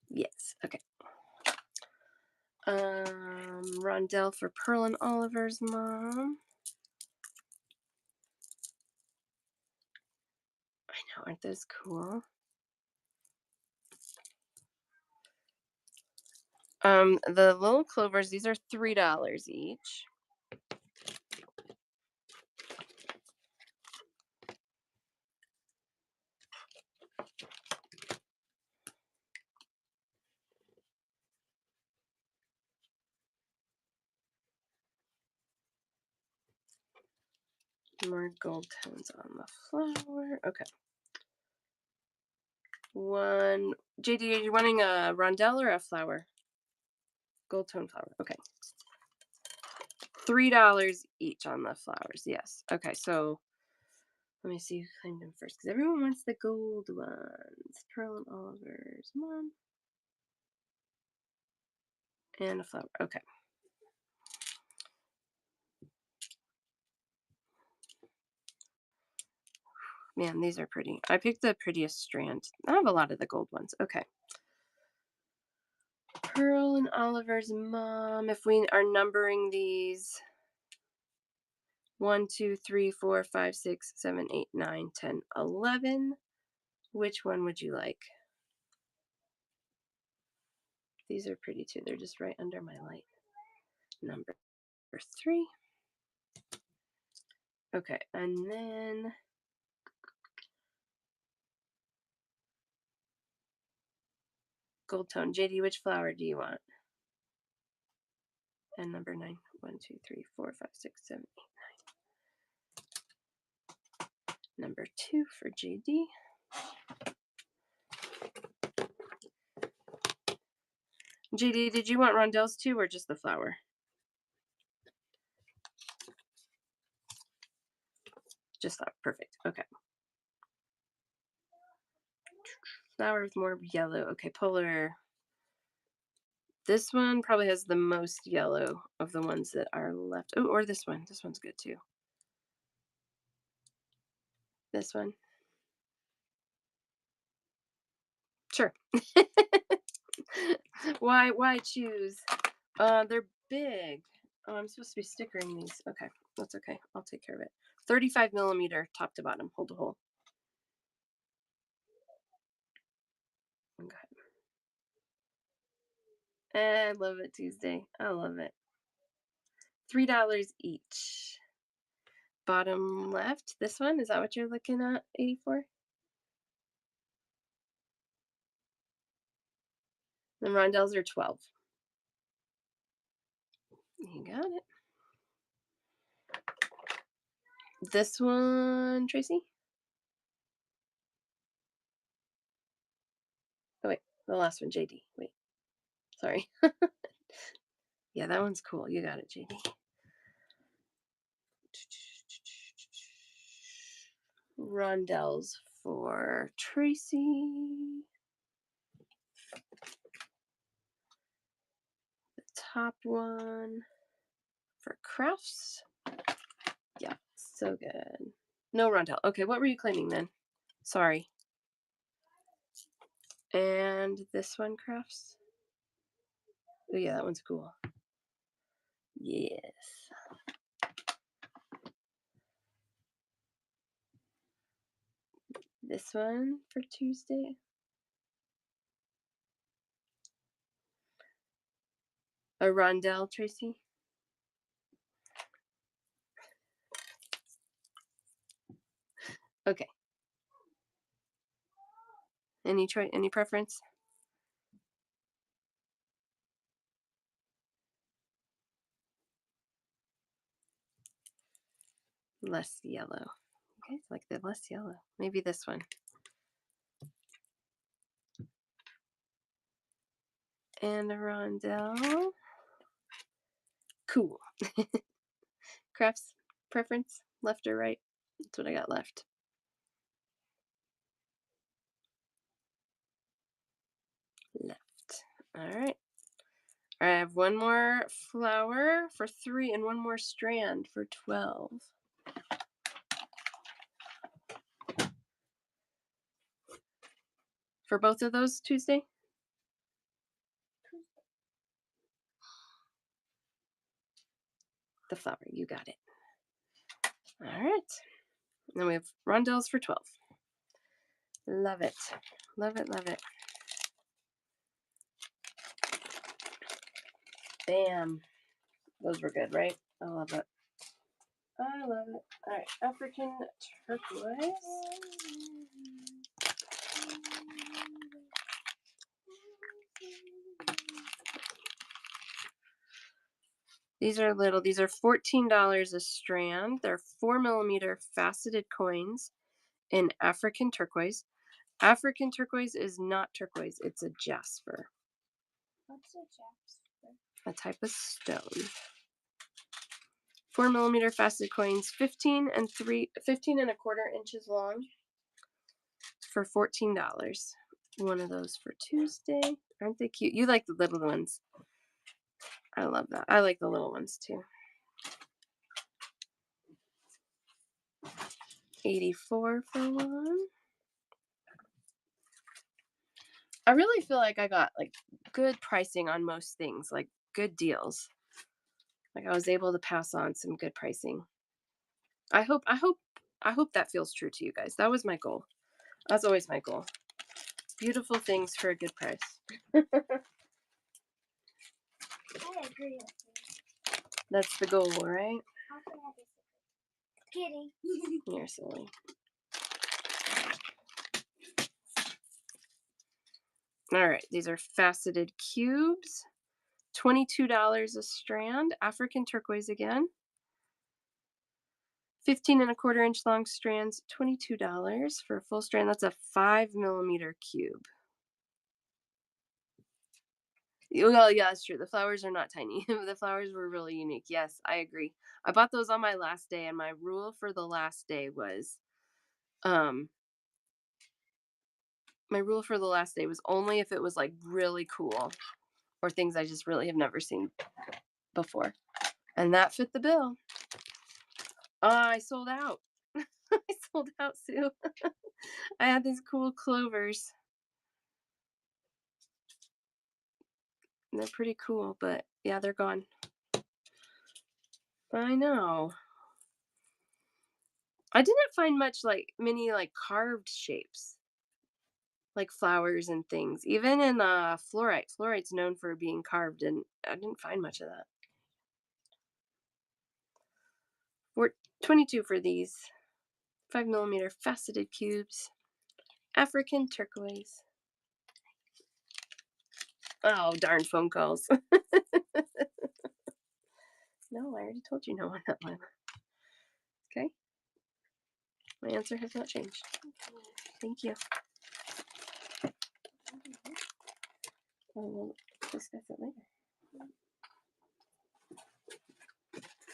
Yes. Okay. Rondelle for Pearl and Oliver's mom. I know, aren't those cool? The little clovers, these are $3 each. More gold tones on the flower. Okay. One. JD, are you wanting a rondelle or a flower? Gold tone flower. Okay. $3 each on the flowers. Yes. Okay. So let me see who claimed them first because everyone wants the gold ones. Pearl and Oliver's mom. And a flower. Okay. Man, these are pretty. I picked the prettiest strand. I have a lot of the gold ones. Okay. Pearl and Oliver's mom. If we are numbering these 1, 2, 3, 4, 5, 6, 7, 8, 9, 10, 11. Which one would you like? These are pretty too. They're just right under my light. Number 3. Okay, and then gold tone. JD, which flower do you want? And number 9. 1, 2, 3, 4, 5, 6, 7, 8, 9. Number 2 for JD. JD, did you want rondelles too or just the flower? Just that. Perfect. Okay. Flower with more yellow. Okay, polar. This one probably has the most yellow of the ones that are left. Oh, or this one. This one's good too. This one. Sure. Why choose? They're big. Oh, I'm supposed to be stickering these. Okay, that's okay. I'll take care of it. 35 millimeter top to bottom, hole to hole. Okay. I love it, Tuesday. I love it. $3 each. Bottom left. This one, is that what you're looking at? 84. The rondelles are 12. You got it. This one, Tracy? Oh, wait. The last one, JD. Wait. Sorry. Yeah, that one's cool. You got it, JD. Rondelles for Tracy. The top one for Crafts. Yeah, so good. No rondelle. Okay, what were you claiming then? Sorry. And this one, Crafts. Oh, yeah, that one's cool. Yes. This one for Tuesday. A rondelle, Tracy. Okay. Any preference? Less yellow. Okay, it's like the less yellow. Maybe this one. And a rondelle. Cool. Crafts preference, left or right? That's what I got left. Left. All right. I have one more flower for 3 and one more strand for 12. For both of those, Tuesday? The flower, you got it. All right. Then we have rondelles for 12. Love it. Love it, love it. Bam. Those were good, right? I love it. I love it. All right, African turquoise. These are little. These are $14 a strand. They're 4 millimeter faceted coins in African turquoise. African turquoise is not turquoise. It's a jasper. What's a jasper? A type of stone. 4 millimeter faceted coins, 15 and 1/4 inches long for $14. One of those for Tuesday. Aren't they cute? You like the little ones. I love that. I like the little ones too. 84 for one. I really feel like I got like good pricing on most things, like good deals. Like I was able to pass on some good pricing. I hope that feels true to you guys. That was my goal. That's always my goal. Beautiful things for a good price. I agree with you. That's the goal, right? Kidding. You're silly. All right, these are faceted cubes. $22 a strand. African turquoise again. 15 and 1/4 inch long strands, $22 for a full strand. That's a 5 millimeter cube. Well, yeah, that's true. The flowers are not tiny. The flowers were really unique. Yes, I agree. I bought those on my last day, and my rule for the last day was, my rule for the last day was only if it was like really cool or things I just really have never seen before. And that fit the bill. I sold out. I sold out, Sue. I had these cool clovers. And they're pretty cool, but yeah, they're gone. I know. I didn't find much like many like carved shapes, like flowers and things. Even in fluorite. Fluorite's known for being carved, and I didn't find much of that. 22 for these 5mm faceted cubes. African turquoise. Oh, darn phone calls. No, I already told you no on that one. Okay. My answer has not changed. Thank you. We'll discuss it later.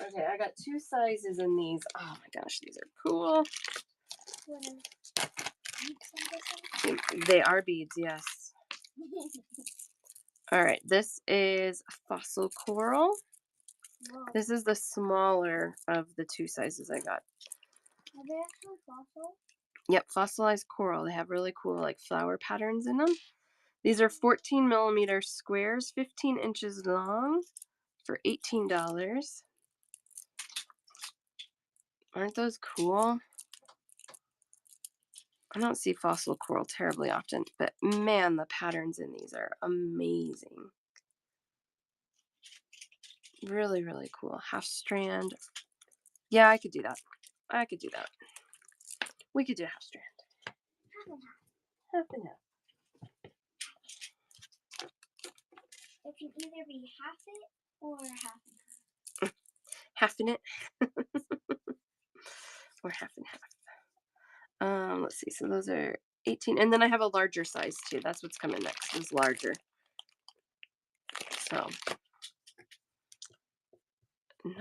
Okay, I got 2 sizes in these. Oh my gosh, these are cool. They are beads, yes. All right, this is fossil coral. Whoa. This is the smaller of the 2 sizes I got. Are they actually fossil? Yep, fossilized coral. They have really cool like flower patterns in them. These are 14mm squares, 15 inches long for $18. Aren't those cool? I don't see fossil coral terribly often, but man, the patterns in these are amazing. Really, really cool. Half strand. Yeah, I could do that. I could do that. We could do half strand. Half and half. It can either be half it or half. Half in it. Or half and half. Let's see. So those are 18. And then I have a larger size too. That's what's coming next, is larger. So $9.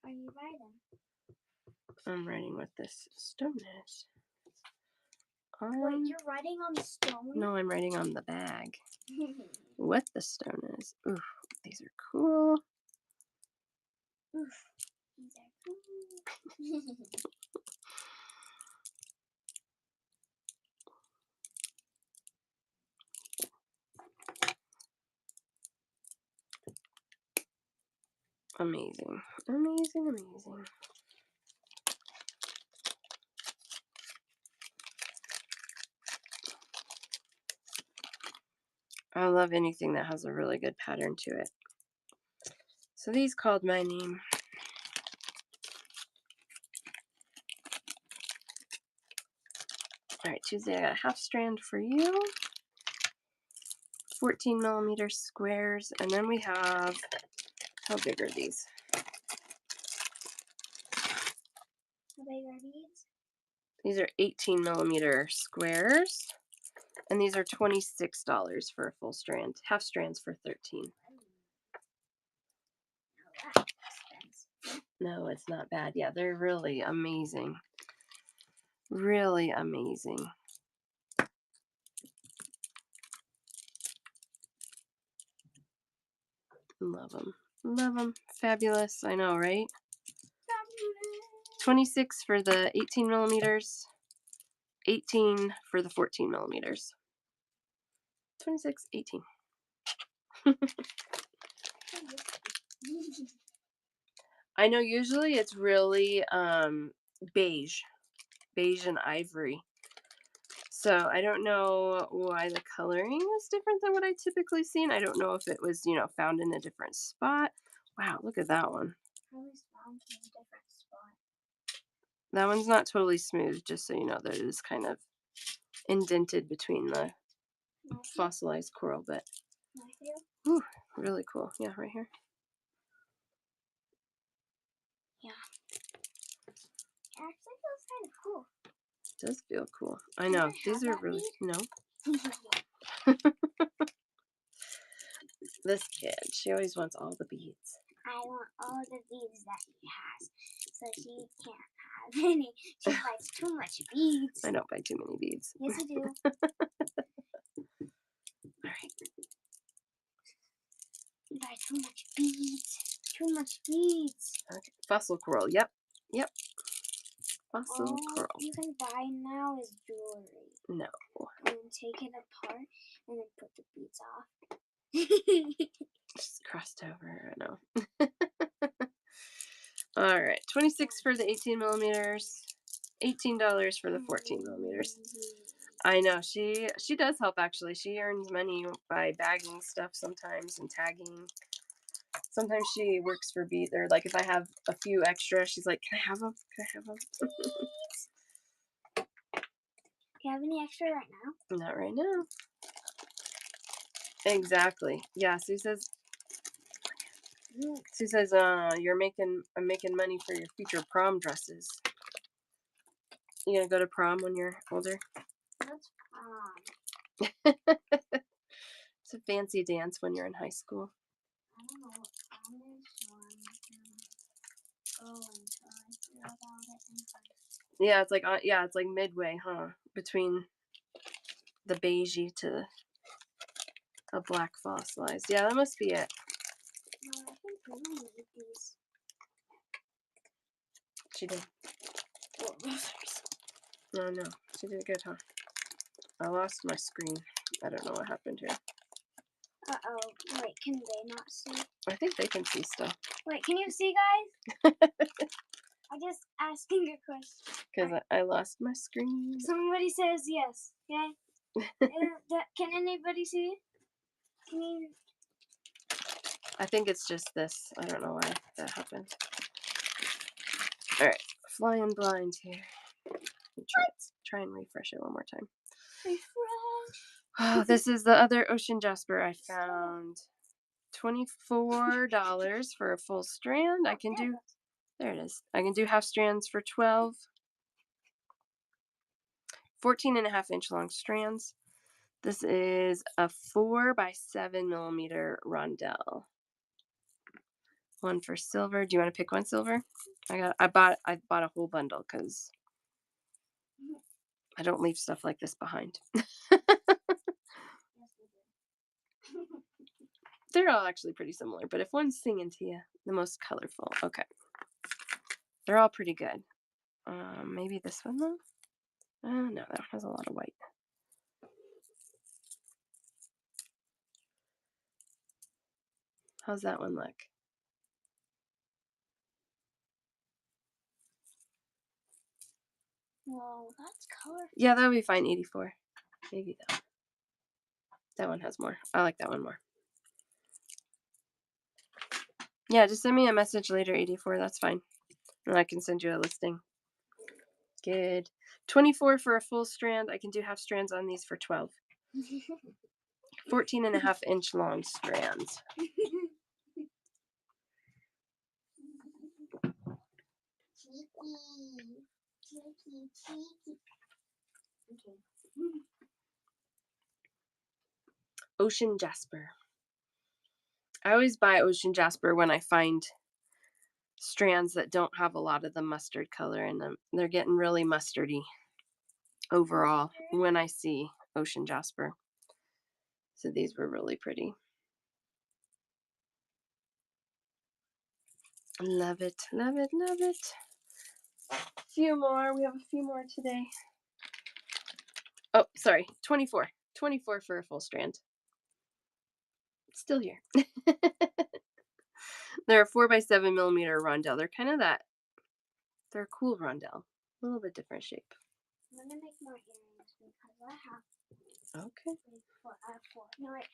Are you writing? I'm writing what this stone is. Wait, you're writing on the stone? No, I'm writing on the bag what the stone is. Ooh, these are cool. Oof. These are cool. Amazing. Amazing, amazing. I love anything that has a really good pattern to it. So these called my name. All right, Tuesday, I got a half strand for you. 14mm squares. And then we have, how big are these? How big are these? These are 18mm squares. And these are $26 for a full strand. Half strands for $13. No, it's not bad. Yeah, they're really amazing. Really amazing. Love them. Love them. Fabulous. I know, right? 26 for the 18mm. 18 for the 14mm. 26, 18. I know usually it's really beige and ivory. So I don't know why the coloring is different than what I typically see. I don't know if it was, found in a different spot. Wow, look at that one. I was found in a different spot. That one's not totally smooth, just so you know. That it is kind of indented between the fossilized coral, but whew, really cool. Yeah, right here. Yeah. It actually feels kind of cool. It does feel cool. I know. These are really, no. This kid, she always wants all the beads. I want all the beads that he has, so she can't have any. She buys too much beads. I don't buy too many beads. Yes, you do. All right. You buy too much beads. Too much beads. Okay. Fossil coral. Yep. Fossil All coral. you can buy now is jewelry. No. And then take it apart and then put the beads off. Just crossed over. I know. All right. 26 for the 18 millimeters. $18 for the 14 millimeters. I know she does help actually. She earns money by bagging stuff sometimes and tagging. Sometimes she works for beads, or like if I have a few extra, she's like, "Can I have them? Can I have them?" Do you have any extra right now? Not right now. Exactly. Yeah. Sue says, I'm making money for your future prom dresses. You gonna go to prom when you're older? What's prom? It's a fancy dance when you're in high school. I don't know what prom is, so I'm gonna go until I hear about it in high school. Yeah, it's like midway, huh? Between the beigey to a black fossilized. Yeah, that must be it. No, I think Grandma made these. She did. What roses? No, she did good, huh? I lost my screen. I don't know what happened here. Uh-oh. Wait, can they not see? I think they can see stuff. Wait, can you see, guys? I'm just asking a question. Because I lost my screen. Somebody says yes, okay? Can anybody see? Can you? I think it's just this. I don't know why that happened. All right, flying blind here. Try and refresh it one more time. Refresh. Oh, this is the other ocean jasper I found. $24 for a full strand. I can do, there it is. I can do half strands for 12. 14.5 inch long strands. This is a 4 by 7 millimeter rondelle. One for silver. Do you want to pick one silver? I bought a whole bundle because I don't leave stuff like this behind. They're all actually pretty similar, but if one's singing to you, the most colorful. Okay. They're all pretty good. Maybe this one though? No, that one has a lot of white. How's that one look? Whoa, that's colorful. Yeah, that would be fine. 84. Maybe that one. That one has more. I like that one more. Yeah, just send me a message later, 84. That's fine. And I can send you a listing. Good. 24 for a full strand. I can do half strands on these for 12. 14.5 inch long strands. Cheeky. Okay. Ocean jasper. I always buy ocean jasper when I find strands that don't have a lot of the mustard color in them. They're getting really mustardy overall when I see ocean jasper. So these were really pretty. Love it, love it, love it. A few more. We have a few more today. Oh, sorry. 24. 24 for a full strand. Still here. They're a 4 by 7 millimeter rondelle. They're kind of that. They're a cool rondelle. A little bit different shape. I'm gonna make more earrings because I have. Okay. I have 4. No, wait.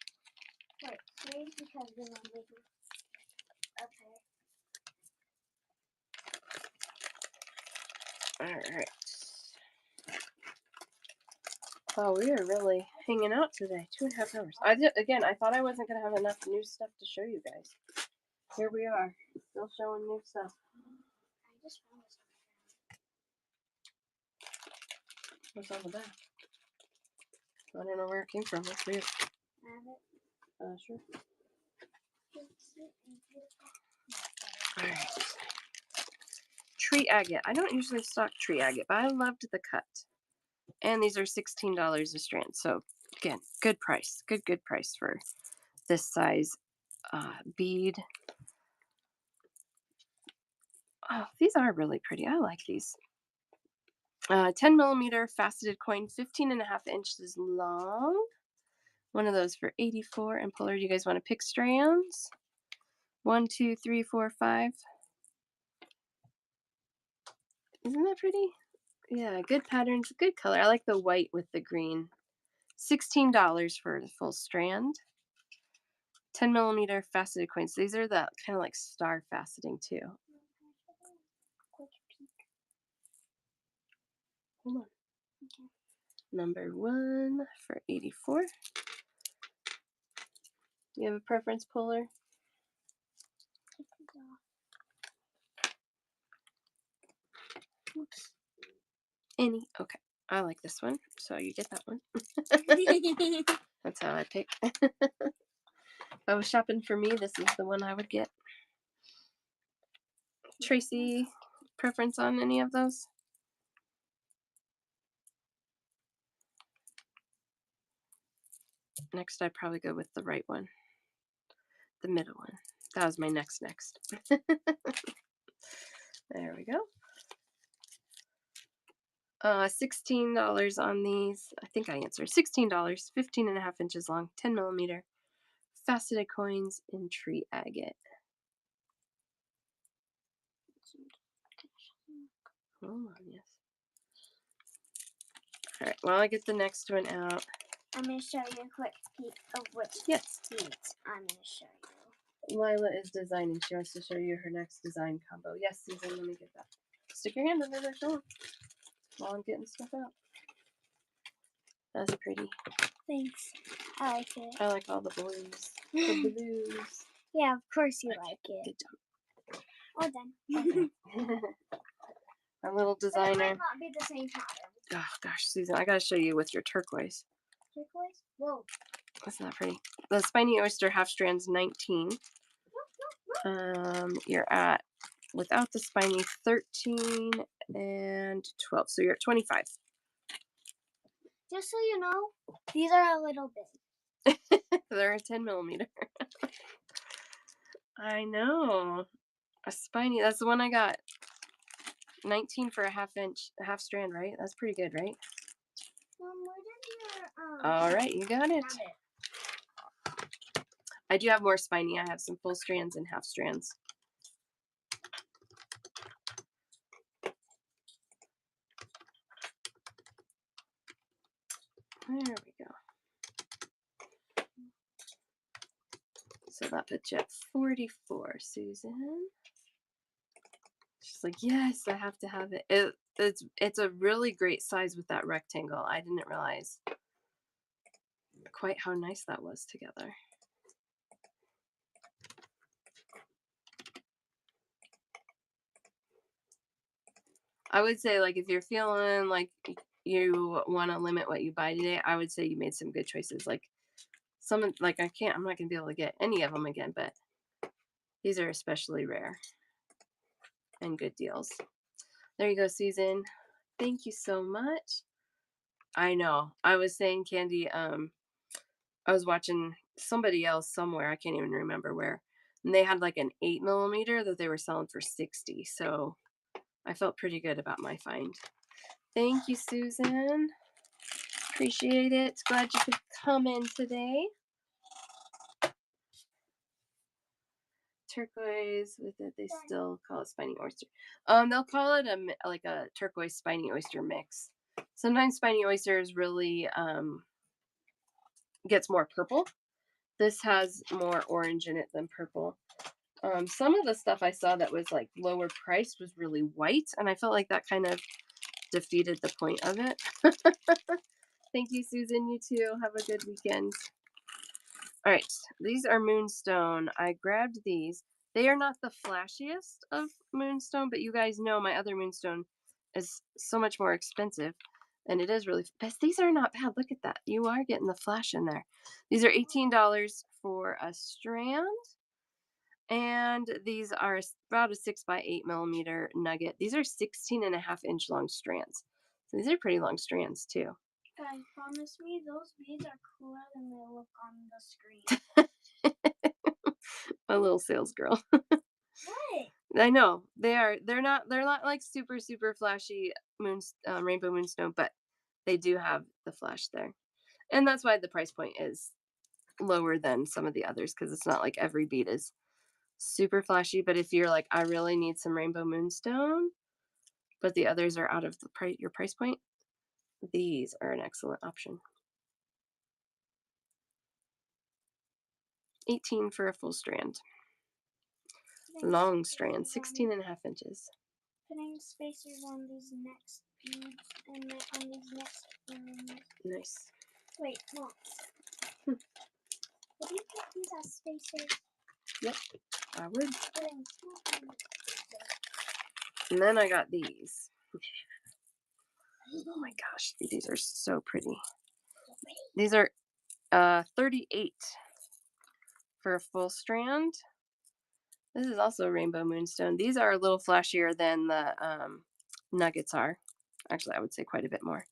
3 because then I'm making a pair. All right. Oh, we are really hanging out today. 2.5 hours. I thought I wasn't going to have enough new stuff to show you guys. Here we are, still showing new stuff. I just found this What's on the back? I don't know where it came from. That's weird. I have it. Sure. All right. Tree agate. I don't usually stock tree agate, but I loved the cut. And these are $16 a strand. So again, good price. Good price for this size bead. Oh, these are really pretty. I like these. 10 millimeter faceted coin, 15.5 inches long. One of those for 84. And Polar, do you guys want to pick strands? 1, 2, 3, 4, 5. Isn't that pretty? Yeah, good patterns, good color. I like the white with the green. $16 for the full strand. 10 millimeter faceted coins. These are the kind of like star faceting too. Quick peek. Hold on. Okay. Number 1 for 84. You have a preference, Polar? Take these off. Oops. Any? Okay. I like this one, so you get that one. That's how I pick. If I was shopping for me, this is the one I would get. Tracy, preference on any of those? Next, I'd probably go with the right one. The middle one. That was my next. There we go. $16 on these. I think I answered. $16, 15.5 inches long, 10 millimeter. Faceted coins in tree agate. Hold on, yes. All right, while I get the next one out. I'm going to show you a quick peek of which Yes. beads I'm going to show you. Lila is designing. She wants to show you her next design combo. Yes, Susan, let me get that. Stick your hand under there, show 'em while I'm getting stuff out. That's pretty. Thanks. I like it. I like all the blues. The blues. Yeah, of course you like it. Good job. All done. My little But it designer. might not be the same pattern. Oh gosh, Susan, I gotta show you with your turquoise. Turquoise? Whoa. That's not pretty. The spiny oyster half strands 19. You're at without the spiny 13 and 12. So you're at 25. Just so you know, these are a little big. They're a 10 millimeter. I know. A spiny. That's the one I got. 19 for a half strand, right? That's pretty good, right? Mom, where did your All right, you got it. have it? I do have more spiny. I have some full strands and half strands. There we go. So that puts you at 44, Susan. She's like, yes, I have to have it. It's a really great size with that rectangle. I didn't realize quite how nice that was together. I would say, like, if you're feeling like you want to limit what you buy today, I would say you made some good choices. Like, I'm not going to be able to get any of them again, but these are especially rare and good deals. There you go, Susan. Thank you so much. I know. I was saying, Candy, I was watching somebody else somewhere. I can't even remember where. And they had like an 8 millimeter that they were selling for 60. So I felt pretty good about my find. Thank you, Susan. Appreciate it. Glad you could come in today. Turquoise with it, they still call it spiny oyster. They'll call it a turquoise spiny oyster mix. Sometimes spiny oysters really gets more purple. This has more orange in it than purple. Some of the stuff I saw that was like lower priced was really white, and I felt like that kind of defeated the point of it. Thank you, Susan. You too. Have a good weekend. All right, these are moonstone. I grabbed these. They are not the flashiest of moonstone, but you guys know my other moonstone is so much more expensive, and it is really. But these are not bad. Look at that. You are getting the flash in there. These are $18 for a strand. And these are about a 6 by 8 millimeter nugget. These are 16.5 inch long strands. So these are pretty long strands too. Guys, promise me those beads are cooler than they look on the screen. A little sales girl. What? I know they are. They're not like super super flashy rainbow moonstone, but they do have the flash there, and that's why the price point is lower than some of the others because it's not like every bead is super flashy. But if you're like, I really need some rainbow moonstone, but the others are out of the your price point, these are an excellent option. 18 for a full strand. Long strand, 16.5 inches. Putting spacers on these next beads and then on these next Nice. Wait, no. Hmm. Would you put these as spacers? Yep, I would. Putting And then I got these. Oh my gosh, these are so pretty. These are 38 for a full strand. This is also rainbow moonstone. These are a little flashier than the nuggets are. Actually, I would say quite a bit more.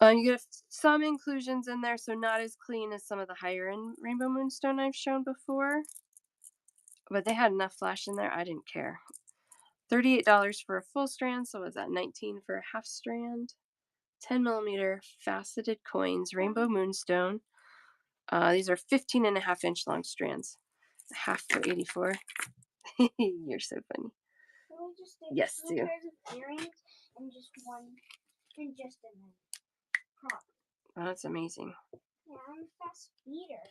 You get some inclusions in there, so not as clean as some of the higher end rainbow moonstone I've shown before. But they had enough flash in there, I didn't care. $38 for a full strand, so was that 19 for a half strand? 10 millimeter faceted coins, rainbow moonstone. These are 15.5 inch long strands. Half for 84. You're so funny. Can we just do Yes, two Sue. pairs of earrings and just one and just a prop? Oh, that's amazing. Yeah, I'm a fast feeder.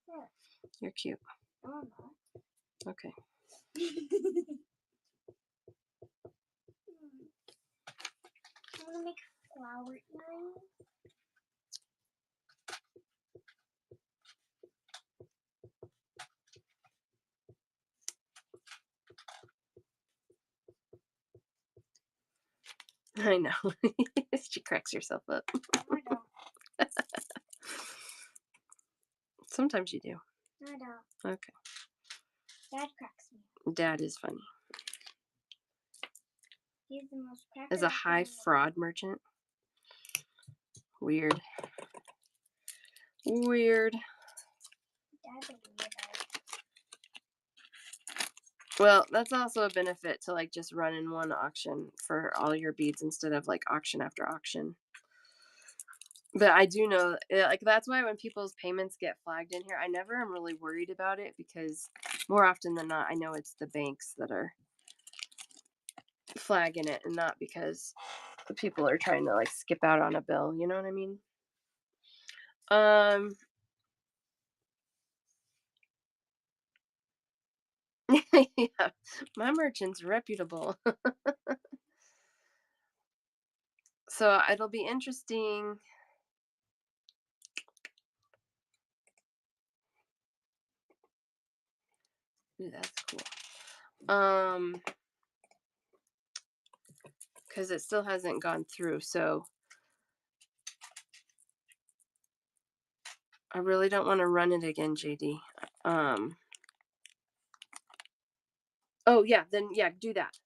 Yeah. You're cute. No, I'm not. Okay. I'm gonna make flower earrings. I know. She cracks herself up. No, I don't. Sometimes you do. No, I don't. Okay. Dad cracks me. Dad is funny. He's the most As a high fraud merchant. Weird. Weird. Dad's a weirdo. Well, that's also a benefit to like just run in one auction for all your beads instead of like auction after auction. But I do know, like, that's why when people's payments get flagged in here, I never am really worried about it because more often than not, I know it's the banks that are flagging it and not because the people are trying to like skip out on a bill. You know what I mean? Yeah, my merchant's reputable. So it'll be interesting. Ooh, that's cool. Because it still hasn't gone through, so I really don't want to run it again, JD. Oh yeah, then yeah, do that.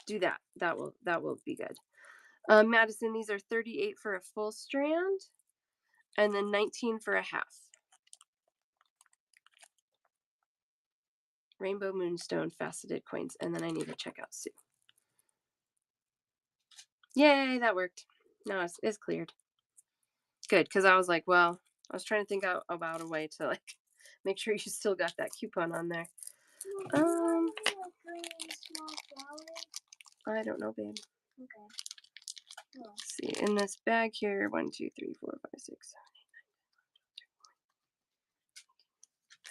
Do that. That will be good. Madison, these are 38 for a full strand, and then 19 for a half. Rainbow moonstone faceted coins, and then I need to check out Sue. Yay, that worked. No, it's cleared. Good, because I was like, well, I was trying to think out about a way to like make sure you still got that coupon on there. I don't know, babe. Okay. Let's see. In this bag here, 1, 2, 3, 4, 5, 6,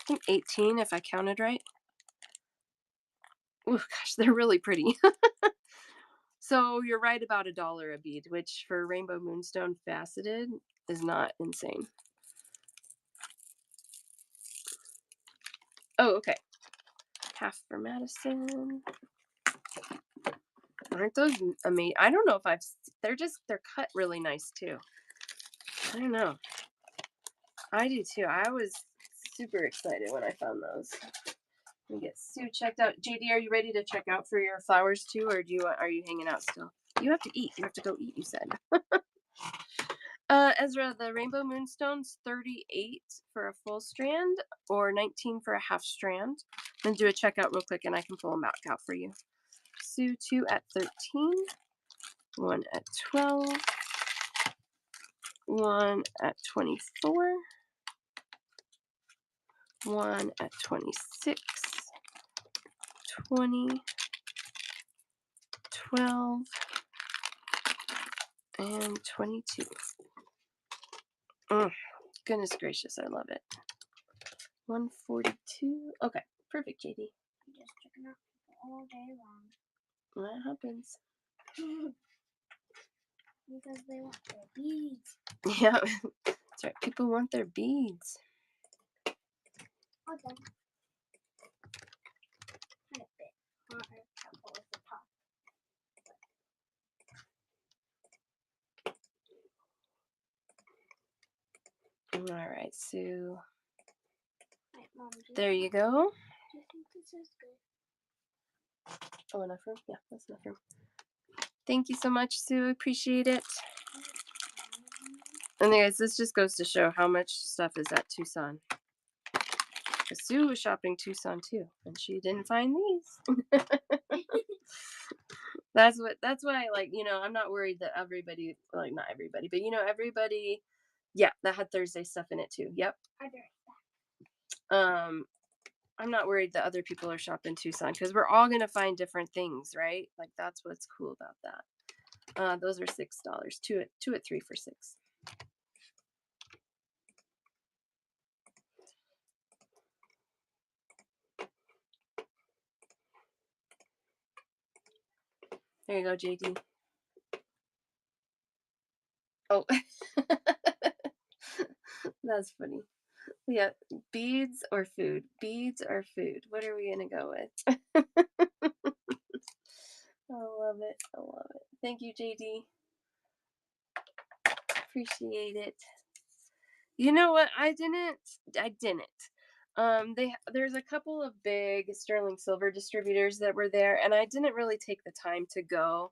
7, 8, 9, 10, 11, 12, 13, 14. I think 18 if I counted right. Oh gosh, they're really pretty. So you're right about $1 a bead, which for rainbow moonstone faceted is not insane. Oh, okay. Half for Madison. Aren't those amazing? I don't know if they're cut really nice too. I don't know. I do too. I was super excited when I found those. Let me get Sue checked out. JD, are you ready to check out for your flowers too, or are you hanging out still? You have to eat. You have to go eat, you said. Ezra, the rainbow moonstones, 38 for a full strand or 19 for a half strand. Then do a checkout real quick and I can pull them back out for you. Sue, 2 at 13, 1 at 12, 1 at 24, 1 at 26, 20, 12, and 22. Goodness gracious, I love it. 142. Okay, perfect, JD. I'm just checking out all day long. That happens. Because they want their beads. Yeah, that's right. People want their beads. Okay. Kind of bit harder couple with the top. All right, Sue. Right, Mom, There you go. do you think this is good? Oh, enough room? Yeah, that's enough room. Thank you so much, Sue. Appreciate it. And guys, this just goes to show how much stuff is at Tucson. Because Sue was shopping Tucson too, and she didn't find these. That's why, like, I'm not worried that everybody, like, not everybody, but everybody, yeah, that had Thursday stuff in it too. Yep. I'm not worried that other people are shopping Tucson because we're all gonna find different things, right? Like, that's what's cool about that. Those are $6. Two at 3 for $6. There you go, JD. Oh, that's funny. Yeah, beads or food? Beads or food? What are we gonna go with? I love it. I love it. Thank you, JD. Appreciate it. You know what? I didn't. There's a couple of big sterling silver distributors that were there, and I didn't really take the time to go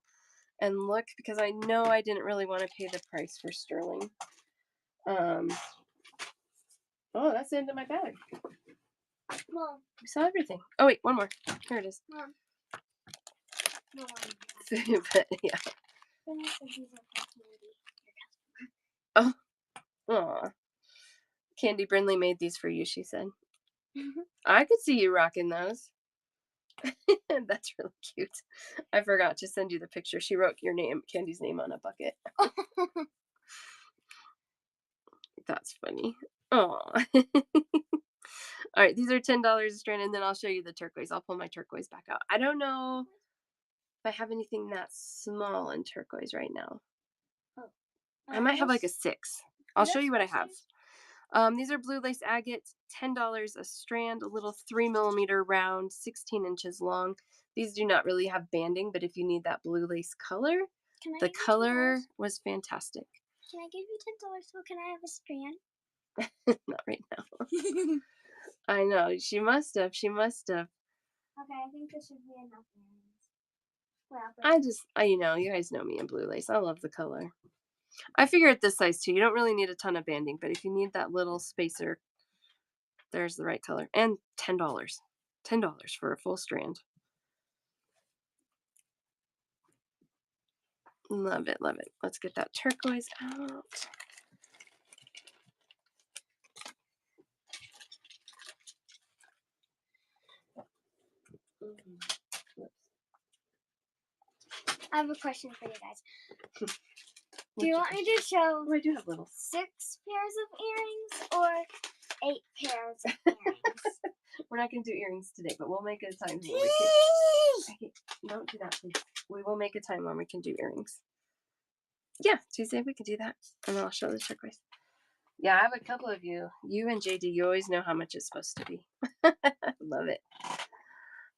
and look because I know I didn't really want to pay the price for sterling. Oh, that's the end of my bag. Mom. We saw everything. Oh wait, one more. Here it is. Mom. No, But yeah. Oh, aw. Candy Brindley made these for you, she said. I could see you rocking those. That's really cute. I forgot to send you the picture. She wrote your name, Candy's name, on a bucket. That's funny. Oh. All right, these are $10 a strand, and then I'll show you the turquoise. I'll pull my turquoise back out. I don't know if I have anything that small in turquoise right now. Oh. I might have like a 6. I'll show you what I have. These are blue lace agates, $10 a strand, a little 3mm round, 16 inches long. These do not really have banding, but if you need that blue lace color, the color was fantastic. Can I give you $10 so can I have a strand? Not right now. I know. She must have. Okay, I think this should be enough earrings. Well, you guys know me in blue lace. I love the color. I figure at this size too, you don't really need a ton of banding, but if you need that little spacer, there's the right color. And $10. $10 for a full strand. Love it, love it. Let's get that turquoise out. I have a question for you guys. Do you want me to show I do have little 6 pairs of earrings or 8 pairs of earrings? We're not going to do earrings today, but we'll make a time when we can. Don't do that, please. We will make a time when we can do earrings. Yeah, Tuesday we can do that. And then I'll show the turquoise. Yeah, I have a couple of you. You and JD, you always know how much it's supposed to be. Love it.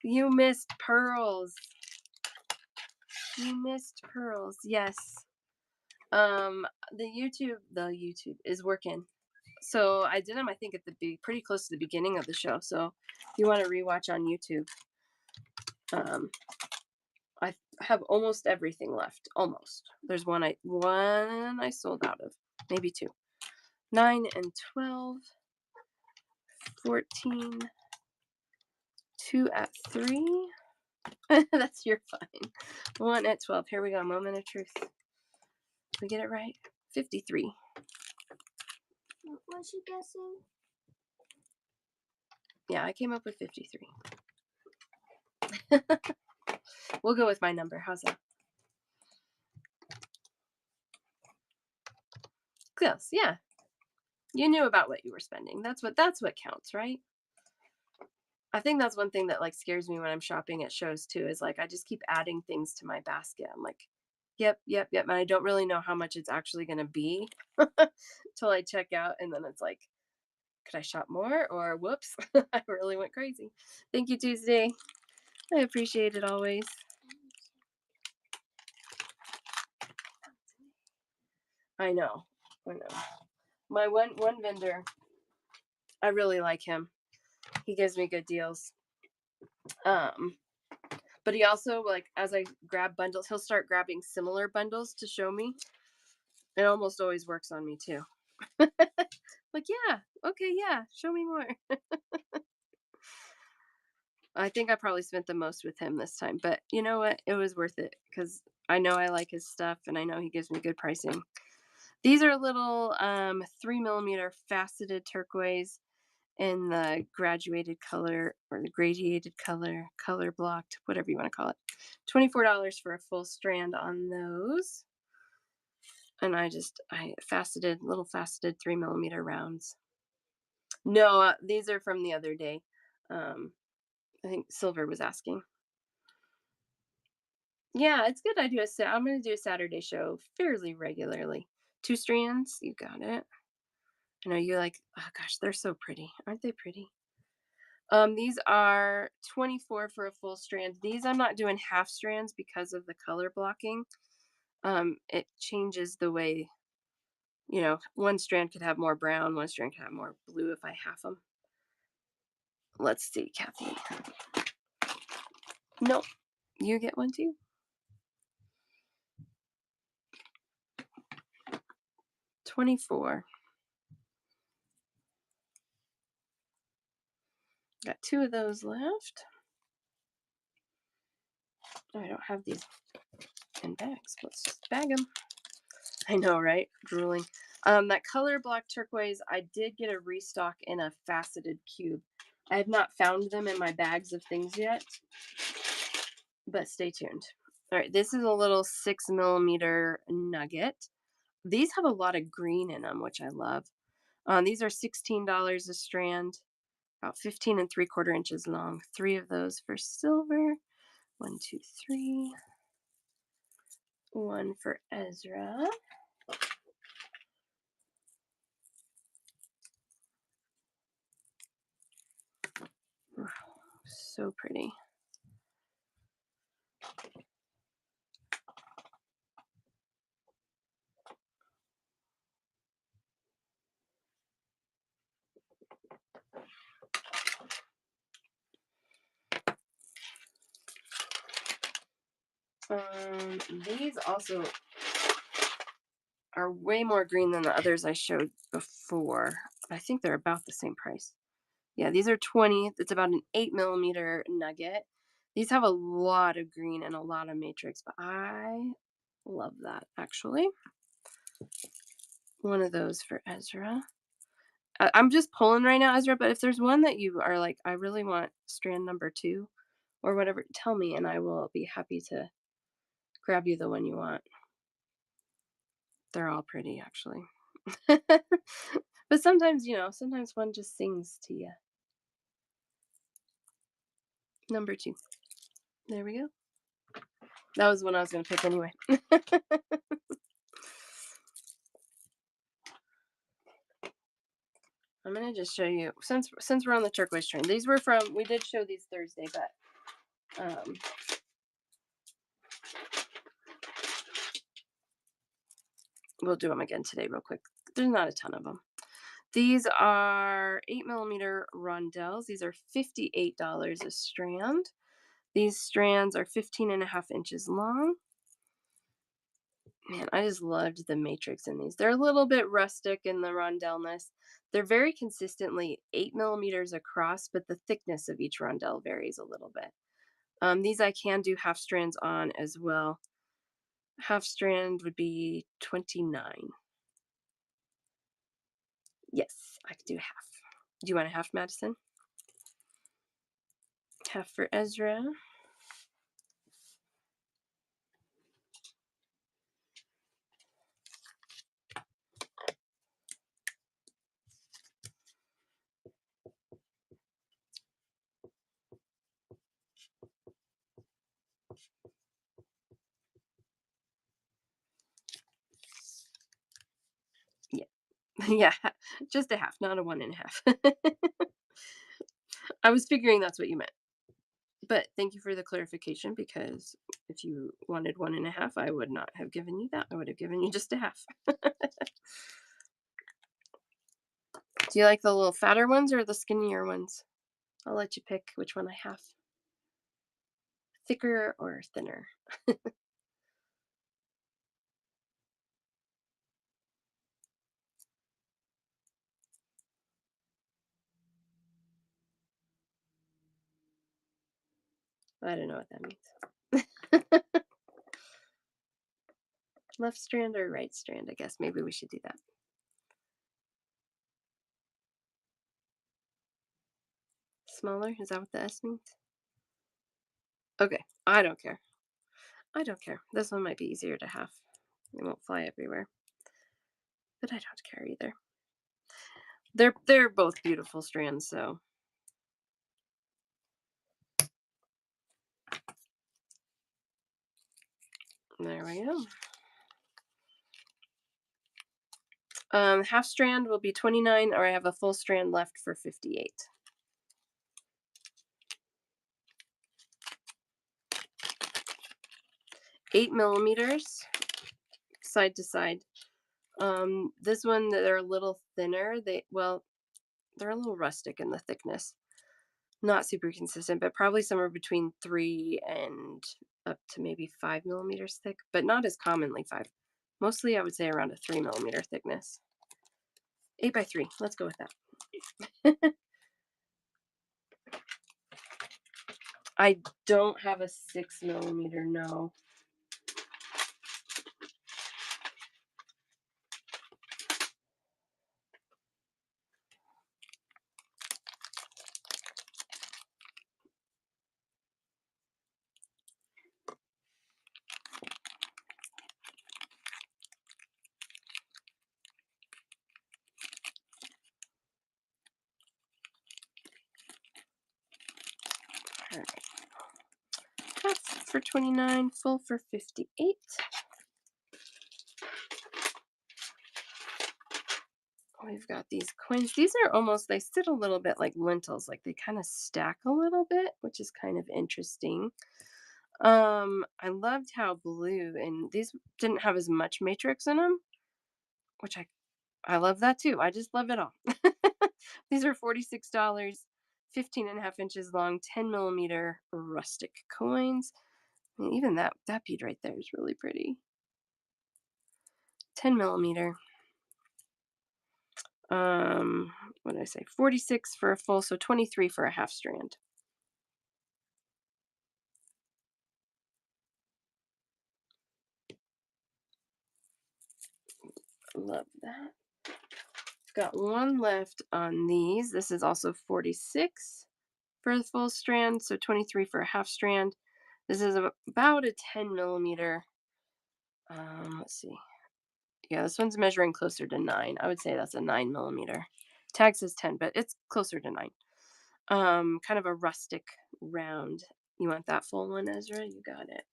You missed pearls. You missed pearls. Yes. The YouTube is working. So I did them, I think, at pretty close to the beginning of the show. So if you want to rewatch on YouTube, um, I have almost everything left. Almost. There's one I sold out of, maybe two. 9 and 12, 14, 2 at 3. That's your fine. 1 at 12. Here we go. Moment of truth. We get it right. 53. What was she guessing? Yeah, I came up with 53. We'll go with my number. How's that? Close. Yeah. You knew about what you were spending. That's what counts, right? I think that's one thing that like scares me when I'm shopping at shows too, is like I just keep adding things to my basket. I'm like, yep, yep, yep. And I don't really know how much it's actually gonna be till I check out, and then it's like, could I shop more? Or whoops, I really went crazy. Thank you, Tuesday. I appreciate it always. I know. I know. My one vendor, I really like him. He gives me good deals. Um, but he also, like, as I grab bundles, he'll start grabbing similar bundles to show me. It almost always works on me too. Like, yeah, okay, yeah, show me more. I think I probably spent the most with him this time, but you know what? It was worth it because I know I like his stuff and I know he gives me good pricing. These are little 3mm faceted turquoise in the graduated color or the gradiated color blocked, whatever you want to call it. $24 for a full strand on those. And I faceted, little faceted 3mm rounds. No, these are from the other day. I think Silver was asking. Yeah, it's good. I'm going to do a Saturday show fairly regularly. 2 strands, you got it. I know you like. Oh gosh, they're so pretty, aren't they pretty? These are 24 for a full strand. These I'm not doing half strands because of the color blocking. It changes the way, one strand could have more brown, one strand could have more blue if I half them. Let's see, Kathy. Nope, you get one too. 24. Got 2 of those left. I don't have these in bags. Let's just bag them. I know, right? Drooling. That color black turquoise, I did get a restock in a faceted cube. I have not found them in my bags of things yet, but stay tuned. All right, this is a little 6mm nugget. These have a lot of green in them, which I love. These are $16 a strand, about 15 3/4 inches long. 3 of those for silver. 1, 2, 3. 1 for Ezra. So pretty. These also are way more green than the others I showed before. I think they're about the same price. Yeah, these are 20. It's about an 8mm nugget. These have a lot of green and a lot of matrix, but I love that actually. One of those for Ezra. I'm just pulling right now, Ezra, but if there's one that you are like, I really want strand number 2 or whatever, tell me and I will be happy to grab you the one you want. They're all pretty actually. But sometimes, sometimes one just sings to you. Number 2. There we go. That was the one I was going to pick anyway. I'm going to just show you, since we're on the turquoise trend. These were we did show these Thursday, but we'll do them again today real quick. There's not a ton of them. These are 8 millimeter rondelles. These are $58 a strand. These strands are 15.5 inches long. Man, I just loved the matrix in these. They're a little bit rustic in the rondelleness. They're very consistently 8 millimeters across, but the thickness of each rondelle varies a little bit. These I can do half strands on as well. Half strand would be 29. Yes, I could do half. Do you want a half, Madison? Half for Ezra. Yeah. Yeah, just a half, not a 1.5. I was figuring that's what you meant. But thank you for the clarification because if you wanted 1.5, I would not have given you that. I would have given you just a half. Do you like the little fatter ones or the skinnier ones? I'll let you pick which one I have. Thicker or thinner? I don't know what that means. Left strand or right strand? I guess maybe we should do that. Smaller? Is that what the S means? Okay, I don't care. I don't care. This one might be easier to have. It won't fly everywhere. But I don't care either. They're both beautiful strands, so there we go. Half strand will be 29, or I have a full strand left for 58. 8 millimeters, side to side. This one they're a little thinner. They're a little rustic in the thickness. Not super consistent, but probably somewhere between 3 and up to maybe 5 millimeters thick, but not as commonly 5. Mostly, I would say around a 3 millimeter thickness. 8 by 3. Let's go with that. I don't have a 6 millimeter. No. All right. Half for 29, full for 58. We've got these coins. These are almost, they sit a little bit like lentils, like they kind of stack a little bit, which is kind of interesting. I loved how blue, and these didn't have as much matrix in them, which I love that too. I just love it all. These are $46, 15.5 inches long, 10 millimeter rustic coins. I mean, even that bead right there is really pretty. 10 millimeter. What did I say? 46 for a full, so 23 for a half strand. Love that. I've got one left on these. This is also 46 for the full strand, so 23 for a half strand. This is about a 10 millimeter. Let's see. Yeah, this one's measuring closer to 9. I would say that's a 9 millimeter. Tag says 10, but it's closer to 9. Kind of a rustic round. You want that full one, Ezra? You got it.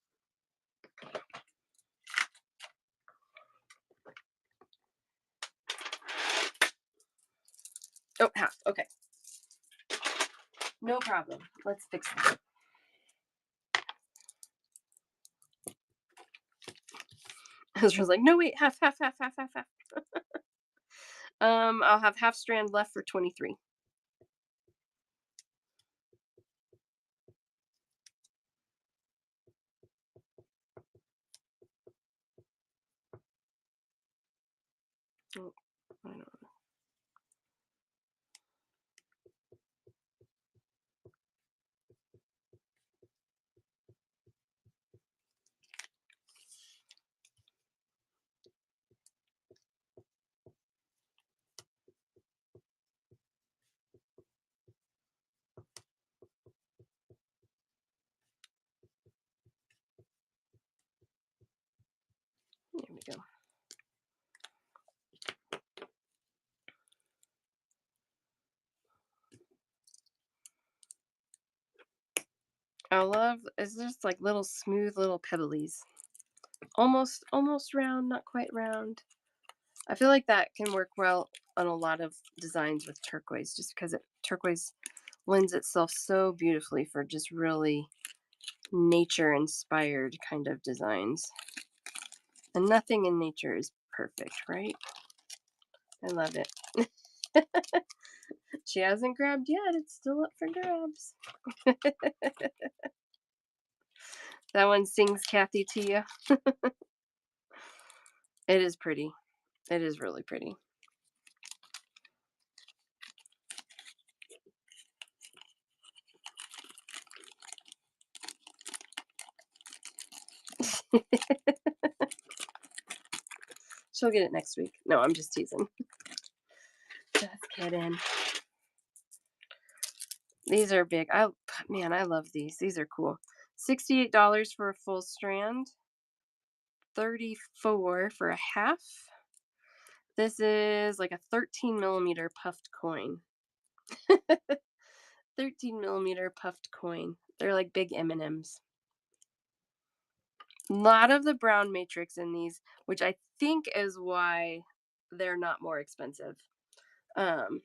Oh, half. Okay. No problem. Let's fix that. Ezra's like, no, wait, half, half, half, half, half, half. I'll have half strand left for 23. Oh, I don't know. There we go. I love it's just like little smooth little pebblies. Almost round, not quite round. I feel like that can work well on a lot of designs with turquoise just because turquoise lends itself so beautifully for just really nature inspired kind of designs. And nothing in nature is perfect, right? I love it. She hasn't grabbed yet. It's still up for grabs. That one sings Kathy to you. It is pretty. It is really pretty. She'll get it next week. No, I'm just teasing. Just kidding. These are big. Man, I love these. These are cool. $68 for a full strand, 34 for a half. This is like a 13 millimeter puffed coin. 13 millimeter puffed coin. They're like big M&Ms. A lot of the brown matrix in these, which I think is why they're not more expensive. Um,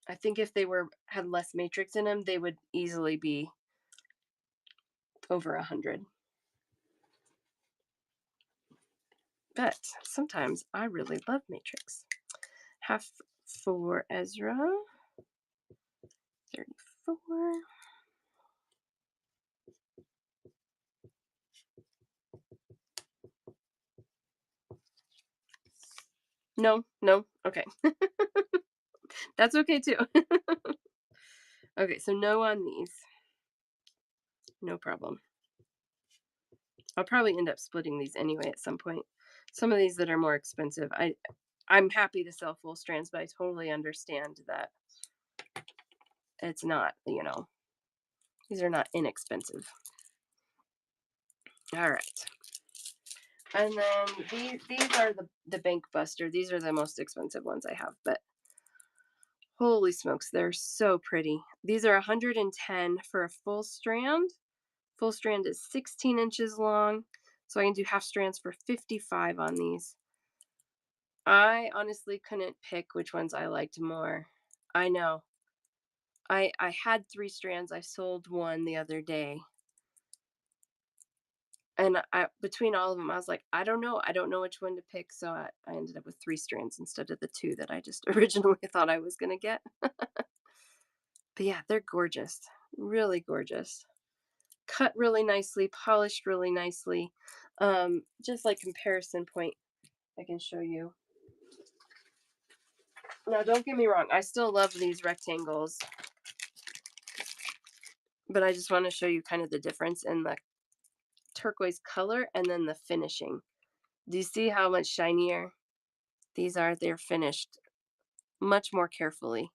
I think if they had less matrix in them, they would easily be over 100. But sometimes I really love matrix. Half for Ezra, 34. No, no, okay. That's okay too. Okay, so no on these. No problem. I'll probably end up splitting these anyway at some point. Some of these that are more expensive, I'm happy to sell full strands, but I totally understand that it's not, these are not inexpensive. All right. And then these are the bank buster. These are the most expensive ones I have, but holy smokes, they're so pretty. These are 110 for a full strand. Full strand is 16 inches long, so I can do half strands for 55 on these. I honestly couldn't pick which ones I liked more. I know. I had 3 strands. I sold one the other day. And between all of them, I was like, I don't know. I don't know which one to pick. So I ended up with 3 strands instead of the 2 that I just originally thought I was going to get. But yeah, they're gorgeous. Really gorgeous. Cut really nicely, polished really nicely. Just like comparison point, I can show you. Now, don't get me wrong. I still love these rectangles. But I just want to show you kind of the difference in the turquoise color and then the finishing. Do you see how much shinier these are? They're finished much more carefully.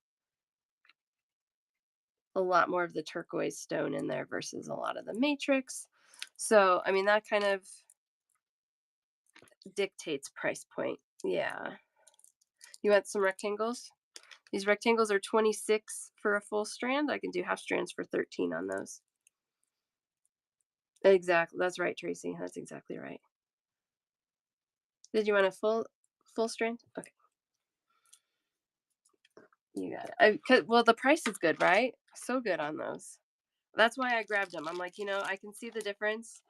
A lot more of the turquoise stone in there versus a lot of the matrix. So, I mean, that kind of dictates price point. Yeah. You want some rectangles? These rectangles are 26 for a full strand. I can do half strands for 13 on those. Exactly. That's right, Tracy. That's exactly right. Did you want a full strand? Okay. You got it. Well, the price is good, right? So good on those. That's why I grabbed them. I'm like, I can see the difference,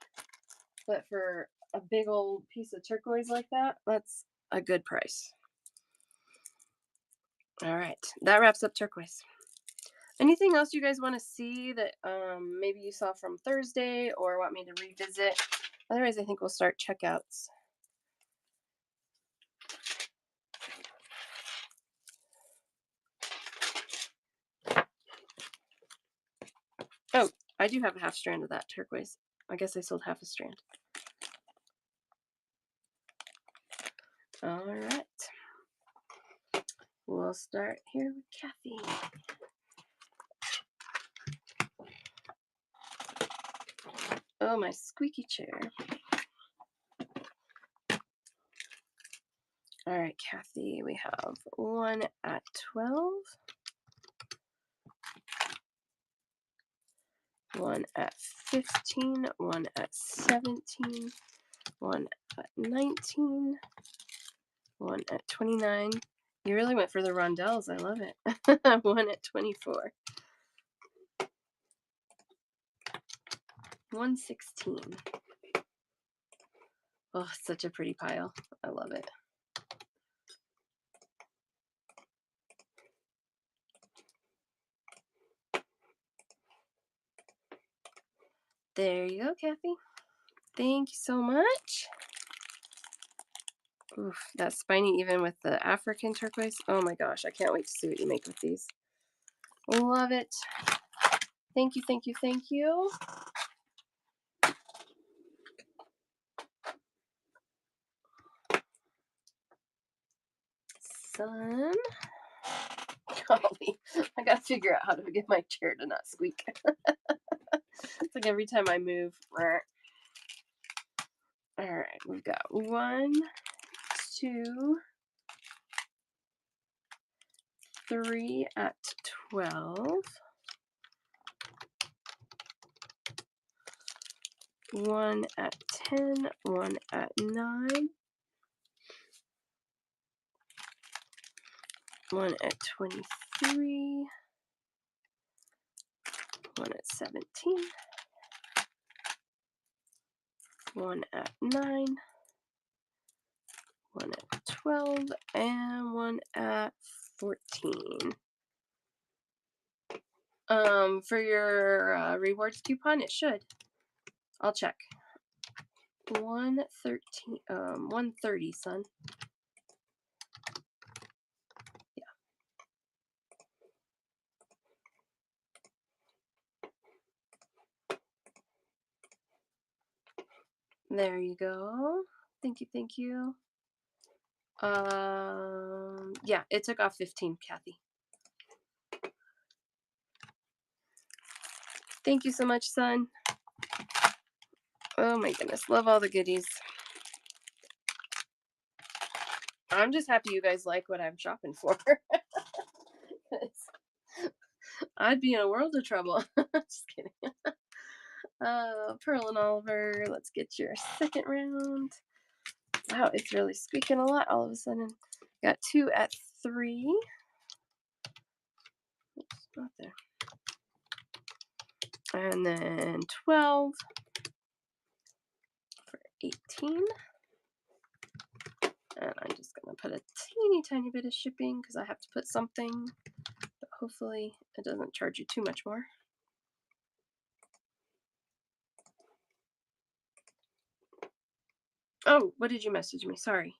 but for a big old piece of turquoise like that, that's a good price. All right, that wraps up turquoise. Anything else you guys want to see that maybe you saw from Thursday or want me to revisit? Otherwise, I think we'll start checkouts. Oh, I do have a half strand of that turquoise. I guess I sold half a strand. All right. We'll start here with Kathy. Oh, my squeaky chair. All right, Kathy, we have one at 12, one at 15, one at 17, one at 19, one at 29. You really went for the rondelles. I love it. One at 24. 116. Oh, such a pretty pile. I love it. There you go, Kathy. Thank you so much. Oof, that's spiny even with the African turquoise. Oh my gosh, I can't wait to see what you make with these. Love it. Thank you, thank you, thank you. Sun. Golly, I gotta figure out how to get my chair to not squeak. It's like every time I move. All right, we've got 1, 2, 3 at 12. 1 at 10, 1 at 9, 1 at 23, 1 at 17, 1 at 9, 1 at 12, and 1 at 14. For your rewards coupon, it should. I'll check. 113, 130, son. Yeah. There you go. Thank you, thank you. Yeah, it took off 15, Kathy. Thank you so much, son. Oh my goodness, love all the goodies. I'm just happy you guys like what I'm shopping for. I'd be in a world of trouble. Just kidding. Pearl and Oliver, let's get your second round. Wow, it's really squeaking a lot all of a sudden. Got 2 at 3. Oops, not there. And then 12 for 18. And I'm just going to put a teeny tiny bit of shipping because I have to put something. But hopefully it doesn't charge you too much more. Oh, what did you message me? Sorry.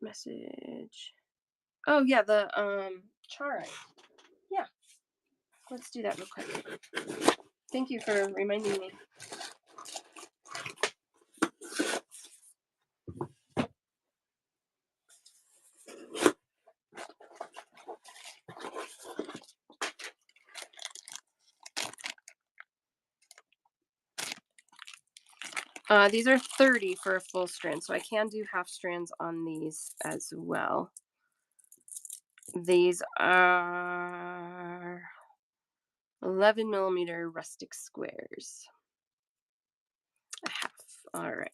Message. Oh, yeah, the charoite. Yeah. Let's do that real quick. Thank you for reminding me. These are 30 for a full strand, so I can do half strands on these as well. These are 11 millimeter rustic squares. A half. All right.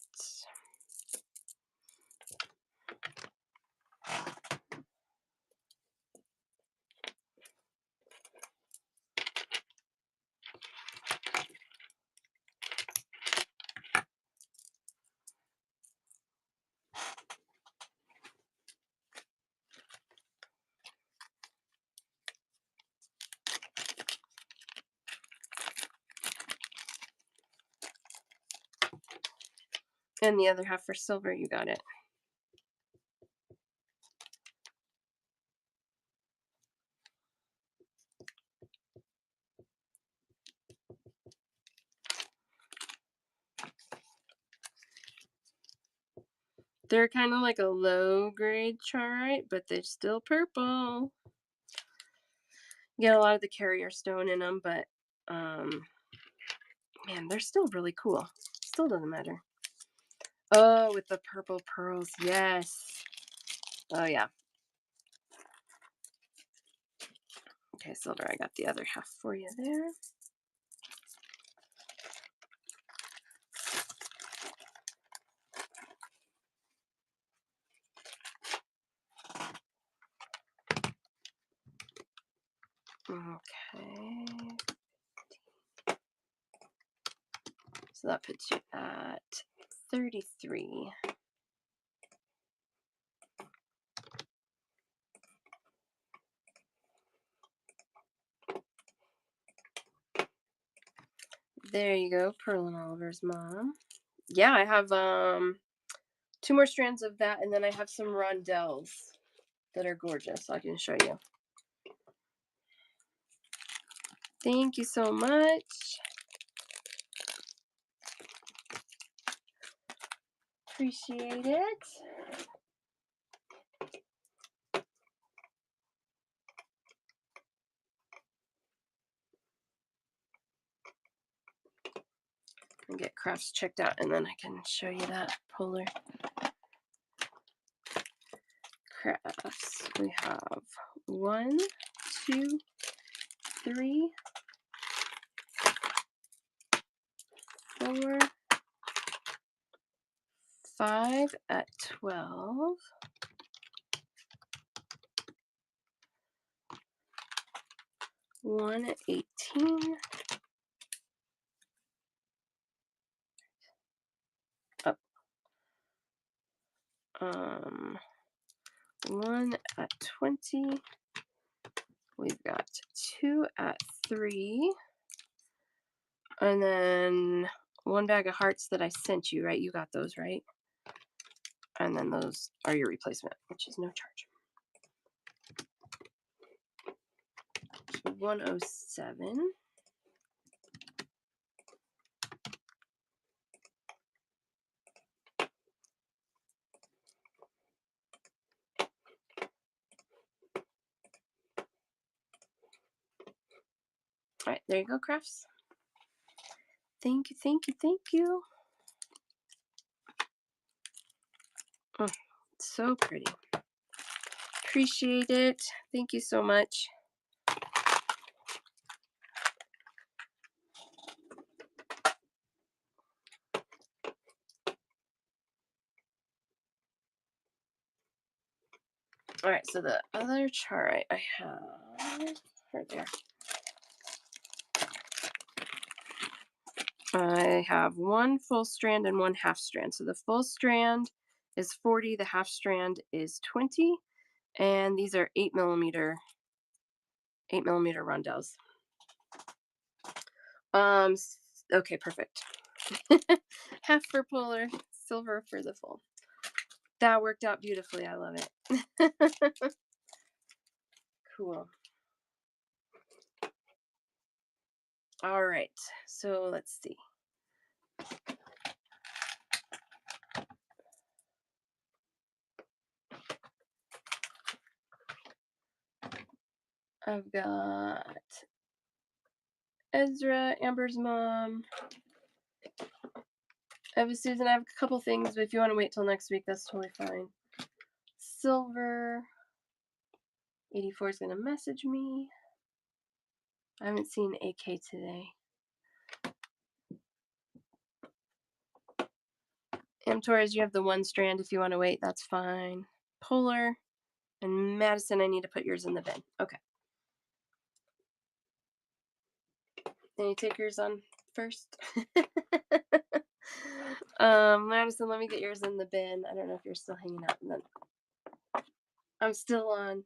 And the other half for silver, you got it. They're kind of like a low grade charite, but they're still purple. You get a lot of the carrier stone in them, but man, they're still really cool. Still doesn't matter. Oh, with the purple pearls, yes. Oh yeah. Okay, silver, I got the other half for you there. Okay. So that puts you at 33. There you go, Pearl and Oliver's mom. Yeah, I have 2 more strands of that, and then I have some rondelles that are gorgeous. I can show you. Thank you so much. Appreciate it. And get crafts checked out, and then I can show you that polar crafts. We have 1, 2, 3, 4, 5 at 12. 1 at 18. Up. 1 at 20. We've got 2 at 3. And then 1 bag of hearts that I sent you, right? You got those, right? And then those are your replacement, which is no charge. So 107. All right, there you go, crafts. Thank you, thank you, thank you. So pretty. Appreciate it. Thank you so much. All right, so the other chart I have right there. I have 1 full strand and 1 half strand. So the full strand is 40, the half strand is 20, and these are 8mm rondelles. Okay, perfect. Half for polar, silver for the full. That worked out beautifully. I love it. Cool. All right, so let's see. I've got Ezra, Amber's mom. I have a Susan. I have a couple things, but if you want to wait till next week, that's totally fine. Silver. 84 is going to message me. I haven't seen AK today. Torres, you have the 1 strand. If you want to wait, that's fine. Polar. And Madison, I need to put yours in the bin. Okay. Then you take yours on first. Madison, let me get yours in the bin. I don't know if you're still hanging out. And then I'm still on.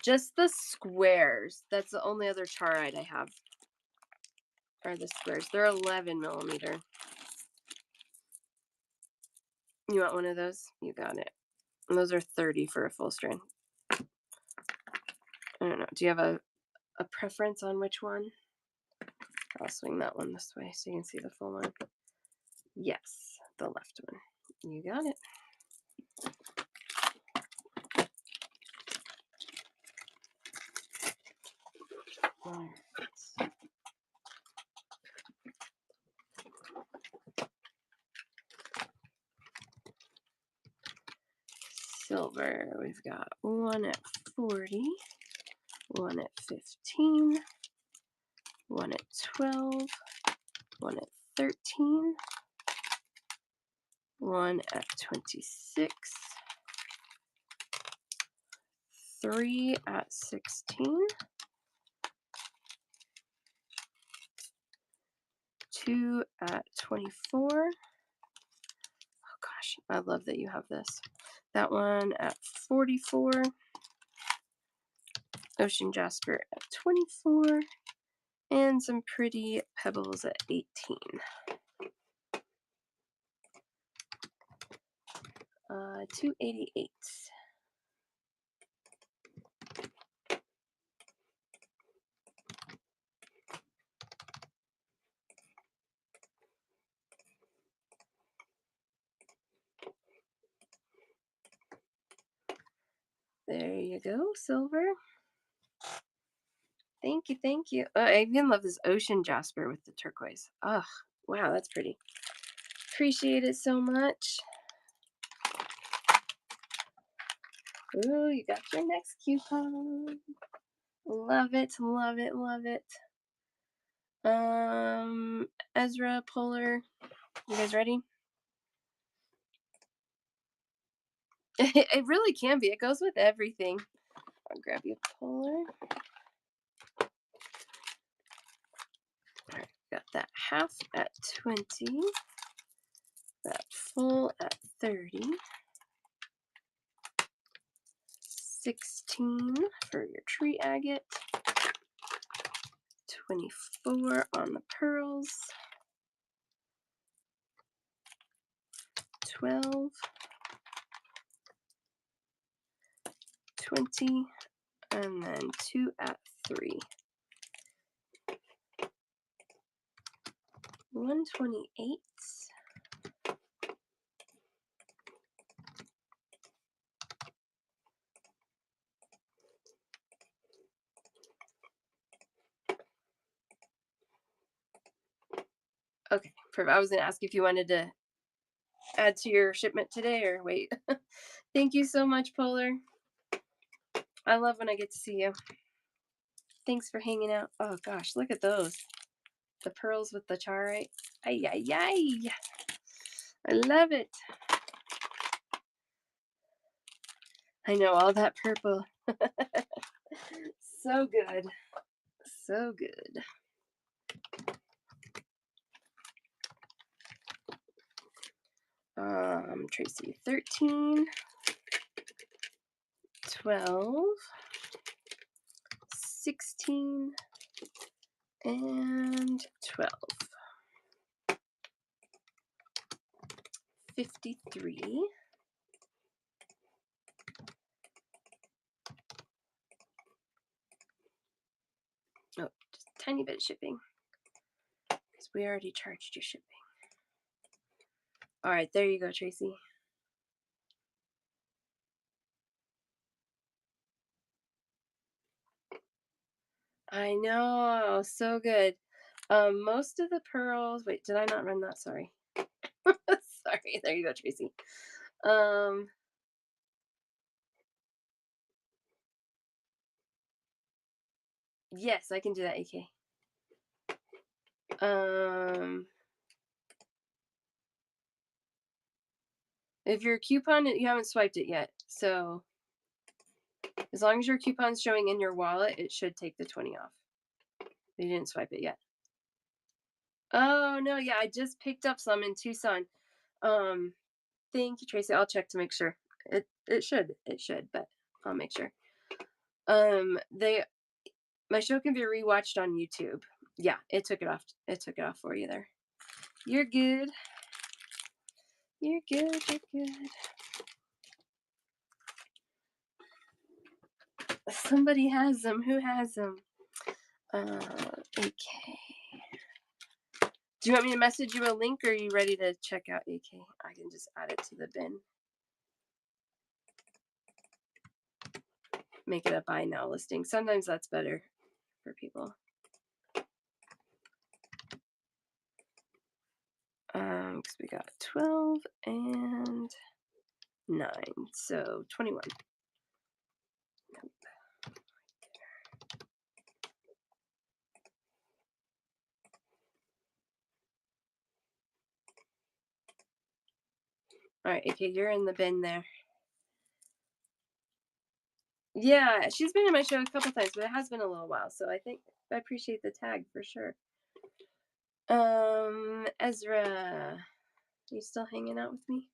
Just the squares. That's the only other charite I have. Are the squares. They're 11mm. You want one of those? You got it. And those are 30 for a full strand. I don't know. Do you have a preference on which one? I'll swing that one this way so you can see the full one. Yes, the left one. You got it. All right. Silver, we've got one at 40, one at 15, one at 12, one at 13, one at 26, 3 at 16, 2 at 24. Oh gosh, I love that you have this. That one at 44, Ocean Jasper at 24, and some pretty pebbles at 18. 288. There you go, silver. Thank you, thank you. I even love this ocean jasper with the turquoise. Oh, wow, that's pretty. Appreciate it so much. Ooh, you got your next coupon. Love it, love it, love it. Ezra, Polar, you guys ready? It really can be. It goes with everything. I'll grab you Polar. All right, got that half at 20, that full at 30, 16 for your tree agate, 24 on the pearls, 12, 20, and then 2 at 3. 128. Okay, perfect. I was going to ask if you wanted to add to your shipment today or wait. Thank you so much, Polar. I love when I get to see you. Thanks for hanging out. Oh gosh, look at those. The pearls with the charite. Ay, ay, ay. I love it. I know, all that purple. So good. So good. Tracy, 13, 12, 16, and 12. 53. Oh, just a tiny bit of shipping. Because we already charged you shipping. All right, there you go, Tracy. I know, so good. Most of the pearls. Wait, did I not run that? Sorry. Sorry. There you go, Tracy. Yes, I can do that, AK. If your coupon, you haven't swiped it yet, so as long as your coupon's showing in your wallet, it should take the 20 off. You didn't swipe it yet. Oh no, yeah, I just picked up some in Tucson. Thank you, Tracy. I'll check to make sure. It should, but I'll make sure. My show can be rewatched on YouTube. Yeah, it took it off. It took it off for you there. You're good. You're good. You're good. Somebody has them. Who has them? AK. Do you want me to message you a link, or are you ready to check out AK? I can just add it to the bin. Make it a buy now listing. Sometimes that's better for people. Because we got 12 and 9, so 21. Nope. All right, AK, you're in the bin there. Yeah, she's been in my show a couple times, but it has been a little while, so I think I appreciate the tag for sure. Ezra, you still hanging out with me?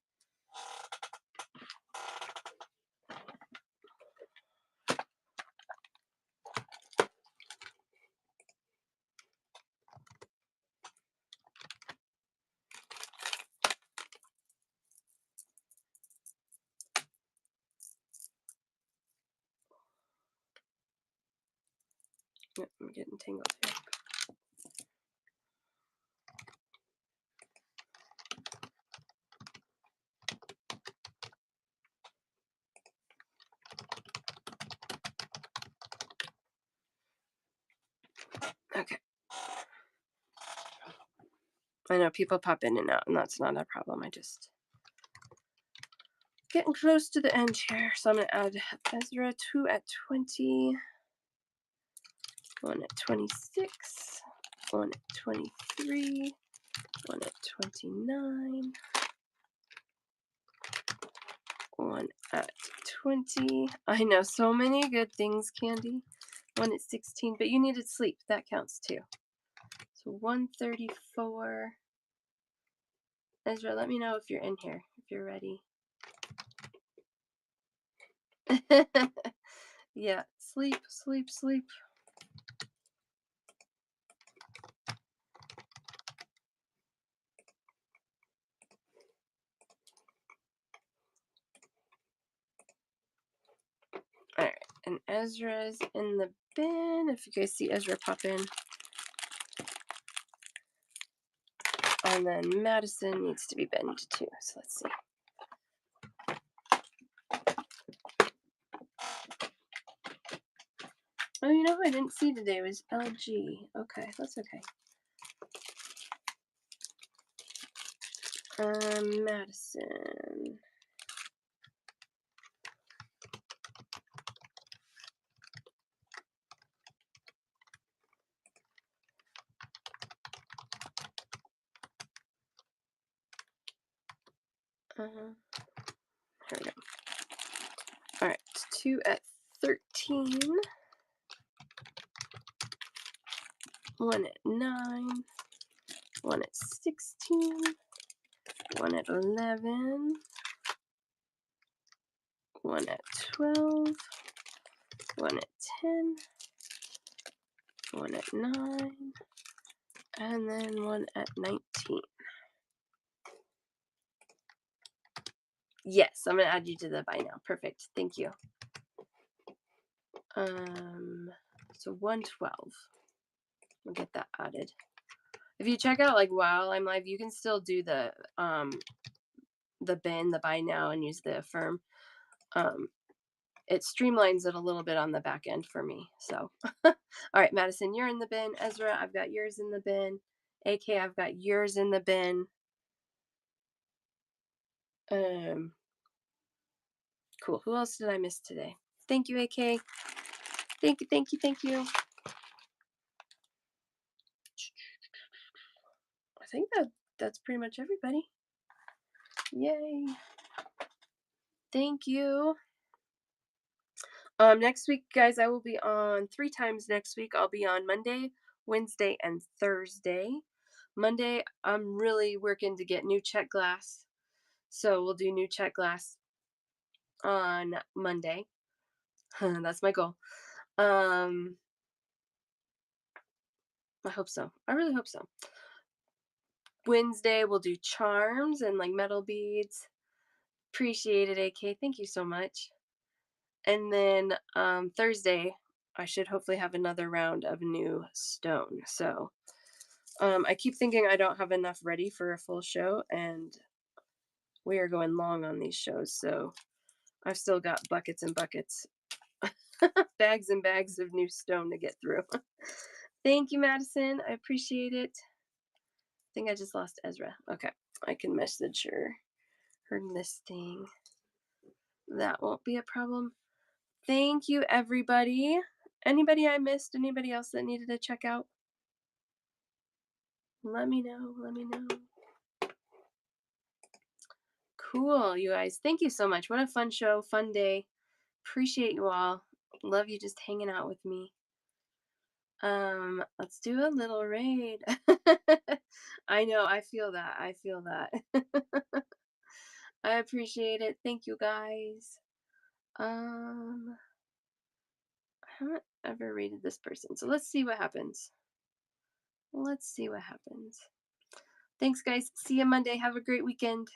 Yep, I'm getting tangled here. Okay. I know people pop in and out, and that's not a problem. I just getting close to the end here. So I'm going to add Ezra 2 at 20, 1 at 26, 1 at 23, 1 at 29, 1 at 20. I know, so many good things, Candy. 1 at 16, but you needed sleep. That counts too. So 134. Ezra, let me know if you're in here, if you're ready. Yeah, sleep, sleep, sleep. All right, and Ezra's in the bin. If you guys see Ezra pop in. And then Madison needs to be binned too. So let's see. Oh, you know who I didn't see today was LG. Okay, that's okay. Madison. Here we go. All right, 2 at 13. 1 at 9. 1 at 16. 1 at 11. 1 at 12. 1 at 10. 1 at 9. And then 1 at 19. Yes, I'm going to add you to the buy now. Perfect. Thank you. So 112. We'll get that added. If you check out like while I'm live, you can still do the bin, the buy now, and use the affirm. It streamlines it a little bit on the back end for me. So, all right, Madison, you're in the bin. Ezra, I've got yours in the bin. AK, I've got yours in the bin. Cool. Who else did I miss today? Thank you, AK. Thank you, thank you, thank you. I think that's pretty much everybody. Yay. Thank you. Next week, guys, I will be on 3 times next week. I'll be on Monday, Wednesday, and Thursday. Monday, I'm really working to get new check glass. So we'll do new check glass on Monday. That's my goal. I hope so. I really hope so. Wednesday, we'll do charms and like metal beads. Appreciate it, AK. Thank you so much. And then Thursday, I should hopefully have another round of new stone. So I keep thinking I don't have enough ready for a full show, and we are going long on these shows. So I've still got buckets and buckets, bags and bags of new stone to get through. Thank you, Madison. I appreciate it. I think I just lost Ezra. Okay. I can message her listing. That won't be a problem. Thank you, everybody. Anybody I missed? Anybody else that needed to check out? Let me know. Let me know. Cool, you guys. Thank you so much. What a fun show, fun day. Appreciate you all. Love you just hanging out with me. Let's do a little raid. I know, I feel that. I feel that. I appreciate it. Thank you guys. I haven't ever rated this person, so let's see what happens. Let's see what happens. Thanks, guys. See you Monday. Have a great weekend.